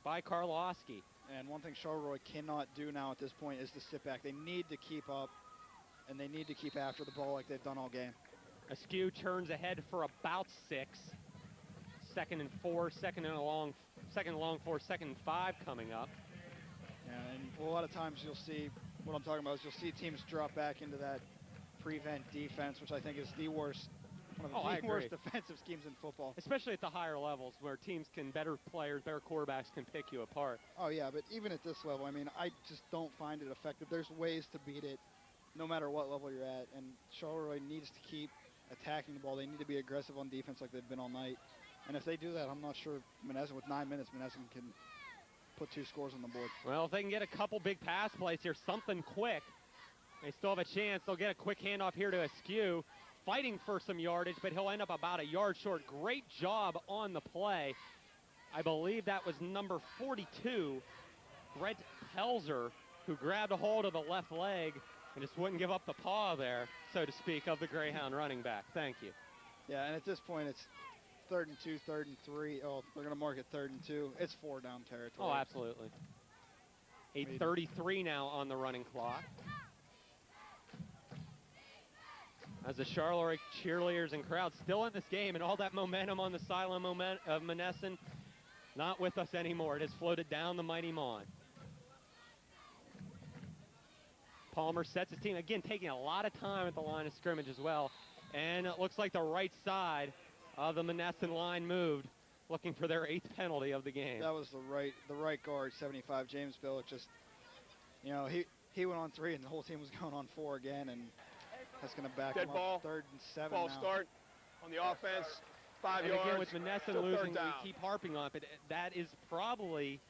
by Karlowski.
And one thing Charleroi cannot do now at this point is to sit back. They need to keep up and they need to keep after the ball like they've done all game.
Askew turns ahead for about 6. Second and 4, second and long 4, second and 5 coming up.
Yeah, and a lot of times you'll see, what I'm talking about is you'll see teams drop back into that prevent defense, which I think is the worst, one of the worst defensive schemes in football.
Especially at the higher levels where teams can, better players, better quarterbacks can pick you apart.
Oh yeah, but even at this level, I mean, I just don't find it effective. There's ways to beat it no matter what level you're at, and Charleroi needs to keep attacking the ball. They need to be aggressive on defense like they've been all night. And if they do that, I'm not sure Monessen, with 9 minutes, Monessen can put 2 scores on the board.
Well, if they can get a couple big pass plays here, something quick, they still have a chance. They'll get a quick handoff here to Askew, fighting for some yardage, but he'll end up about a yard short. Great job on the play. I believe that was number 42, Brent Pelzer, who grabbed a hold of the left leg and just wouldn't give up the paw there, so to speak, of the Greyhound running back. Thank you.
Yeah, and at this point, it's 3rd and 2, 3rd and 3. Oh, they're going to mark it 3rd and 2. It's 4 down territory.
Oh, absolutely. 8:33 now on the running clock. As the Charleroi cheerleaders and crowd still in this game, and all that momentum on the sideline of Monessen not with us anymore. It has floated down the mighty Mon. Palmer sets his team, again, taking a lot of time at the line of scrimmage as well. And it looks like the right side of the Monessen line moved, looking for their 8th penalty of the game.
That was the right guard, 75, James Billick. Just, you know, he went on 3 and the whole team was going on 4 again, and that's going to back
Dead
him
ball.
up. 3rd and 7
Ball
now.
start on the offense. 5
and
yards.
again, with Monessen
still
losing,
3rd down.
we keep harping on it, but that is probably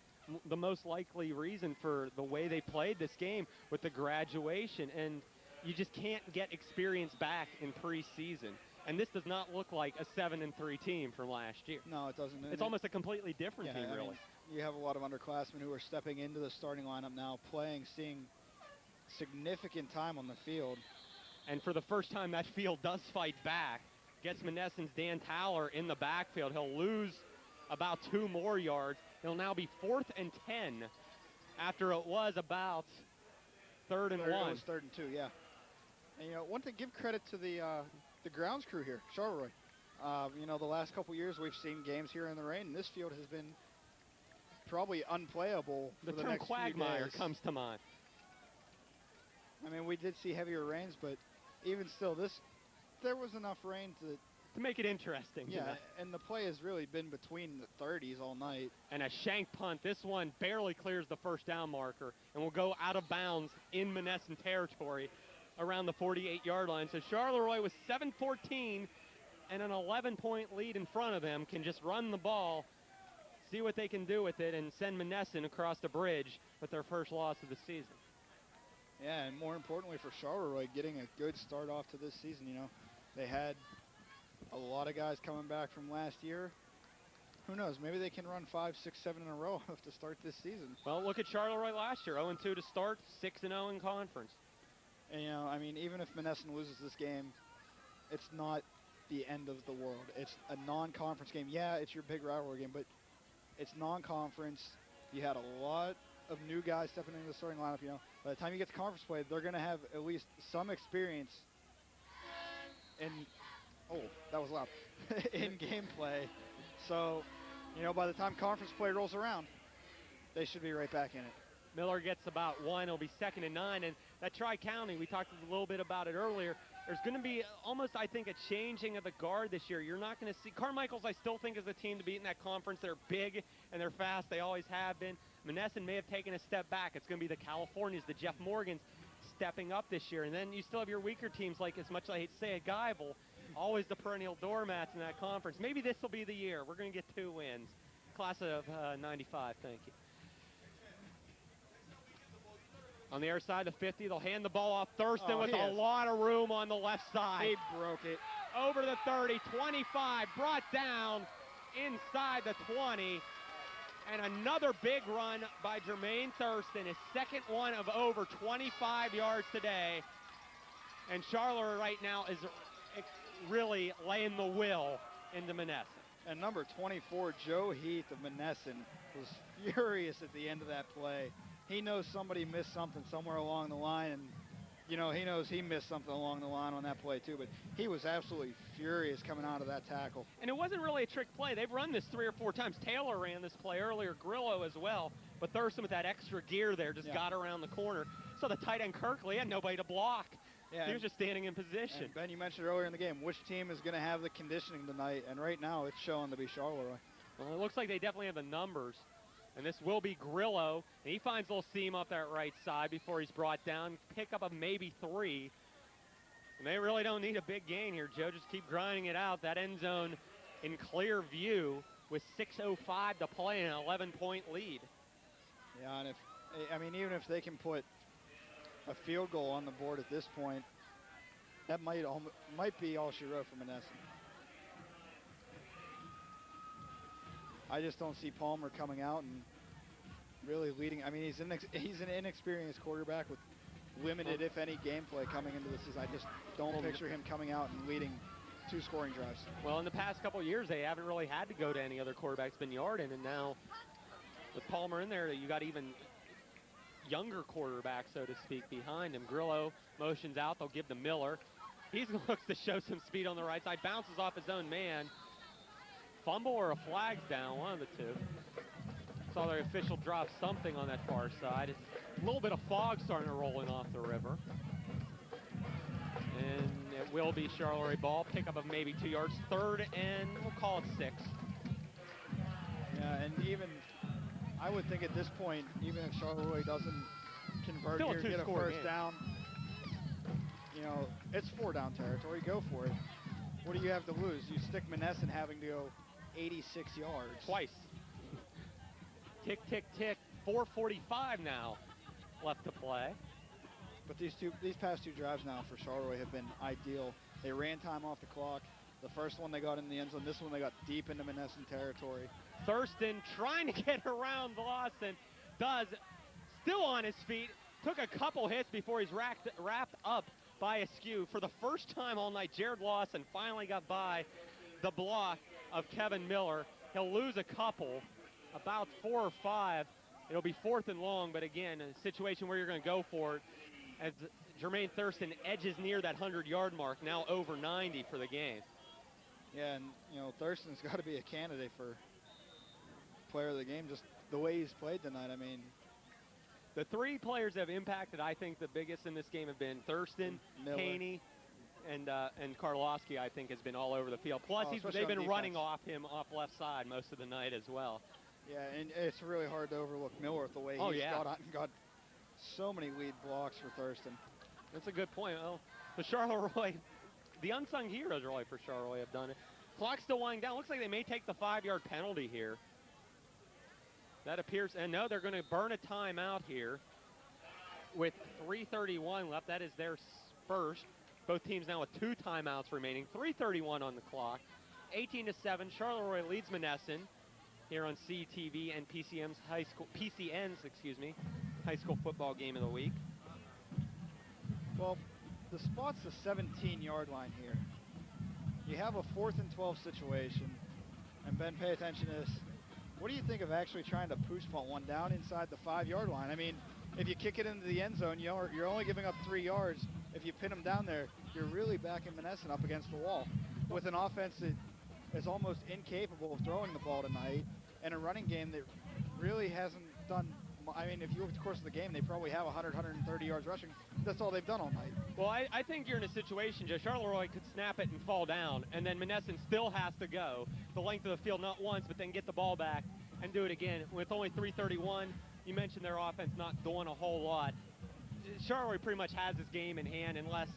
the most likely reason for the way they played this game with the graduation. And you just can't get experience back in preseason. And this does not look like a 7-3 team from last year.
No, it doesn't.
It's almost a completely different team,
I
really.
mean, you have a lot of underclassmen who are stepping into the starting lineup now, playing, seeing significant time on the field.
And for the first time, that field does fight back. Gets Monessen's Dan Towler in the backfield. He'll lose about 2 more yards. It'll now be 4th and 10 after it was about 3rd and 1.
It was 3rd and 2, yeah. And, you know, one thing, give credit to the grounds crew here, Charleroi. You know, the last couple years we've seen games here in the rain, and this field has been probably unplayable
The
for the
term
next few
quagmire
days.
comes to mind.
I mean, we did see heavier rains, but even still, there was enough rain to
make it interesting.
Yeah,
you know?
and the play has really been between the 30s all night.
And a shank punt. This one barely clears the first down marker and will go out of bounds in Monessen territory around the 48-yard line. So Charleroi with 7-14 and an 11-point lead in front of them can just run the ball, see what they can do with it, and send Monessen across the bridge with their first loss of the season.
Yeah, and more importantly for Charleroi, getting a good start off to this season. You know, they had a lot of guys coming back from last year. Who knows? Maybe they can run 5, 6, 7 in a row to start this season.
Well, look at Charleroi last year, 0-2 to start, 6-0 in conference.
And, you know, I mean, even if Monessen loses this game, it's not the end of the world. It's a non-conference game. Yeah, it's your big rivalry game, but it's non-conference. You had a lot of new guys stepping into the starting lineup. You know, by the time you get to conference play, they're going to have at least some experience in, oh, that was loud, in gameplay. So, you know, by the time conference play rolls around, they should be right back in it.
Miller gets about 1. It'll be 2nd and 9. And that Tri-County, we talked a little bit about it earlier. There's going to be almost, I think, a changing of the guard this year. You're not going to see Carmichael's, I still think, is the team to beat in that conference. They're big and they're fast. They always have been. Monessen may have taken a step back. It's going to be the Californias, the Jeff Morgans, stepping up this year. And then you still have your weaker teams, like, as much as I hate to say it, Guyville, always the perennial doormats in that conference. Maybe this will be the year. We're going to get 2 wins. Class of 95, thank you. On the other side of 50, they'll hand the ball off Thurston with a lot of room on the left side.
He broke it.
Over the 30, 25, brought down inside the 20. And another big run by Jermaine Thurston, his second one of over 25 yards today. And Charleroi right now is really laying the will into Monessen.
And number 24, Joe Heath of Monessen, was furious at the end of that play. He knows somebody missed something somewhere along the line, and you know, he knows he missed something along the line on that play too, but he was absolutely furious coming out of that tackle.
And it wasn't really a trick play. They've run this 3 or 4 times. Taylor ran this play earlier, Grillo as well, but Thurston with that extra gear there just got around the corner. So the tight end Kirkley had nobody to block.
Yeah,
he was just standing in position.
And Ben, you mentioned earlier in the game, which team is going to have the conditioning tonight, and right now it's showing to be Charleroi.
Well, it looks like they definitely have the numbers. And this will be Grillo. And he finds a little seam up that right side before he's brought down. Pickup of maybe 3. And they really don't need a big gain here, Joe. Just keep grinding it out. That end zone in clear view with 6:05 to play and an 11-point lead.
Yeah, and even if they can put a field goal on the board at this point, that might be all she wrote for Monessen. I just don't see Palmer coming out and really leading. I mean, he's an inexperienced quarterback with limited, if any, gameplay coming into this season. I just don't picture him coming out and leading 2 scoring drives.
Well, in the past couple of years, they haven't really had to go to any other quarterbacks been Yarden, and now with Palmer in there, you got even younger quarterback, so to speak, behind him. Grillo motions out. They'll give to Miller. He looks to show some speed on the right side. Bounces off his own man. Fumble or a flag's down, one of the two. Saw the official drop something on that far side. It's a little bit of fog starting to roll in off the river. And it will be Charleroi ball. Pickup of maybe 2 yards. 3rd and we'll call it 6.
Yeah, and even I would think at this point, even if Charleroi doesn't convert
Still
here, get a
2-score
first
game.
down, you know, it's 4-down territory. Go for it. What do you have to lose? You stick Monessen having to go 86 yards.
Twice. Tick, tick, tick. 4:45 now left to play.
But these past 2 drives now for Charleroi have been ideal. They ran time off the clock. The first one they got in the end zone. This one they got deep into Monessen territory.
Thurston trying to get around Lawson. Does. Still on his feet. Took a couple hits before he's wrapped up by a skew. For the first time all night, Jared Lawson finally got by the block of Kevin Miller. He'll lose a couple, about 4 or 5. It'll be 4th and long, but again, a situation where you're going to go for it as Jermaine Thurston edges near that 100-yard mark, now over 90 for the game.
Yeah, and, you know, Thurston's got to be a candidate for player of the game, just the way he's played tonight. I mean,
the 3 players that have impacted, I think, the biggest in this game have been Thurston,
Miller.
Haney, and Karlowski, I think, has been all over the field. Plus, they've been running off him off left side most of the night as well.
Yeah, and it's really hard to overlook Miller with the way he's got so many lead blocks for Thurston.
That's a good point. Well, the Charleroi, the unsung heroes really for Charleroi have done it. Clock's still winding down. Looks like they may take the 5-yard penalty here. That appears, and no, they're going to burn a timeout here with 3:31 left. That is their first. Both teams now with 2 timeouts remaining. 3:31 on the clock. 18-7. Charleroi leads Monessen here on CTV and PCN's high school football game of the week.
Well, the spot's the 17-yard line here. You have a 4th and 12 situation, and Ben, pay attention to this. What do you think of actually trying to push punt one down inside the 5-yard line? I mean, if you kick it into the end zone, you're only giving up 3 yards. If you pin them down there, you're really backing Monessen up against the wall with an offense that is almost incapable of throwing the ball tonight, and a running game that really hasn't done. I mean, if you look at the course of the game, they probably have 100, 130 yards rushing. That's all they've done all night.
Well, I think you're in a situation, Joe. Charleroi could snap it and fall down, and then Monessen still has to go the length of the field, not once, but then get the ball back and do it again. With only 3:31, you mentioned their offense not doing a whole lot. Charleroi pretty much has this game in hand unless,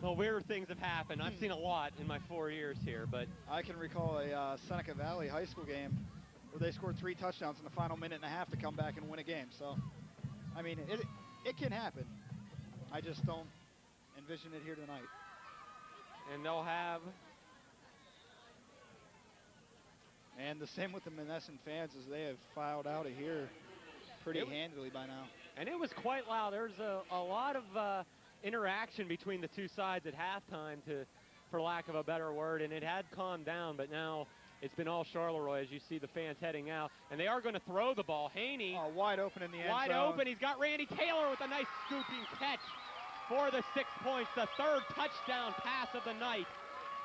well, weird things have happened. I've seen a lot in my 4 years here, but
I can recall a Seneca Valley high school game where they scored 3 touchdowns in the final minute and a half to come back and win a game. So, I mean, it can happen. I just don't envision it here tonight.
And they'll have...
And the same with the Monessen fans as they have filed out of here pretty handily by now.
And it was quite loud. There's a lot of interaction between the two sides at halftime, for lack of a better word, and it had calmed down, but now it's been all Charleroi as you see the fans heading out. And they are going to throw the ball. Haney.
Wide open in the end
wide
zone.
open. He's got Randy Taylor with a nice scooping catch for the 6 points. The third touchdown pass of the night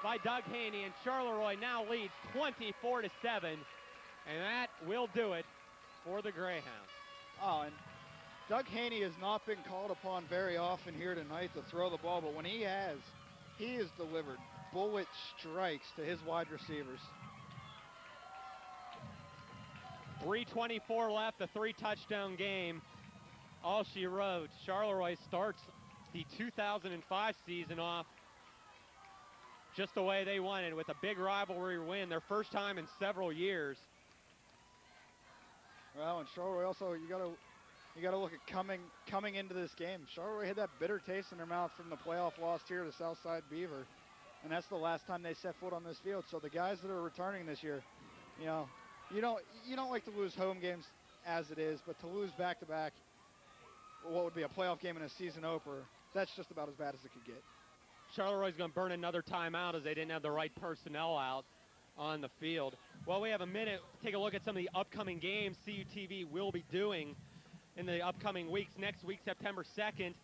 by Doug Haney, and Charleroi now leads 24-7, and that will do it for the Greyhounds.
Oh, and Doug Haney has not been called upon very often here tonight to throw the ball, but when he has delivered bullet strikes to his wide receivers.
3:24 left, the 3-touchdown game. All she wrote. Charleroi starts the 2005 season off just the way they wanted, with a big rivalry win, their first time in several years.
Well, and Charleroi also, you gotta look at coming into this game. Charleroi had that bitter taste in their mouth from the playoff loss here to Southside Beaver, and that's the last time they set foot on this field. So the guys that are returning this year, you don't like to lose home games as it is, but to lose back-to-back, what would be a playoff game and a season opener, that's just about as bad as it could get.
Charleroi's going to burn another timeout as they didn't have the right personnel out on the field. Well, we have a minute to take a look at some of the upcoming games CUTV will be doing in the upcoming weeks. Next week, September 2nd,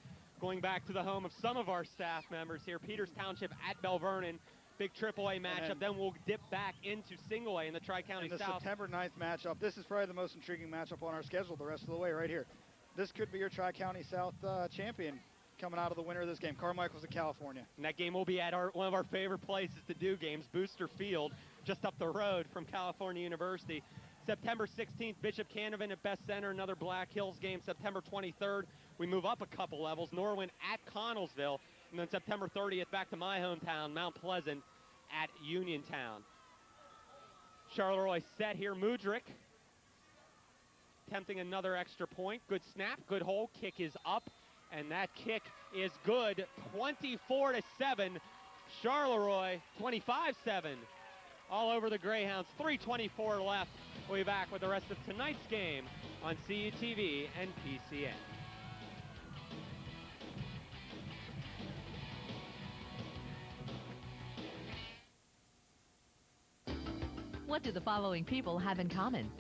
going back to the home of some of our staff members here, Peters Township at Bell Vernon. Big AAA matchup. Then we'll dip back into single A in the Tri-County
South. The September 9th matchup, this is probably the most intriguing matchup on our schedule the rest of the way right here. This could be your Tri-County South champion coming out of the winner of this game. Carmichael's of California.
And that game will be at one of our favorite places to do games, Booster Field, just up the road from California University. September 16th, Bishop Canevin at Best Center, another Black Hills game. September 23rd, we move up a couple levels, Norwin at Connellsville. And then September 30th, back to my hometown, Mount Pleasant at Uniontown. Charleroi set here, Mudrick attempting another extra point. Good snap, good hole, kick is up, and that kick is good. 24-7, Charleroi 25-7. All over the Greyhounds, 3:24 left. We'll be back with the rest of tonight's game on CUTV and PCN.
What do the following people have in common?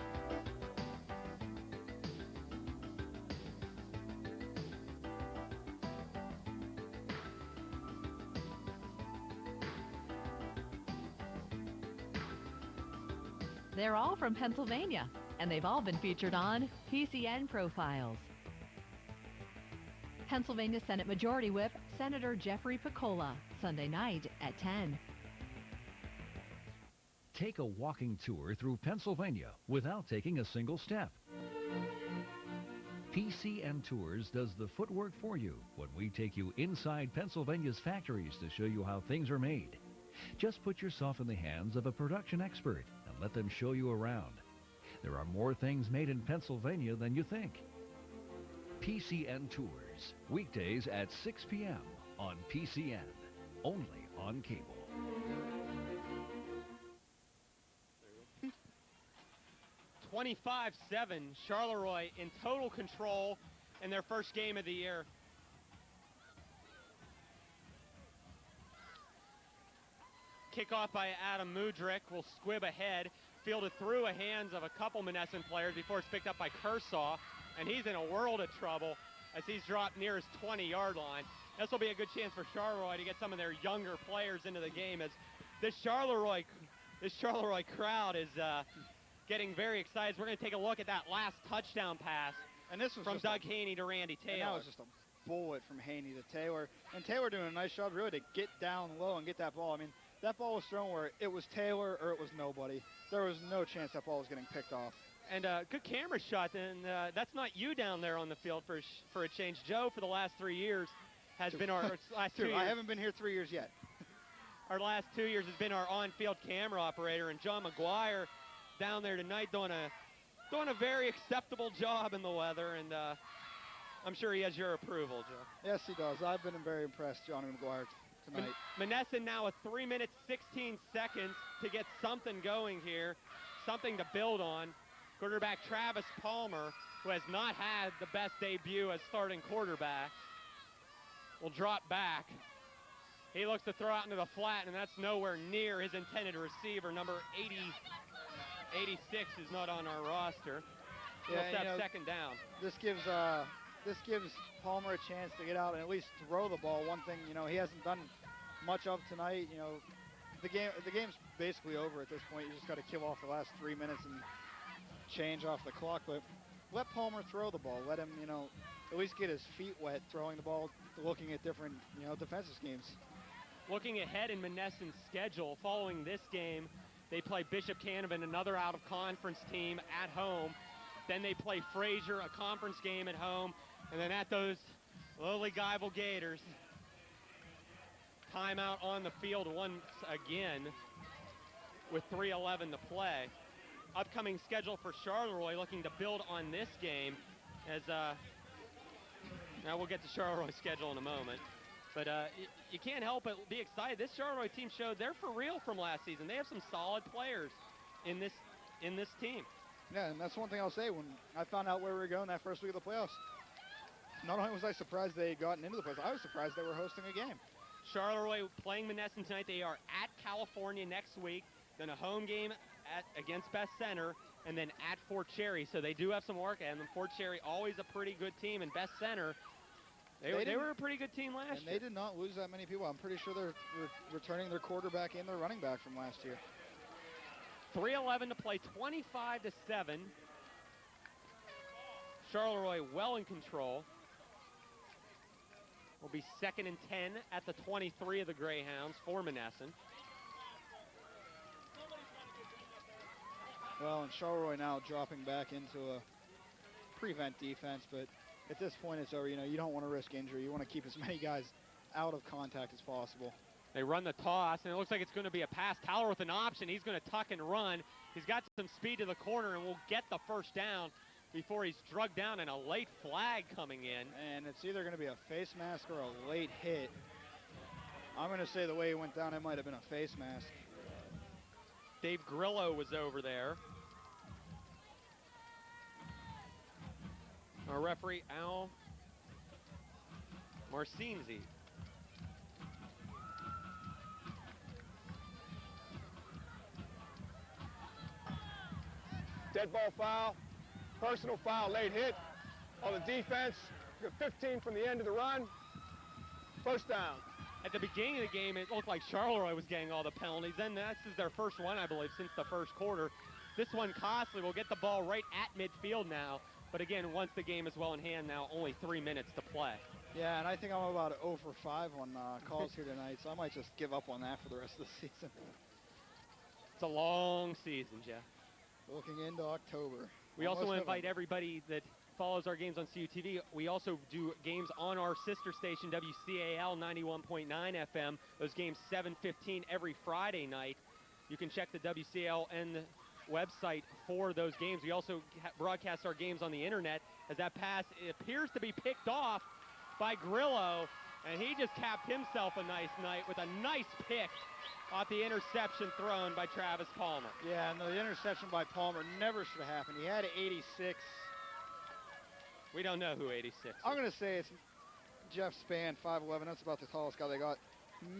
They're all from Pennsylvania, and they've all been featured on PCN Profiles. Pennsylvania Senate Majority Whip Senator Jeffrey Piccola, Sunday night at 10.
Take a walking tour through Pennsylvania without taking a single step. PCN Tours does the footwork for you when we take you inside Pennsylvania's factories to show you how things are made. Just put yourself in the hands of a production expert and let them show you around. There are more things made in Pennsylvania than you think. PCN Tours, weekdays at 6 p.m. on PCN, only on cable.
25-7, Charleroi in total control in their first game of the year. Kickoff by Adam Mudrick will squib ahead, fielded through the hands of a couple Monessen players before it's picked up by Kershaw, and he's in a world of trouble as he's dropped near his 20-yard line. This will be a good chance for Charleroi to get some of their younger players into the game, as this Charleroi crowd is getting very excited. We're going to take a look at that last touchdown pass,
and this was
from Doug Haney to Randy Taylor.
And that was just a bullet from Haney to Taylor, and Taylor doing a nice job really to get down low and get that ball. I mean, that ball was thrown where it was Taylor or it was nobody. There was no chance that ball was getting picked off.
And good camera shot, and that's not you down there on the field for a change. Joe, for the last 3 years, has been our last 2 years.
I haven't been here 3 years yet.
Our last 2 years has been our on-field camera operator, and John McGuire down there tonight doing a very acceptable job in the weather, and I'm sure he has your approval, Joe.
Yes, he does. I've been very impressed, Johnny McGuire, tonight.
Monessen now with 3 minutes, 16 seconds to get something going here, something to build on. Quarterback Travis Palmer, who has not had the best debut as starting quarterback, will drop back. He looks to throw out into the flat, and that's nowhere near his intended receiver. Number 86 is not on our roster. He'll step second down.
This gives this gives Palmer a chance to get out and at least throw the ball. One thing, you know, he hasn't done much of tonight. You know, the game's basically over at this point. You just got to kill off the last 3 minutes and change off the clock. But let Palmer throw the ball. Let him, you know, at least get his feet wet throwing the ball, looking at different, you know, defensive schemes.
Looking ahead in Monessen schedule, following this game, they play Bishop Canevin, another out-of-conference team, at home. Then they play Fraser, a conference game at home. And then at those lowly Guyville Gators, timeout on the field once again with 3:11 to play. Upcoming schedule for Charleroi, looking to build on this game as, now we'll get to Charleroi schedule in a moment. But you can't help but be excited. This Charleroi team showed they're for real from last season. They have some solid players in this team.
Yeah, and that's one thing I'll say. When I found out where we were going that first week of the playoffs, not only was I surprised they had gotten into the playoffs, I was surprised they were hosting a game.
Charleroi playing Monessen tonight. They are at California next week, then a home game against Best Center, and then at Fort Cherry. So they do have some work, and Fort Cherry always a pretty good team, and Best Center, they were a pretty good team last year.
And they did not lose that many people. I'm pretty sure they're returning their quarterback and their running back from last year.
3:11 to play, 25-7. Charleroi well in control. Will be 2nd and 10 at the 23 of the Greyhounds for Monessen.
Well, and Charleroi now dropping back into a prevent defense, but at this point it's over. You know, you don't want to risk injury. You want to keep as many guys out of contact as possible.
They run the toss, and it looks like it's going to be a pass. Towler with an option. He's going to tuck and run. He's got some speed to the corner and will get the first down before he's drugged down, and a late flag coming in.
And it's either going to be a face mask or a late hit. I'm going to say the way he went down, it might have been a face mask.
Dave Grillo was over there. Our referee, Al Marcinzi.
Dead ball foul, personal foul, late hit on the defense. 15 from the end of the run. First down.
At the beginning of the game, it looked like Charleroi was getting all the penalties. Then this is their first one, I believe, since the first quarter. This one, Costley will get the ball right at midfield now. But again, once the game is well in hand now, only 3 minutes to play.
Yeah, and I think I'm about 0 for 5 on calls here tonight, so I might just give up on that for the rest of the season.
It's a long season, Jeff.
Looking into October.
We also want to invite everybody that follows our games on CUTV. We also do games on our sister station, WCAL 91.9 FM. Those games 7:15 every Friday night. You can check the WCALN website for those games. We also broadcast our games on the internet, as that pass appears to be picked off by Grillo, and he just capped himself a nice night with a nice pick off the interception thrown by Travis Palmer.
Yeah, and the interception by Palmer never should have happened. He had 86.
We don't know who 86 is.
I'm going to say it's Jeff Spann, 5'11". That's about the tallest guy they got.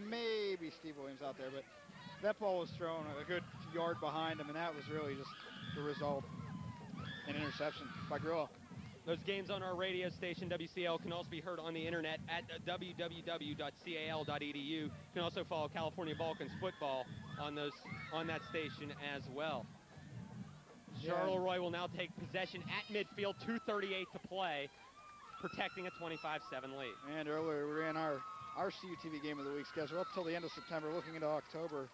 Maybe Steve Williams out there, but that ball was thrown a good yard behind him, and that was really just the result. An interception by Grillo.
Those games on our radio station, WCL, can also be heard on the internet at www.cal.edu. You can also follow California Balkans football on that station as well. Charleroi will now take possession at midfield, 2:38 to play, protecting a 25-7 lead.
And earlier we ran our CUTV game of the week schedule up till the end of September, looking into October.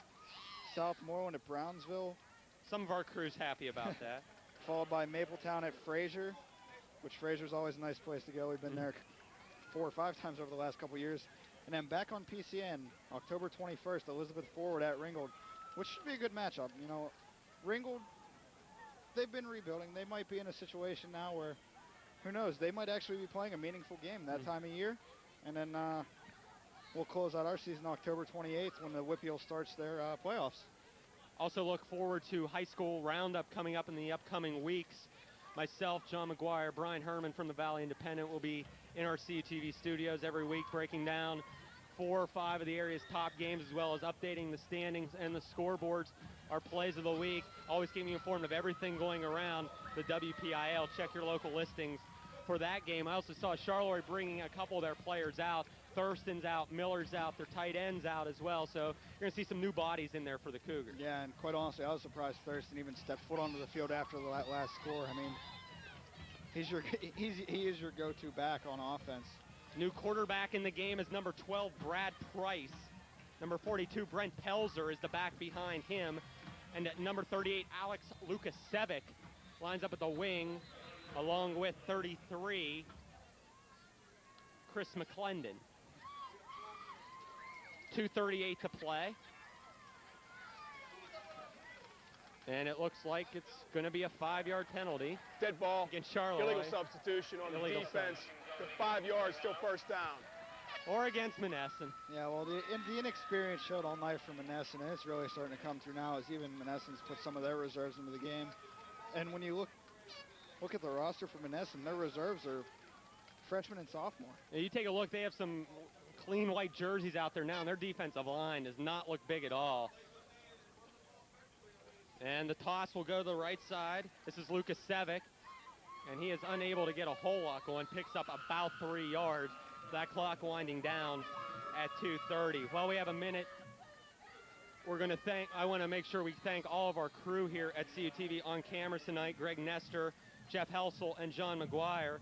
Southmoreland at Brownsville.
Some of our crew's happy about that.
Followed by Mapletown at Fraser, which Fraser's always a nice place to go. We've been there 4 or 5 times over the last couple years. And then back on PCN, October 21st, Elizabeth Forward at Ringgold, which should be a good matchup. You know, Ringgold, they've been rebuilding. They might be in a situation now where, who knows, they might actually be playing a meaningful game that time of year. And then we'll close out our season October 28th when the Whippeal starts their playoffs.
Also look forward to high school roundup coming up in the upcoming weeks. Myself, John McGuire, Brian Herman from the Valley Independent will be in our CUTV studios every week breaking down 4 or 5 of the area's top games, as well as updating the standings and the scoreboards, our plays of the week, always keeping you informed of everything going around the WPIL. Check your local listings for that game. I also saw Charleroi bringing a couple of their players out. Thurston's out, Miller's out, their tight end's out as well. So you're going to see some new bodies in there for the Cougars.
Yeah, and quite honestly, I was surprised Thurston even stepped foot onto the field after the last score. I mean, he is your go-to back on offense.
New quarterback in the game is number 12, Brad Price. Number 42, Brent Pelzer is the back behind him. And at number 38, Alex Lukasevic lines up at the wing, along with 33, Chris McClendon. 2:38 to play. And it looks like it's going to be a 5-yard penalty.
Dead ball.
Against Charleroi.
Illegal substitution on the defense. The 5 yards, still first down.
Or against Monessen.
Yeah, well, the inexperience showed all night from Monessen, and it's really starting to come through now as even Monessen's put some of their reserves into the game. And when you look at the roster for Monessen, their reserves are freshmen and sophomore.
Now you take a look, they have some clean white jerseys out there now, and their defensive line does not look big at all. And the toss will go to the right side. This is Lukasevic, and he is unable to get a whole lot going, picks up about 3 yards. That clock winding down at 2:30. Well, we have a minute. I want to make sure we thank all of our crew here at CUTV on camera tonight. Greg Nestor, Jeff Helsel, and John McGuire.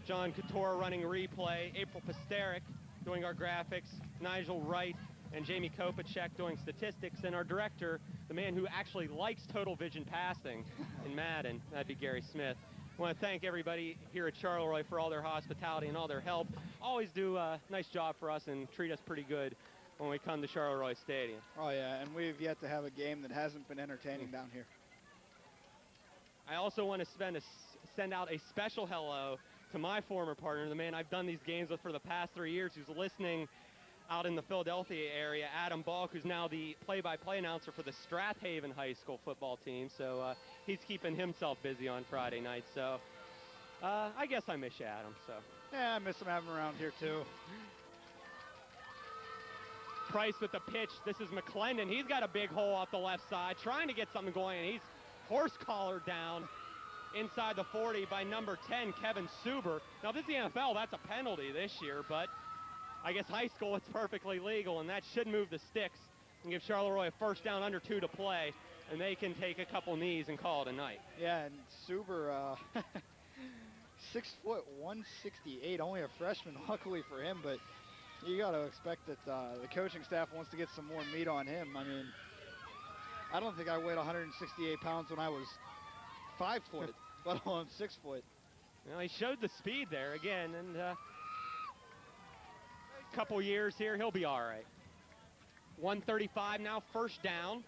John Couture running replay. April Pasteric doing our graphics. Nigel Wright and Jamie Kopacek doing statistics. And our director, the man who actually likes total vision passing in Madden, that'd be Gary Smith. I want to thank everybody here at Charleroi for all their hospitality and all their help. Always do a nice job for us and treat us pretty good when we come to Charleroi Stadium.
Oh, yeah, and we've yet to have a game that hasn't been entertaining down here.
I also want to send out a special hello to my former partner, the man I've done these games with for the past 3 years, who's listening out in the Philadelphia area, Adam Balk, who's now the play-by-play announcer for the Strathaven High School football team. So he's keeping himself busy on Friday night. So I guess I miss you, Adam. So
yeah, I miss him having him around here too.
Price with the pitch. This is McClendon. He's got a big hole off the left side, trying to get something going, and he's horse-collared down inside the 40 by number 10, Kevin Suber. Now, this is the NFL. That's a penalty this year, but I guess high school, it's perfectly legal, and that should move the sticks and give Charleroi a first down, under 2 to play, and they can take a couple knees and call it a night.
Yeah, and Suber, 6 foot, 168, only a freshman, luckily for him, but you got to expect that the coaching staff wants to get some more meat on him. I mean, I don't think I weighed 168 pounds when I was 5 foot, let alone 6 foot.
Well, he showed the speed there again, and couple years here, he'll be all right. 1:35 now, first down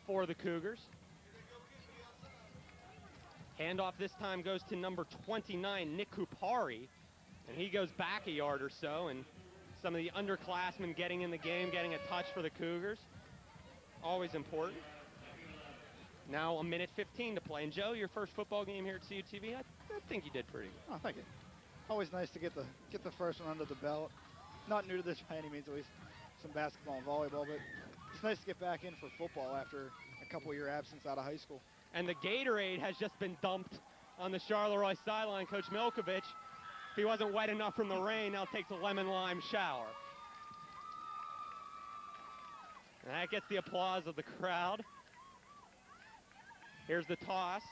for the Cougars. Handoff this time goes to number 29, Nick Kupari, and he goes back a yard or so, and some of the underclassmen getting in the game, getting a touch for the Cougars. Always important. Now a minute 15 to play. And Joe, your first football game here at CUTV, I think you did pretty good.
Oh, thank you. Always nice to get the first one under the belt. Not new to this by any means, at least some basketball and volleyball, but it's nice to get back in for football after a couple-year absence out of high school.
And the Gatorade has just been dumped on the Charleroi sideline. Coach Milkovich, if he wasn't wet enough from the rain, now takes a lemon-lime shower. And that gets the applause of the crowd. Here's the toss.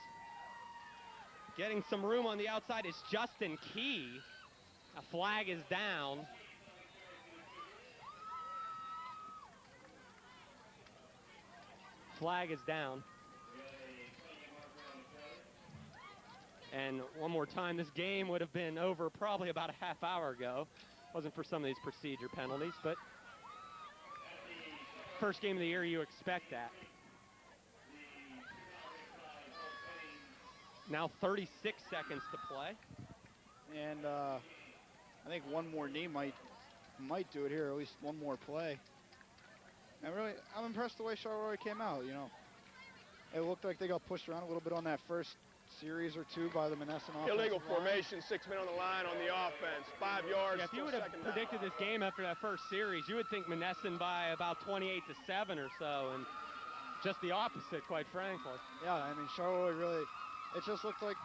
Getting some room on the outside is Justin Key. A flag is down. Flag is down. And one more time, this game would have been over probably about a half hour ago. Wasn't for some of these procedure penalties, but first game of the year, you expect that. Now 36 seconds to play.
And I think one more knee might do it here, at least one more play. And really, I'm impressed the way Charleroi came out, you know. It looked like they got pushed around a little bit on that first series or two by the Monessen offense.
Illegal formation, 6 men on the line on the offense, 5 yards.
Yeah, if you would have predicted this game after that first series, you would think Monessen by about 28-7 or so, and just the opposite, quite frankly.
Yeah, I mean, Charleroi really, it just looked like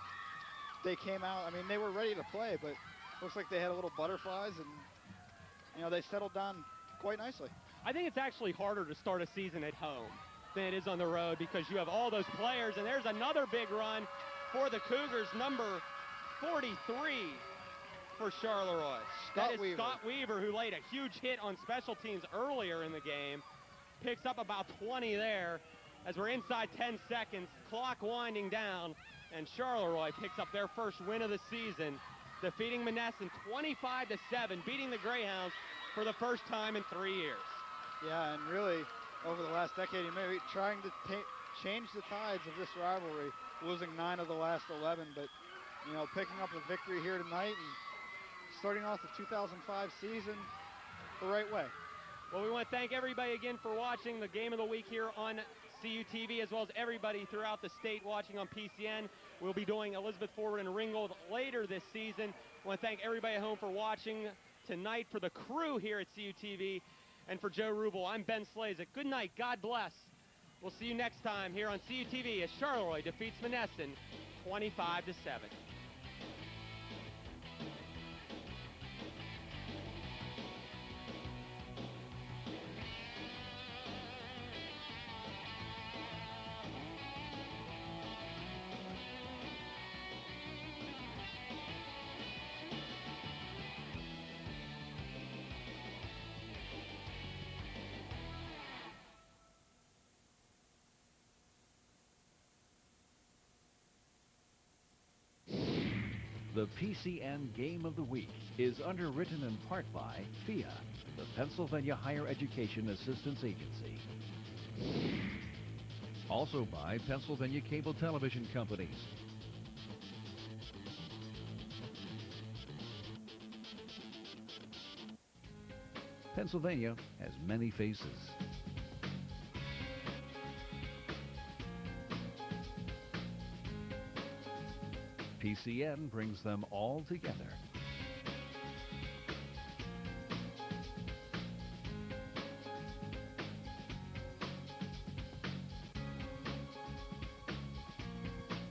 they came out. I mean, they were ready to play, but looks like they had a little butterflies, and they settled down quite nicely.
I think it's actually harder to start a season at home than it is on the road because you have all those players, and there's another big run for the Cougars, number 43 for Charleroi. That is Scott Weaver, who laid a huge hit on special teams earlier in the game. Picks up about 20 there as we're inside 10 seconds, clock winding down, and Charleroi picks up their first win of the season, defeating Monessen 25-7, beating the Greyhounds for the first time in 3 years.
Yeah, and really, over the last decade, you may be trying to change the tides of this rivalry, losing 9 of the last 11, but, picking up a victory here tonight and starting off the 2005 season the right way.
Well, we want to thank everybody again for watching the Game of the Week here on CUTV, as well as everybody throughout the state watching on PCN. We'll be doing Elizabeth Forward and Ringgold later this season. I want to thank everybody at home for watching tonight. For the crew here at CUTV and for Joe Rubel, I'm Ben Slazek. Good night. God bless. We'll see you next time here on CUTV as Charleroi defeats Monessen 25-7.
The PCN Game of the Week is underwritten in part by PHIA, the Pennsylvania Higher Education Assistance Agency. Also by Pennsylvania Cable Television Companies. Pennsylvania has many faces. PCN brings them all together.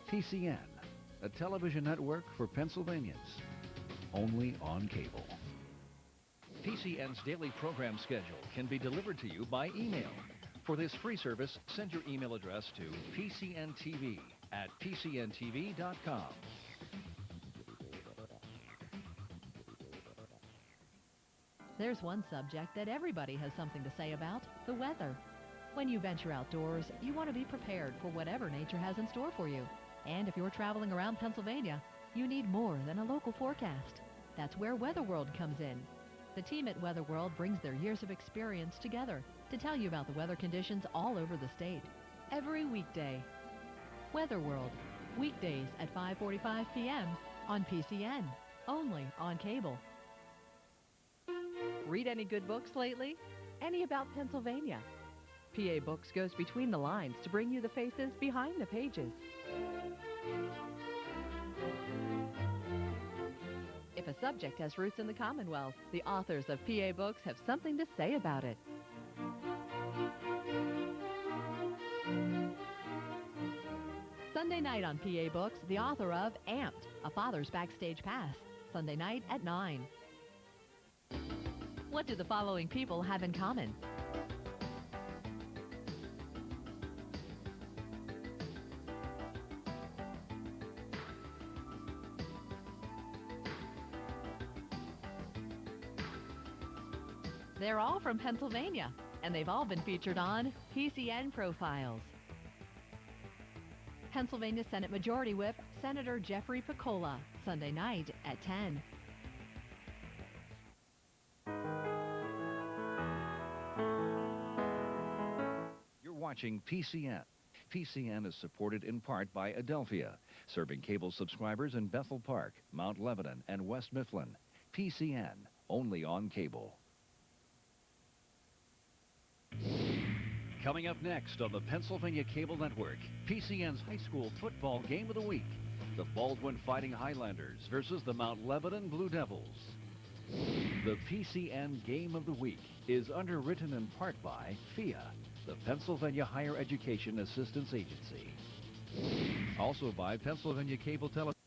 PCN, a television network for Pennsylvanians, only on cable. PCN's daily program schedule can be delivered to you by email. For this free service, send your email address to pcntv@pcntv.com.
There's one subject that everybody has something to say about: the weather. When you venture outdoors, you want to be prepared for whatever nature has in store for you. And if you're traveling around Pennsylvania, you need more than a local forecast. That's where Weather World comes in. The team at Weather World brings their years of experience together to tell you about the weather conditions all over the state, every weekday. Weather World, weekdays at 5:45 p.m. on PCN, only on cable. Read any good books lately? Any about Pennsylvania? PA Books goes between the lines to bring you the faces behind the pages. If a subject has roots in the Commonwealth, the authors of PA Books have something to say about it. Sunday night on PA Books, the author of Amped, A Father's Backstage Pass, Sunday night at 9. What do the following people have in common? They're all from Pennsylvania, and they've all been featured on PCN Profiles. Pennsylvania Senate Majority Whip Senator Jeffrey Piccola, Sunday night at 10.
You're watching PCN. PCN is supported in part by Adelphia, serving cable subscribers in Bethel Park, Mount Lebanon, and West Mifflin. PCN, only on cable. Coming up next on the Pennsylvania Cable Network, PCN's high school football game of the week. The Baldwin Fighting Highlanders versus the Mount Lebanon Blue Devils. The PCN Game of the Week is underwritten in part by PHIA, the Pennsylvania Higher Education Assistance Agency. Also by Pennsylvania Cable Television.